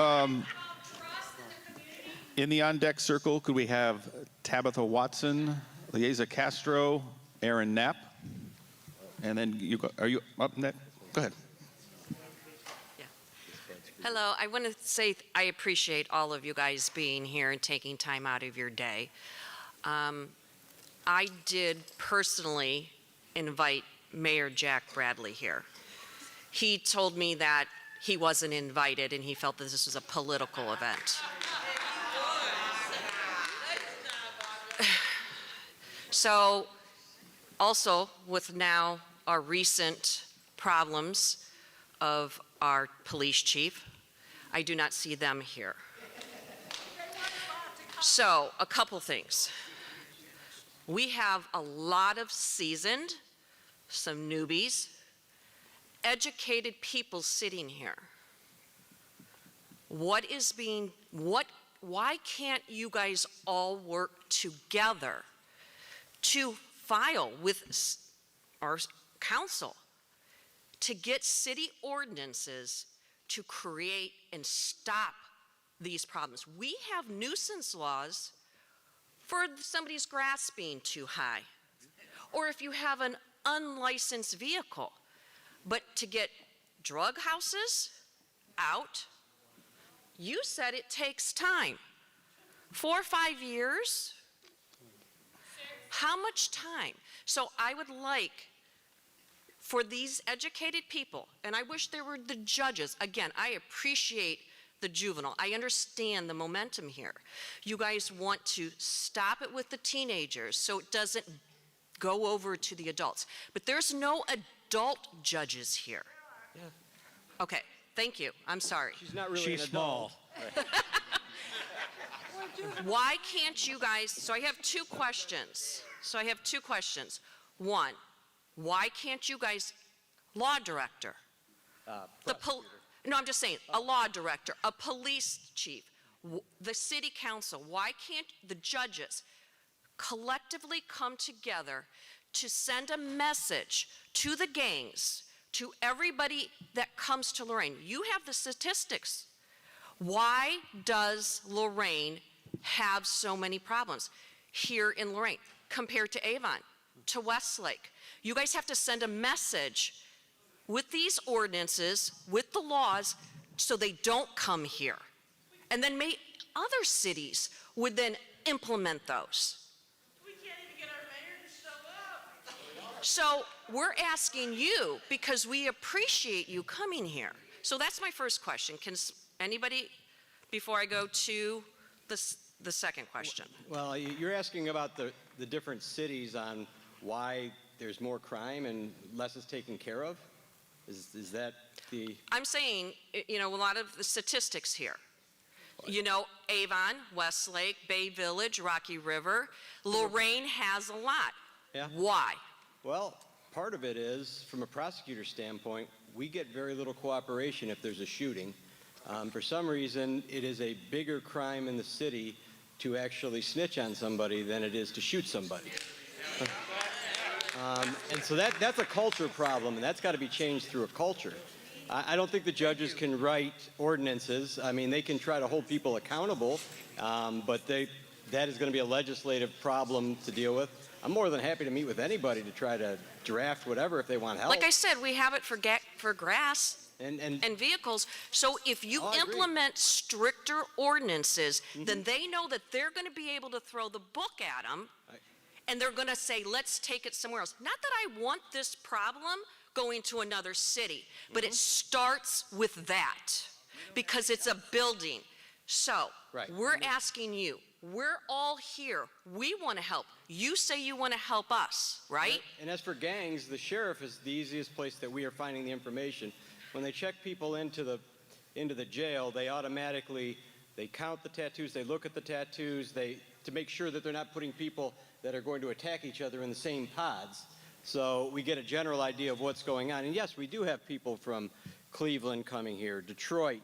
In the on-deck circle, could we have Tabitha Watson, Lieza Castro, Aaron Knapp? And then are you up next? Go ahead. Hello, I want to say I appreciate all of you guys being here and taking time out of your day. I did personally invite Mayor Jack Bradley here. He told me that he wasn't invited and he felt that this was a political event. So, also with now our recent problems of our police chief, I do not see them here. So, a couple things. We have a lot of seasoned, some newbies, educated people sitting here. Why can't you guys all work together to file with our council to get city ordinances to create and stop these problems? We have nuisance laws for somebody's grass being too high, or if you have an unlicensed vehicle. But to get drug houses out, you said it takes time. 4 or 5 years? How much time? So I would like for these educated people, and I wish there were the judges. Again, I appreciate the juvenile. I understand the momentum here. You guys want to stop it with the teenagers so it doesn't go over to the adults. But there's no adult judges here. Yeah. Okay, thank you. I'm sorry. She's not really an adult. Why can't you guys, so I have two questions. One, why can't you guys, law director, no, I'm just saying, a law director, a police chief, the city council, why can't the judges collectively come together to send a message to the gangs, to everybody that comes to Lorain? You have the statistics. Why does Lorain have so many problems here in Lorain compared to Avon, to Westlake? You guys have to send a message with these ordinances, with the laws, so they don't come here. And then other cities would then implement those. We can't even get our mayor to show up. So we're asking you because we appreciate you coming here. So that's my first question. Can anybody, before I go to the second question? Well, you're asking about the different cities on why there's more crime and less is taken care of? Is that the... I'm saying, a lot of the statistics here. Avon, Westlake, Bay Village, Rocky River, Lorain has a lot. Yeah. Why? Well, part of it is, from a prosecutor standpoint, we get very little cooperation if there's a shooting. For some reason, it is a bigger crime in the city to actually snitch on somebody than it is to shoot somebody. And so that's a culture problem, and that's got to be changed through a culture. I don't think the judges can write ordinances. I mean, they can try to hold people accountable, but that is going to be a legislative problem to deal with. I'm more than happy to meet with anybody to try to draft whatever if they want help. Like I said, we have it for grass and vehicles. So if you implement stricter ordinances, then they know that they're going to be able to throw the book at them, and they're going to say, let's take it somewhere else. Not that I want this problem going to another city, but it starts with that because it's a building. So we're asking you, we're all here. We want to help. You say you want to help us, right? And as for gangs, the sheriff is the easiest place that we are finding the information. When they check people into the jail, they automatically, they count the tattoos, they look at the tattoos, to make sure that they're not putting people that are going to attack each other in the same pods. So we get a general idea of what's going on. And yes, we do have people from Cleveland coming here, Detroit.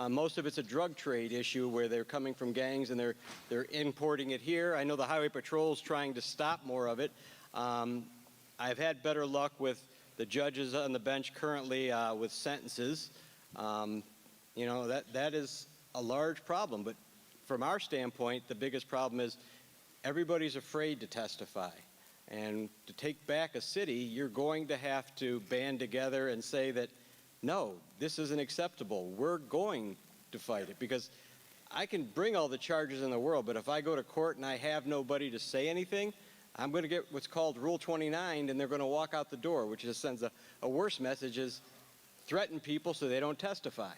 Most of it's a drug trade issue where they're coming from gangs and they're importing it here. I know the Highway Patrol is trying to stop more of it. I've had better luck with the judges on the bench currently with sentences. You know, that is a large problem. But from our standpoint, the biggest problem is everybody's afraid to testify. And to take back a city, you're going to have to band together and say that, no, this isn't acceptable. We're going to fight it. Because I can bring all the charges in the world, but if I go to court and I have nobody to say anything, I'm going to get what's called Rule 29, and they're going to walk out the door, which just sends a worse message, is threaten people so they don't testify.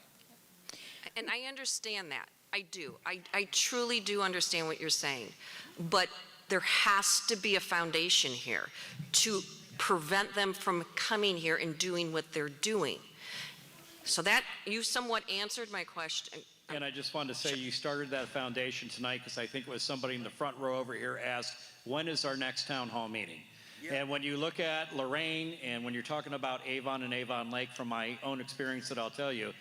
And I understand that. I do. I truly do understand what you're saying. But there has to be a foundation here to prevent them from coming here and doing what they're doing. So that, you somewhat answered my question. And I just wanted to say you started that foundation tonight because I think it was somebody in the front row over here asked, when is our next town hall meeting? Yeah. And when you look at Lorain and when you're talking about Avon and Avon Lake, from my own experience that I'll tell you,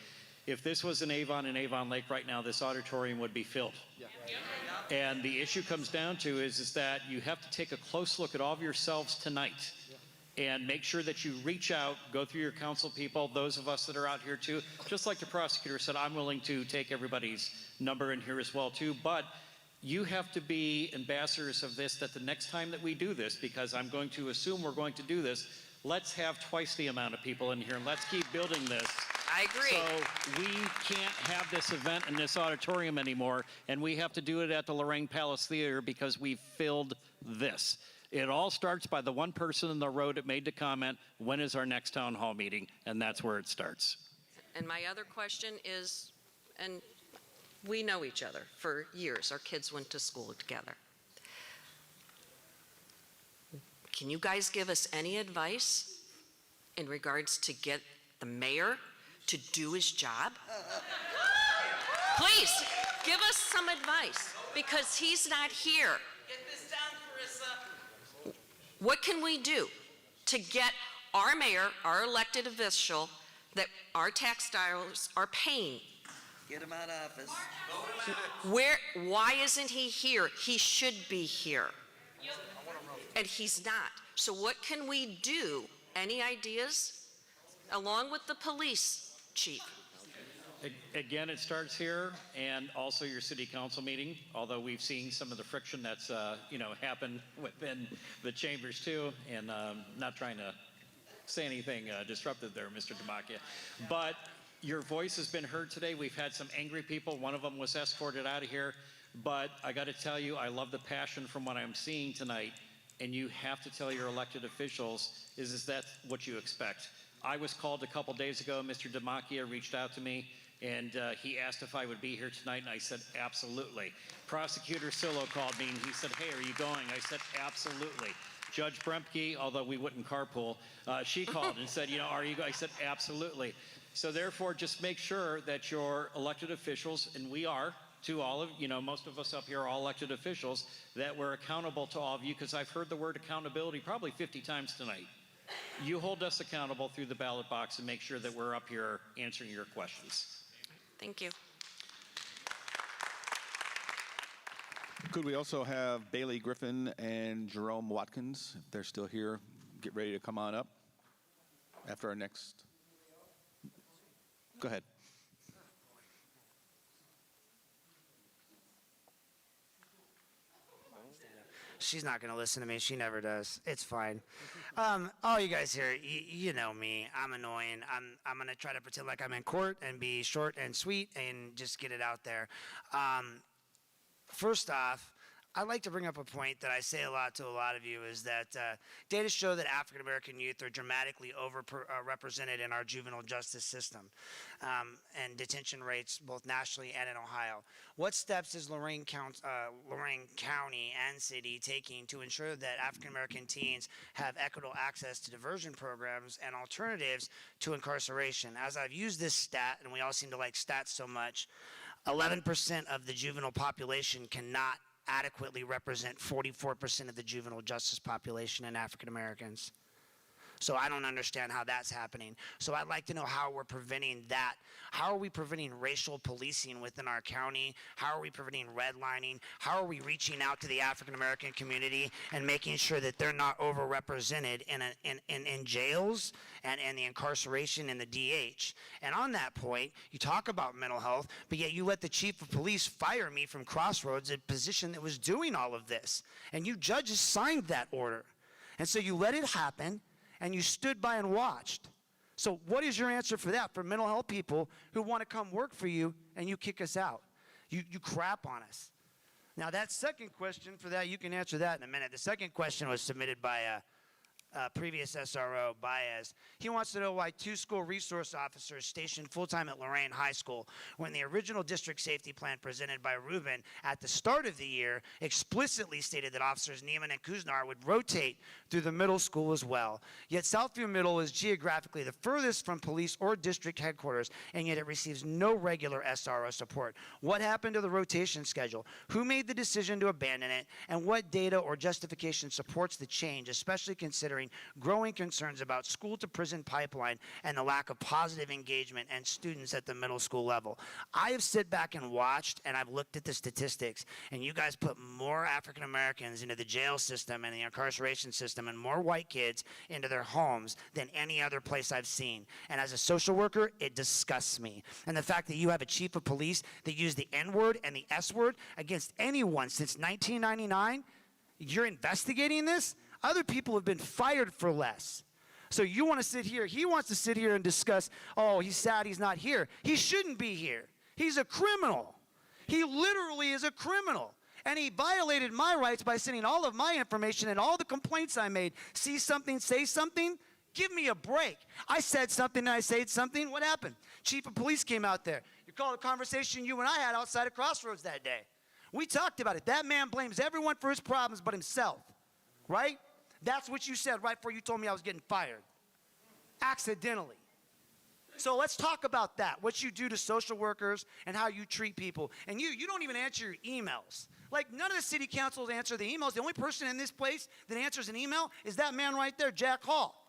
if this was an Avon and Avon Lake right now, this auditorium would be filled. Yeah. And the issue comes down to is that you have to take a close look at all of yourselves tonight and make sure that you reach out, go through your council people, those of us that are out here too. Just like the prosecutor said, I'm willing to take everybody's number in here as well too, but you have to be ambassadors of this, that the next time that we do this, because I'm going to assume we're going to do this, let's have twice the amount of people in here and let's keep building this. I agree. So we can't have this event in this auditorium anymore, and we have to do it at the Lorain Palace Theater because we've filled this. It all starts by the one person in the row that made the comment, when is our next town hall meeting? And that's where it starts. And my other question is, and we know each other for years. Our kids went to school together. Can you guys give us any advice in regards to get the mayor to do his job? Please, give us some advice, because he's not here. Get this down, Carissa. What can we do to get our mayor, our elected official, that our tax dollars are paying? Get him out of office. Why isn't he here? He should be here. And he's not. So what can we do? Any ideas? Along with the police chief. Again, it starts here, and also your city council meeting, although we've seen some of the friction that's happened within the chambers too, and not trying to say anything disruptive there, Mr. Dimacchia. But your voice has been heard today. We've had some angry people. One of them was escorted out of here. But I got to tell you, I love the passion from what I'm seeing tonight. And you have to tell your elected officials, is that what you expect? I was called a couple days ago. Mr. Dimacchia reached out to me, and he asked if I would be here tonight, and I said, absolutely. Prosecutor Sillo called me, and he said, hey, are you going? I said, absolutely. Judge Brempke, although we wouldn't carpool, she called and said, are you going? I said, absolutely. So therefore, just make sure that your elected officials, and we are, to all of, most of us up here are all elected officials, that we're accountable to all of you, because I've heard the word accountability probably 50 times tonight. You hold us accountable through the ballot box and make sure that we're up here answering your questions. Thank you. Could we also have Bailey Griffin and Jerome Watkins, if they're still here, get ready to come on up after our next. Go ahead. She's not going to listen to me. She never does. It's fine. All you guys here, you know me. I'm annoying. I'm going to try to pretend like I'm in court and be short and sweet and just get it out there. First off, I'd like to bring up a point that I say a lot to a lot of you is that data show that African American youth are dramatically overrepresented in our juvenile justice system and detention rates both nationally and in Ohio. What steps is Lorain County and City taking to ensure that African American teens have equitable access to diversion programs and alternatives to incarceration? As I've used this stat, and we all seem to like stats so much, 11% of the juvenile population cannot adequately represent 44% of the juvenile justice population in African Americans. So I don't understand how that's happening. So I'd like to know how we're preventing that. How are we preventing racial policing within our county? How are we preventing redlining? How are we reaching out to the African American community and making sure that they're not overrepresented in jails and the incarceration and the DH? And on that point, you talk about mental health, but yet you let the chief of police fire me from Crossroads, a position that was doing all of this. And you judges signed that order. And so you let it happen, and you stood by and watched. So what is your answer for that, for mental health people who want to come work for you and you kick us out? You crap on us. Now that second question for that, you can answer that in a minute. The second question was submitted by previous SRO, Baez. He wants to know why 2 school resource officers stationed full-time at Lorain High School, when the original district safety plan presented by Ruben at the start of the year explicitly stated that officers Neiman and Kuznar would rotate through the middle school as well. Yet Southview Middle is geographically the furthest from police or district headquarters, and yet it receives no regular SRO support. What happened to the rotation schedule? Who made the decision to abandon it? And what data or justification supports the change, especially considering growing concerns about school-to-prison pipeline and the lack of positive engagement and students at the middle school level? I have sit back and watched, and I've looked at the statistics, and you guys put more African Americans into the jail system and the incarceration system and more white kids into their homes than any other place I've seen. And as a social worker, it disgusts me. And the fact that you have a chief of police that used the N-word and the S-word against anyone since 1999, you're investigating this? Other people have been fired for less. So you want to sit here, he wants to sit here and discuss, oh, he's sad he's not here. He shouldn't be here. He's a criminal. He literally is a criminal. And he violated my rights by sending all of my information and all the complaints I made. See something, say something? Give me a break. I said something and I said something. What happened? Chief of police came out there. You call a conversation you and I had outside of Crossroads that day. We talked about it. That man blames everyone for his problems but himself, right? That's what you said right before you told me I was getting fired. Accidentally. So let's talk about that, what you do to social workers and how you treat people. And you don't even answer your emails. Like, none of the city councils answer the emails. The only person in this place that answers an email is that man right there, Jack Hall.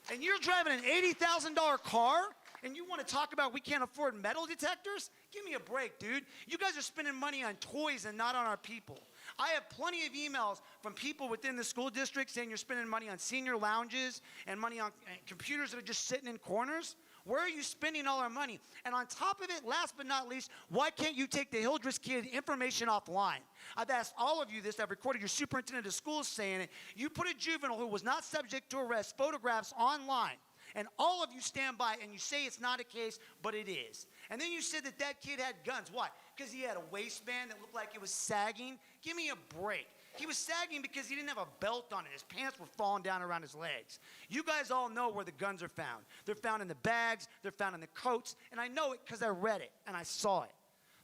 And you're driving an $80,000 car, and you want to talk about we can't afford metal detectors? Give me a break, dude. You guys are spending money on toys and not on our people. I have plenty of emails from people within the school district saying you're spending money on senior lounges and money on computers that are just sitting in corners. Where are you spending all our money? And on top of it, last but not least, why can't you take the Hildreth kid information offline? I've asked all of you this. I've recorded your superintendent of schools saying it. You put a juvenile who was not subject to arrest photographs online. And all of you stand by and you say it's not a case, but it is. And then you said that that kid had guns. Why? Because he had a waistband that looked like it was sagging? Give me a break. He was sagging because he didn't have a belt on it. His pants were falling down around his legs. You guys all know where the guns are found. They're found in the bags. They're found in the coats. And I know it because I read it and I saw it.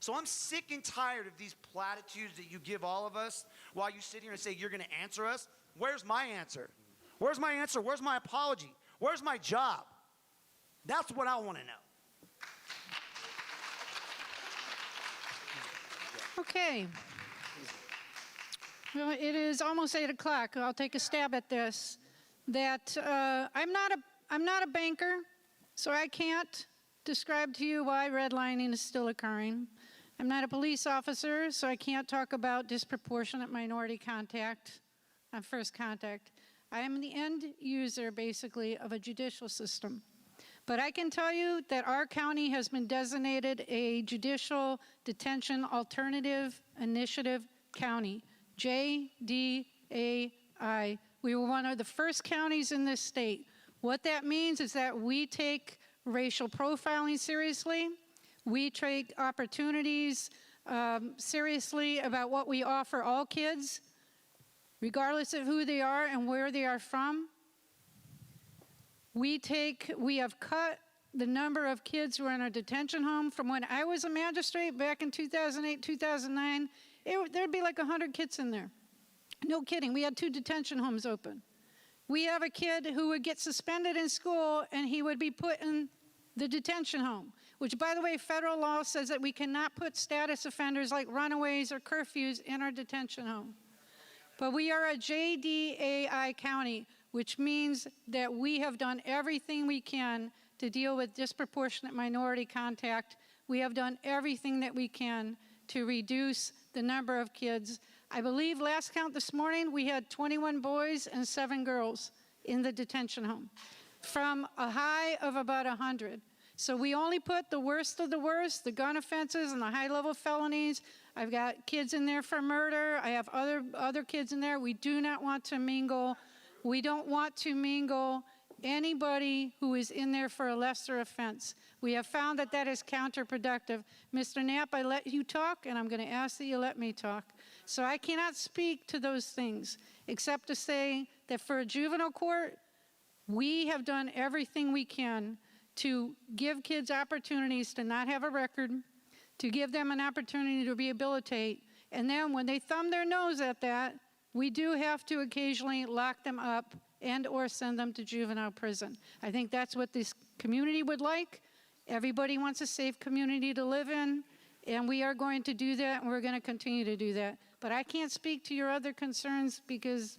So I'm sick and tired of these platitudes that you give all of us while you sit here and say you're going to answer us. Where's my answer? Where's my answer? Where's my apology? Where's my job? That's what I want to know. Okay. Well, it is almost 8 o'clock. I'll take a stab at this. I'm not a banker, so I can't describe to you why redlining is still occurring. I'm not a police officer, so I can't talk about disproportionate minority contact on first contact. I am the end user, basically, of a judicial system. But I can tell you that our county has been designated a judicial detention alternative initiative county, JDAI. We were one of the first counties in this state. What that means is that we take racial profiling seriously. We take opportunities seriously about what we offer all kids, regardless of who they are and where they are from. We have cut the number of kids who are in our detention home from when I was a magistrate back in 2008, 2009. There'd be like 100 kids in there. No kidding. We had 2 detention homes open. We have a kid who would get suspended in school and he would be put in the detention home, which, by the way, federal law says that we cannot put status offenders like runaways or curfews in our detention home. But we are a JDAI county, which means that we have done everything we can to deal with disproportionate minority contact. We have done everything that we can to reduce the number of kids. I believe last count this morning, we had 21 boys and 7 girls in the detention home, from a high of about 100. So we only put the worst of the worst, the gun offenses and the high-level felonies. I've got kids in there for murder. I have other kids in there. We do not want to mingle. We don't want to mingle anybody who is in there for a lesser offense. We have found that that is counterproductive. Mr. Knapp, I let you talk, and I'm going to ask that you let me talk. So I cannot speak to those things, except to say that for a juvenile court, we have done everything we can to give kids opportunities to not have a record, to give them an opportunity to rehabilitate, and then when they thumb their nose at that, we do have to occasionally lock them up and or send them to juvenile prison. I think that's what this community would like. Everybody wants a safe community to live in, and we are going to do that, and we're going to continue to do that. But I can't speak to your other concerns because,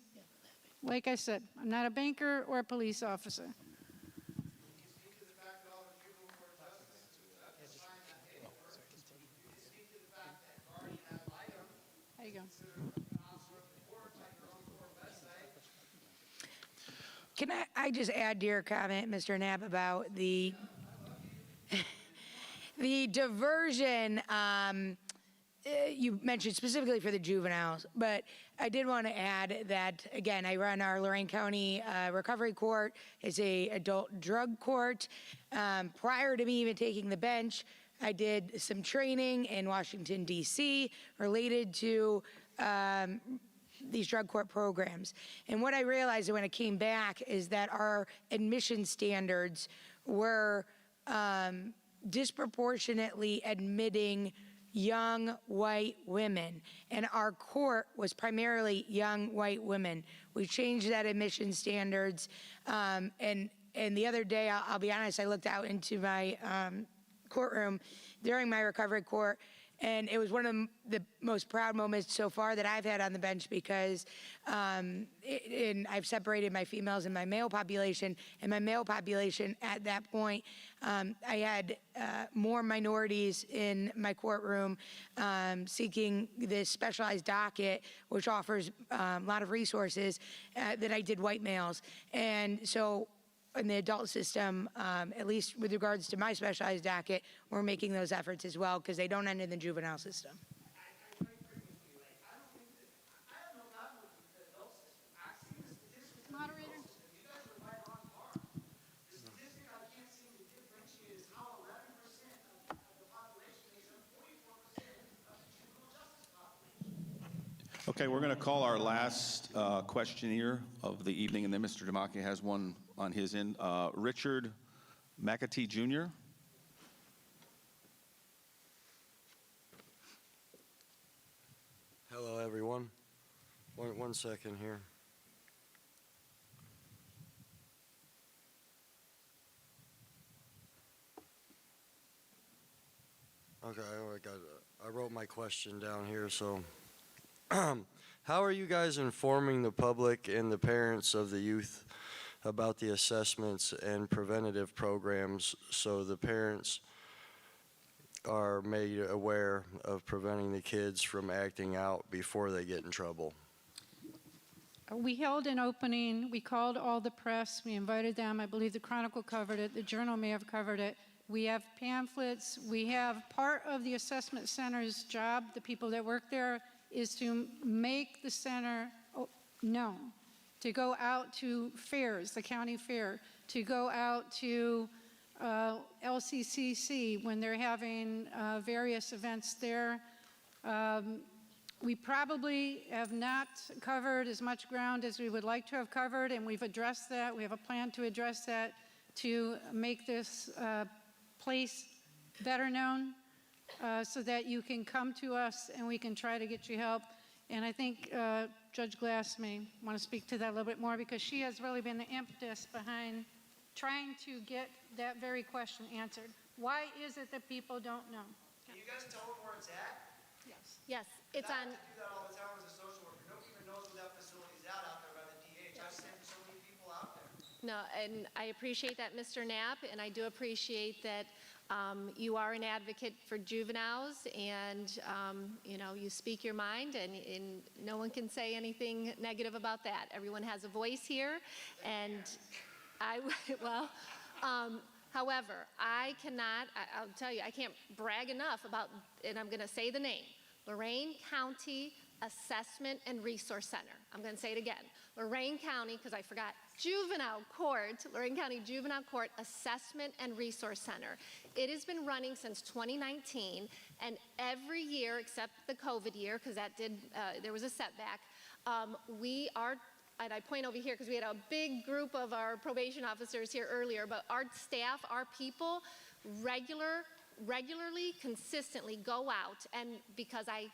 like I said, I'm not a banker or a police officer. There you go. Can I just add to your comment, Mr. Knapp, about the diversion you mentioned specifically for the juveniles, but I did want to add that, again, I run our Lorain County Recovery Court. It's a adult drug court. Prior to me even taking the bench, I did some training in Washington, D.C. related to these drug court programs. And what I realized when I came back is that our admission standards were disproportionately admitting young white women. And our court was primarily young white women. We changed that admission standards. And the other day, I'll be honest, I looked out into my courtroom during my recovery court, and it was one of the most proud moments so far that I've had on the bench because I've separated my females and my male population. And my male population at that point, I had more minorities in my courtroom seeking this specialized docket, which offers a lot of resources that I did white males. And so in the adult system, at least with regards to my specialized docket, we're making those efforts as well because they don't end in the juvenile system. Moderator. Okay, we're going to call our last questioner of the evening, and then Mr. Dimacchia has one on his end. Richard McAtee Jr. Hello, everyone. One second here. Okay, I wrote my question down here, so. How are you guys informing the public and the parents of the youth about the assessments and preventative programs so the parents are made aware of preventing the kids from acting out before they get in trouble? we held an opening, we called all the press, we invited them, I believe the Chronicle covered it, the Journal may have covered it. We have pamphlets, we have part of the assessment center's job, the people that work there, is to make the center known, to go out to fairs, the county fair, to go out to LCCC when they're having various events there. We probably have not covered as much ground as we would like to have covered, and we've addressed that. We have a plan to address that, to make this place better known so that you can come to us and we can try to get you help. And I think Judge Glass may want to speak to that a little bit more, because she has really been the impetus behind trying to get that very question answered. Why is it that people don't know? Can you guys tell them where it's at? Yes. Yes, it's I on. have to do that all the time as a social worker. Nobody even knows where that facility's out there by the DH. I've sent so many people out there. No, and I appreciate that, Mr. Knapp, and I do appreciate that you are an advocate for juveniles, and you know, you speak your mind, and no one can say anything negative about that. Everyone has a voice here, and however, I cannot, I'll tell you, I can't brag enough about, and I'm going to say the name, Lorain County Assessment and Resource Center. I'm going to say it again. Lorain County, because I forgot, Juvenile Court, Lorain County Juvenile Court Assessment and Resource Center. It has been running since 2019, and every year except the COVID year, because that did, there was a setback, we are, and I point over here because we had a big group of our probation officers here earlier, but our staff, our people, regularly, consistently go out, and because I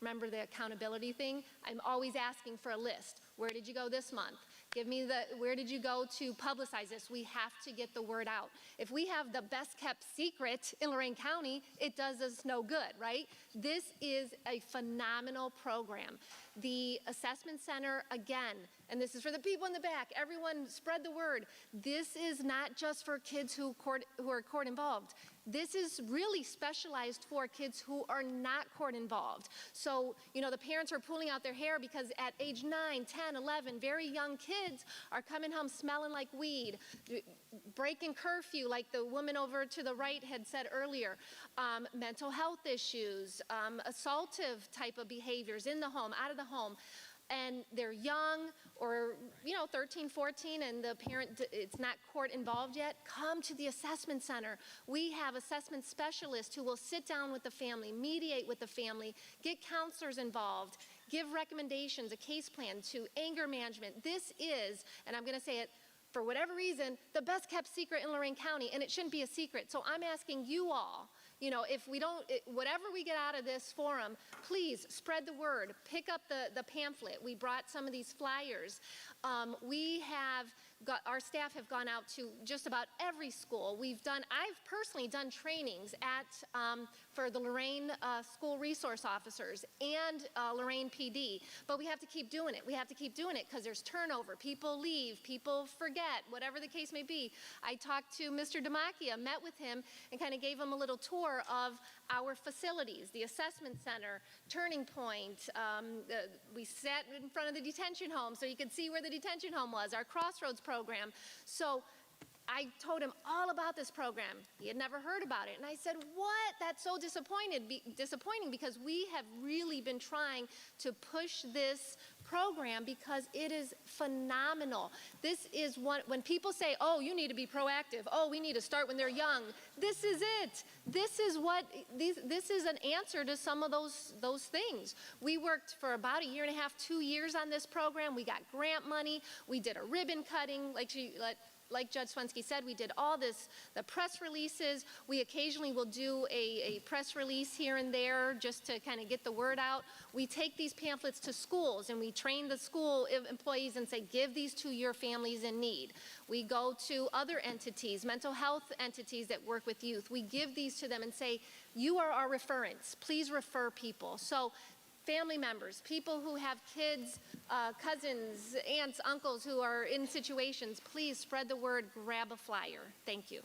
remember the accountability thing, I'm always asking for a list. Where did you go this month? Give me where did you go to publicize this? We have to get the word out. If we have the best kept secret in Lorain County, it does us no good, right? This is a phenomenal program. The assessment center, again, and this is for the people in the back, everyone spread the word. This is not just for kids who are court involved. This is really specialized for kids who are not court involved. So, you know, the parents are pulling out their hair because at age 9, 10, 11, very young kids are coming home smelling like weed, breaking curfew like the woman over to the right had said earlier, mental health issues, assaultive type of behaviors in the home, out of the home. And they're young, or, you know, 13, 14, and the parent, it's not court involved yet, come to the assessment center. We have assessment specialists who will sit down with the family, mediate with the family, get counselors involved, give recommendations, a case plan to anger management. This is, and I'm going to say it, for whatever reason, the best kept secret in Lorain County, and it shouldn't be a secret. So I'm asking you all, you know, if we don't, whatever we get out of this forum, please spread the word. Pick up the pamphlet. We brought some of these flyers. Our staff have gone out to just about every school. I've personally done trainings for the Lorain school resource officers and Lorain PD. But we have to keep doing it. We have to keep doing it because there's turnover. People leave, people forget, whatever the case may be. I talked to Mr. Dimacchia, met with him, and kind of gave him a little tour of our facilities, the assessment center, Turning Point. We sat in front of the detention home so you could see where the detention home was, our Crossroads program. So I told him all about this program. He had never heard about it. And I said, what? That's so disappointing because we have really been trying to push this program because it is phenomenal. This is when people say, oh, you need to be proactive. Oh, we need to start when they're young. This is it. This is an answer to some of those things. We worked for about 1.5 years, 2 years on this program. We got grant money. We did a ribbon cutting, like Judge Swensky said, we did all this, the press releases. We occasionally will do a press release here and there just to kind of get the word out. We take these pamphlets to schools and we train the school employees and say, give these to your families in need. We go to other entities, mental health entities that work with youth. We give these to them and say, you are our referents. Please refer people. So family members, people who have kids, cousins, aunts, uncles who are in situations, please spread the word, grab a flyer. Thank you.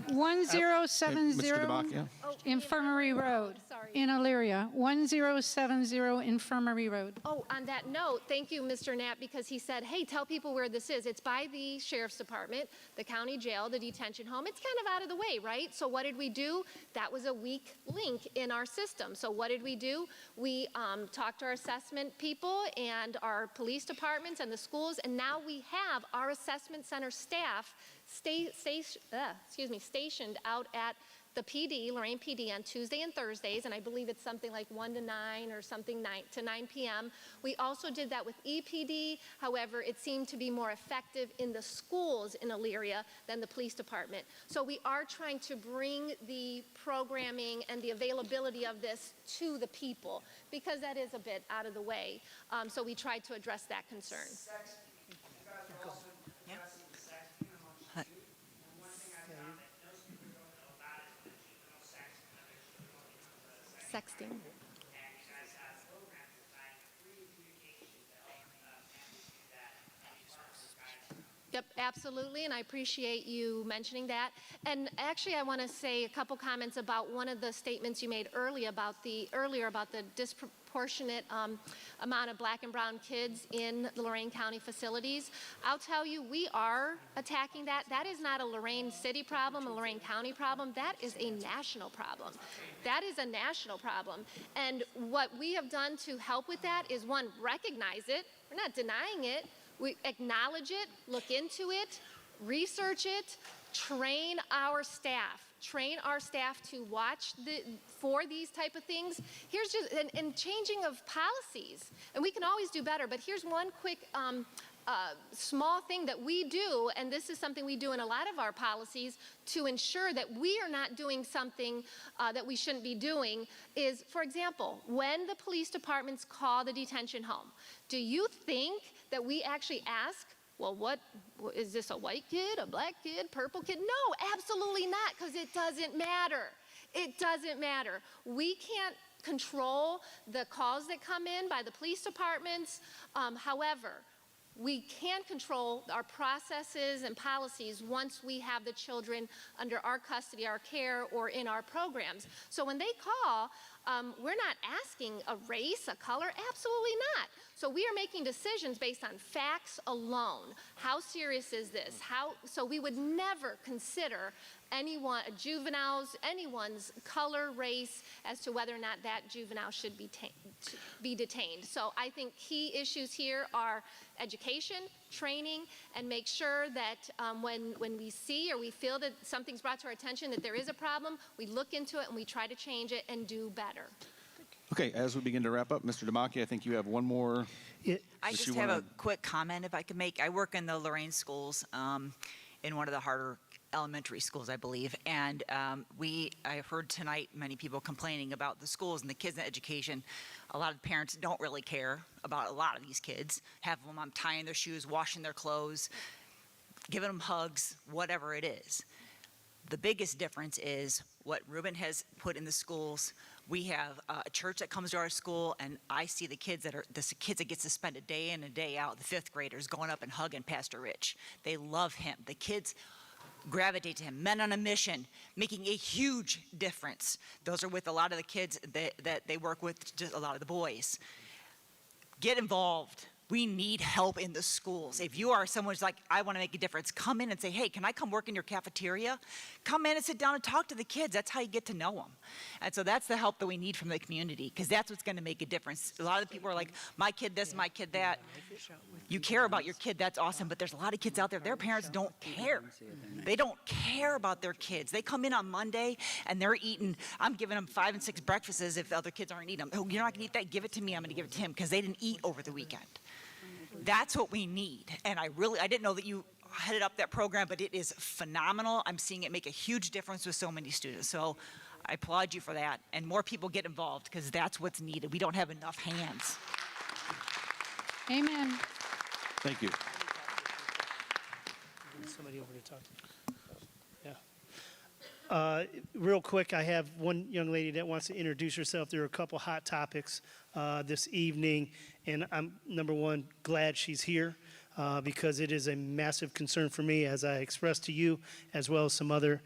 1070 Mr. Dimacchia? Infirmary Road Sorry. in Elyria. 1070 Infirmary Road. Oh, on that note, thank you, Mr. Knapp, because he said, hey, tell people where this is. It's by the Sheriff's Department, the county jail, the detention home. It's kind of out of the way, right? So what did we do? That was a weak link in our system. So what did we do? We talked to our assessment people and our police departments and the schools, and now we have our assessment center staff stationed out at the PD, Lorain PD, on Tuesday and Thursdays, and I believe it's something like 1 to 9 or something 9 to 9 p.m. We also did that with EPD. However, it seemed to be more effective in the schools in Elyria than the police department. So we are trying to bring the programming and the availability of this to the people because that is a bit out of the way. So we tried to address that concern. Sexting. Yep, absolutely, and I appreciate you mentioning that. And actually, I want to say a couple comments about one of the statements you made earlier about the disproportionate amount of black and brown kids in the Lorain County facilities. I'll tell you, we are attacking that. That is not a Lorain City problem, a Lorain County problem. That is a national problem. That is a national problem. And what we have done to help with that is, one, recognize it. We're not denying it. We acknowledge it, look into it, research it, train our staff to watch for these type of things. Here's just, and changing of policies, and we can always do better, but here's one quick small thing that we do, and this is something we do in a lot of our policies to ensure that we are not doing something that we shouldn't be doing is, for example, when the police departments call the detention home, do you think that we actually ask, well, what is this, a white kid, a black kid, purple kid? No, absolutely not, because it doesn't matter. It doesn't matter. We can't control the calls that come in by the police departments. However, we can control our processes and policies once we have the children under our custody, our care, or in our programs. So when they call, we're not asking a race, a color, absolutely not. So we are making decisions based on facts alone. How serious is this? So we would never consider anyone's color, race, as to whether or not that juvenile should be detained. So I think key issues here are education, training, and make sure that when we see or we feel that something's brought to our attention that there is a problem, we look into it and we try to change it and do better. Okay, as we begin to wrap up, Mr. Dimacchia, I think you have one more. I just have a quick comment if I could make. I work in the Lorain schools in one of the harder elementary schools, I believe, and I heard tonight many people complaining about the schools and the kids in education. A lot of parents don't really care about a lot of these kids. Have them tying their shoes, washing their clothes, giving them hugs, whatever it is. The biggest difference is what Ruben has put in the schools. We have a church that comes to our school, and I see the kids that get to spend a day in and day out, the fifth graders, going up and hugging Pastor Rich. They love him. The kids gravitate to him. Men on a Mission, making a huge difference. Those are with a lot of the kids that they work with, just a lot of the boys. Get involved. We need help in the schools. If you are someone who's like, I want to make a difference, come in and say, hey, can I come work in your cafeteria? Come in and sit down and talk to the kids. That's how you get to know them. And so that's the help that we need from the community, because that's what's going to make a difference. A lot of the people are like, my kid this, my kid that. You care about your kid, that's awesome, but there's a lot of kids out there, their parents don't care. They don't care about their kids. They come in on Monday and they're eating, I'm giving them 5 and 6 breakfasts if the other kids aren't eating them. Oh, you're not going to eat that? Give it to me. I'm going to give it to him, because they didn't eat over the weekend. That's what we need. And I didn't know that you headed up that program, but it is phenomenal. I'm seeing it make a huge difference with so many students. So I applaud you for that. And more people get involved, because that's what's needed. We don't have enough hands. Amen. Thank you. Somebody over to talk. Yeah. Real quick, I have one young lady that wants to introduce herself. There are a couple hot topics this evening, and I'm, number one, glad she's here. because it is a massive concern for me, as I expressed to you, as well as some other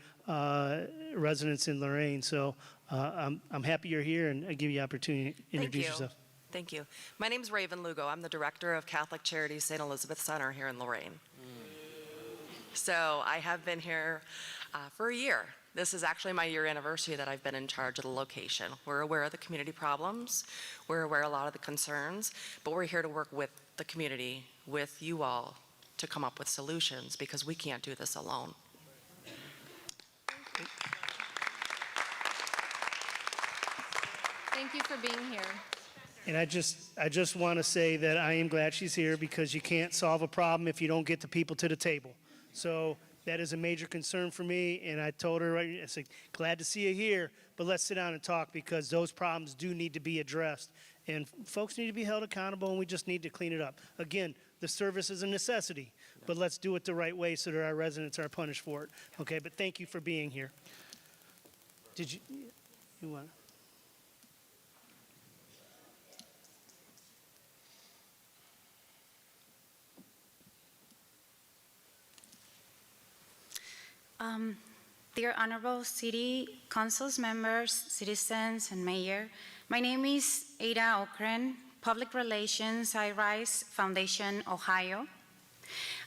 residents in Lorain. So I'm happy you're here, and I give you the opportunity to introduce yourself. Thank you. My name is Raven Lugo. I'm the director of Catholic Charities St. Elizabeth Center here in Lorain. So I have been here for a year. This is actually my year anniversary that I've been in charge of the location. We're aware of the community problems. We're aware of a lot of the concerns, but we're here to work with the community, with you all, to come up with solutions, because we can't do this alone. Thank you for being here. And I just want to say that I am glad she's here, because you can't solve a problem if you don't get the people to the table. So that is a major concern for me, and I told her, I said, glad to see you here, but let's sit down and talk, because those problems do need to be addressed. And folks need to be held accountable, and we just need to clean it up. Again, the service is a necessity, but let's do it the right way so that our residents are punished for it. Okay, but thank you for being here. Did you want to? Dear Honorable City Councils members, citizens, and Mayor, my name is Ada Okren, Public Relations, I Rise Foundation, Ohio.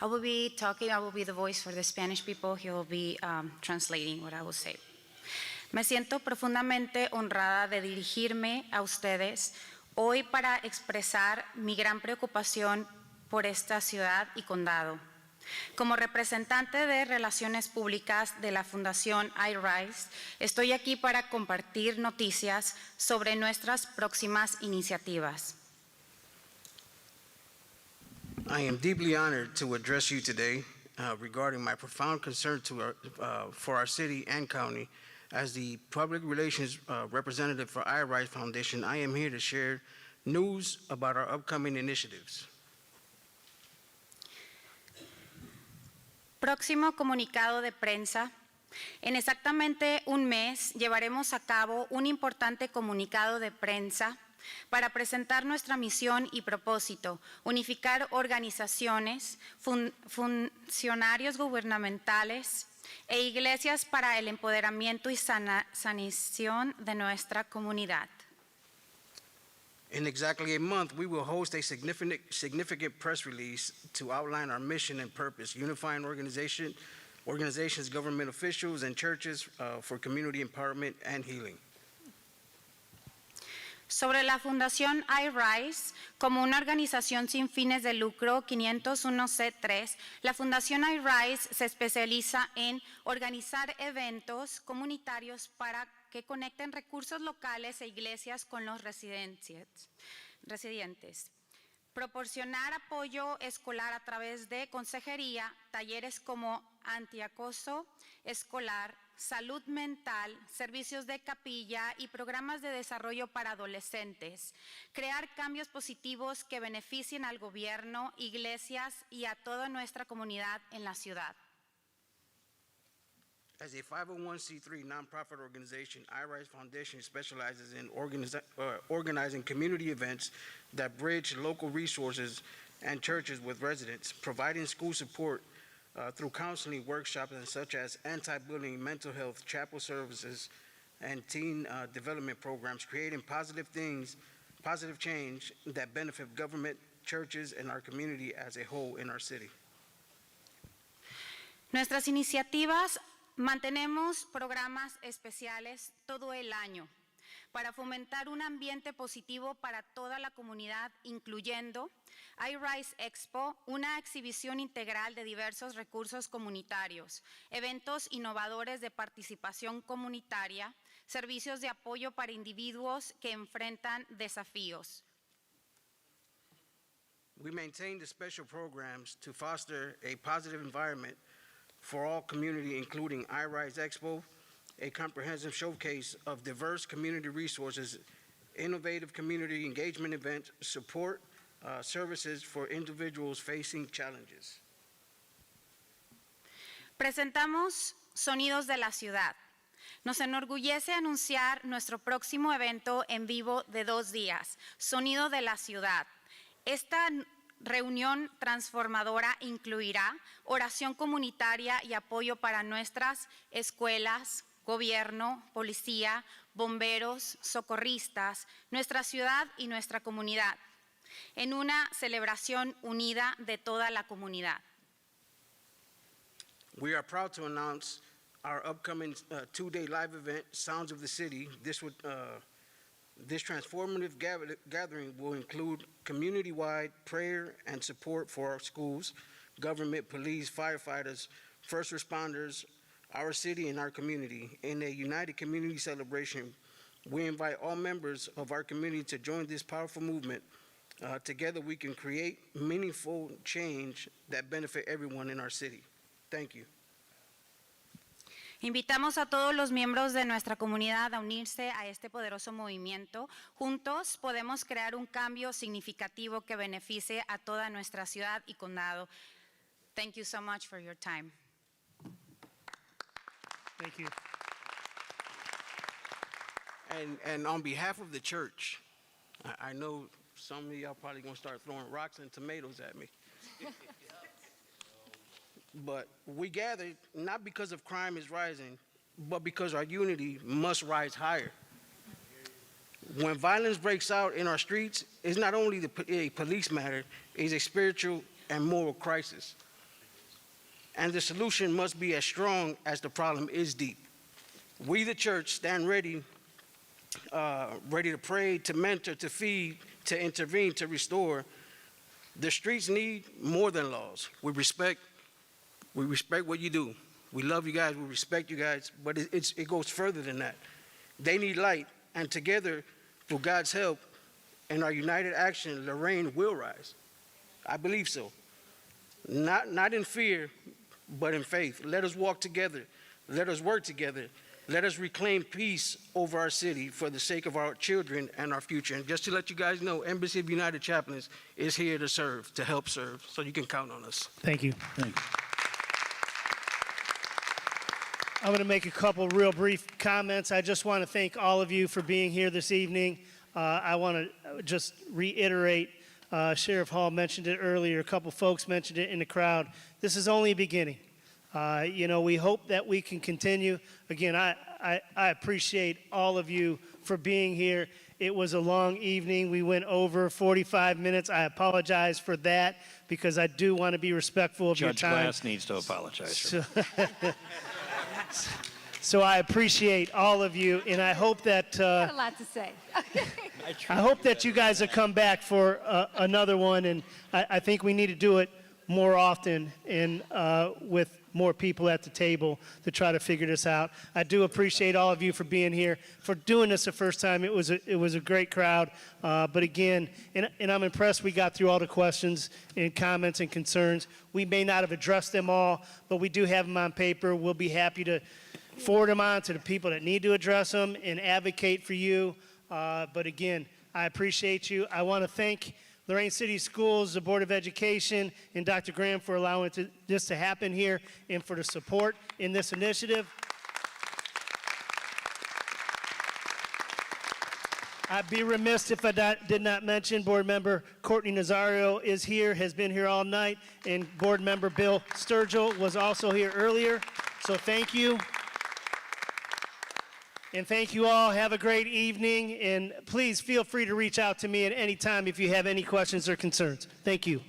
I will be the voice for the Spanish people. He will be translating what I will say. Me siento profundamente honrada de dirigirme a ustedes hoy para expresar mi gran preocupación por esta ciudad y condado. Como representante de Relaciones Públicas de la Fundación iRise, estoy aquí para compartir noticias sobre nuestras próximas iniciativas. I am deeply honored to address you today regarding my profound concern for our city and county. As the public relations representative for iRise Foundation, I am here to share news about our upcoming initiatives. Próximo comunicado de prensa. En exactamente un mes llevaremos a cabo un importante comunicado de prensa para presentar nuestra misión y propósito, unificar organizaciones, funcionarios gubernamentales e iglesias para el empoderamiento y sanación de nuestra comunidad. In exactly a month, we will host a significant press release to outline our mission and purpose, unifying organizations, government officials, and churches for community empowerment and healing. Sobre la Fundación iRise, como una organización sin fines de lucro 501C3, la Fundación iRise se especializa en organizar eventos comunitarios para que conecten recursos locales e iglesias con los residentes. Proporcionar apoyo escolar a través de consejería, talleres como antiacoso escolar, salud mental, servicios de capilla y programas de desarrollo para adolescentes. Crear cambios positivos que beneficien al gobierno, iglesias y a toda nuestra comunidad en la ciudad. As a 501c3 nonprofit organization, iRise Foundation specializes in organizing community events that bridge local resources and churches with residents, providing school support through counseling workshops such as anti-bullying, mental health, chapel services, and teen development programs, creating positive change that benefit government, churches, and our community as a whole in our city. Nuestras iniciativas. Mantenemos programas especiales todo el año para fomentar un ambiente positivo para toda la comunidad, incluyendo iRise Expo, una exhibición integral de diversos recursos comunitarios, eventos innovadores de participación comunitaria, servicios de apoyo para individuos que enfrentan desafíos. We maintain the special programs to foster a positive environment for all community, including iRise Expo, a comprehensive showcase of diverse community resources, innovative community engagement events, support services for individuals facing challenges. Presentamos Sonidos de la Ciudad. Nos enorgullece anunciar nuestro próximo evento en vivo de 2 días, Sonido de la Ciudad. Esta reunión transformadora incluirá oración comunitaria y apoyo para nuestras escuelas, gobierno, policía, bomberos, socorristas, nuestra ciudad y nuestra comunidad, en una celebración unida de toda la comunidad. We are proud to announce our upcoming two-day live event, Sounds of the City. This transformative gathering will include community-wide prayer and support for our schools, government, police, firefighters, first responders, our city, and our community. In a united community celebration, we invite all members of our community to join this powerful movement. Together, we can create meaningful change that benefit everyone in our city. Thank you. Invitamos a todos los miembros de nuestra comunidad a unirse a este poderoso movimiento. Juntos podemos crear un cambio significativo que beneficie a toda nuestra ciudad y condado. Thank you so much for your time. Thank you. And on behalf of the church, I know some of y'all probably gonna start throwing rocks and tomatoes at me. But we gathered not because of crime is rising, but because our unity must rise higher. When violence breaks out in our streets, it's not only a police matter, it's a spiritual and moral crisis. And the solution must be as strong as the problem is deep. We, the church, stand ready to pray, to mentor, to feed, to intervene, to restore. The streets need more than laws. We respect what you do. We love you guys, we respect you guys, but it goes further than that. They need light, and together, through God's help and our united action, Lorain will rise. I believe so. Not in fear, but in faith. Let us walk together. Let us work together. Let us reclaim peace over our city for the sake of our children and our future. And just to let you guys know, Embassy of United Chaplains is here to serve, to help serve, so you can count on us. Thank you. Thank you. I'm going to make a couple real brief comments. I just want to thank all of you for being here this evening. I want to just reiterate, Sheriff Hall mentioned it earlier, a couple folks mentioned it in the crowd. This is only a beginning. We hope that we can continue. Again, I appreciate all of you for being here. It was a long evening. We went over 45 minutes. I apologize for that because I do want to be respectful of your time. Judge Glass needs to apologize. So I appreciate all of you, and I hope that Got a lot to say. I hope that you guys will come back for another one, and I think we need to do it more often and with more people at the table to try to figure this out. I do appreciate all of you for being here, for doing this the first time. It was a great crowd, but again, and I'm impressed we got through all the questions and comments and concerns. We may not have addressed them all, but we do have them on paper. We'll be happy to forward them on to the people that need to address them and advocate for you. But again, I appreciate you. I want to thank Lorain City Schools, the Board of Education, and Dr. Graham for allowing this to happen here and for the support in this initiative. I'd be remiss if I did not mention Board Member Courtney Nazario is here, has been here all night, and Board Member Bill Sturgill was also here earlier. So thank you. And thank you all. Have a great evening. And please feel free to reach out to me at any time if you have any questions or concerns. Thank you.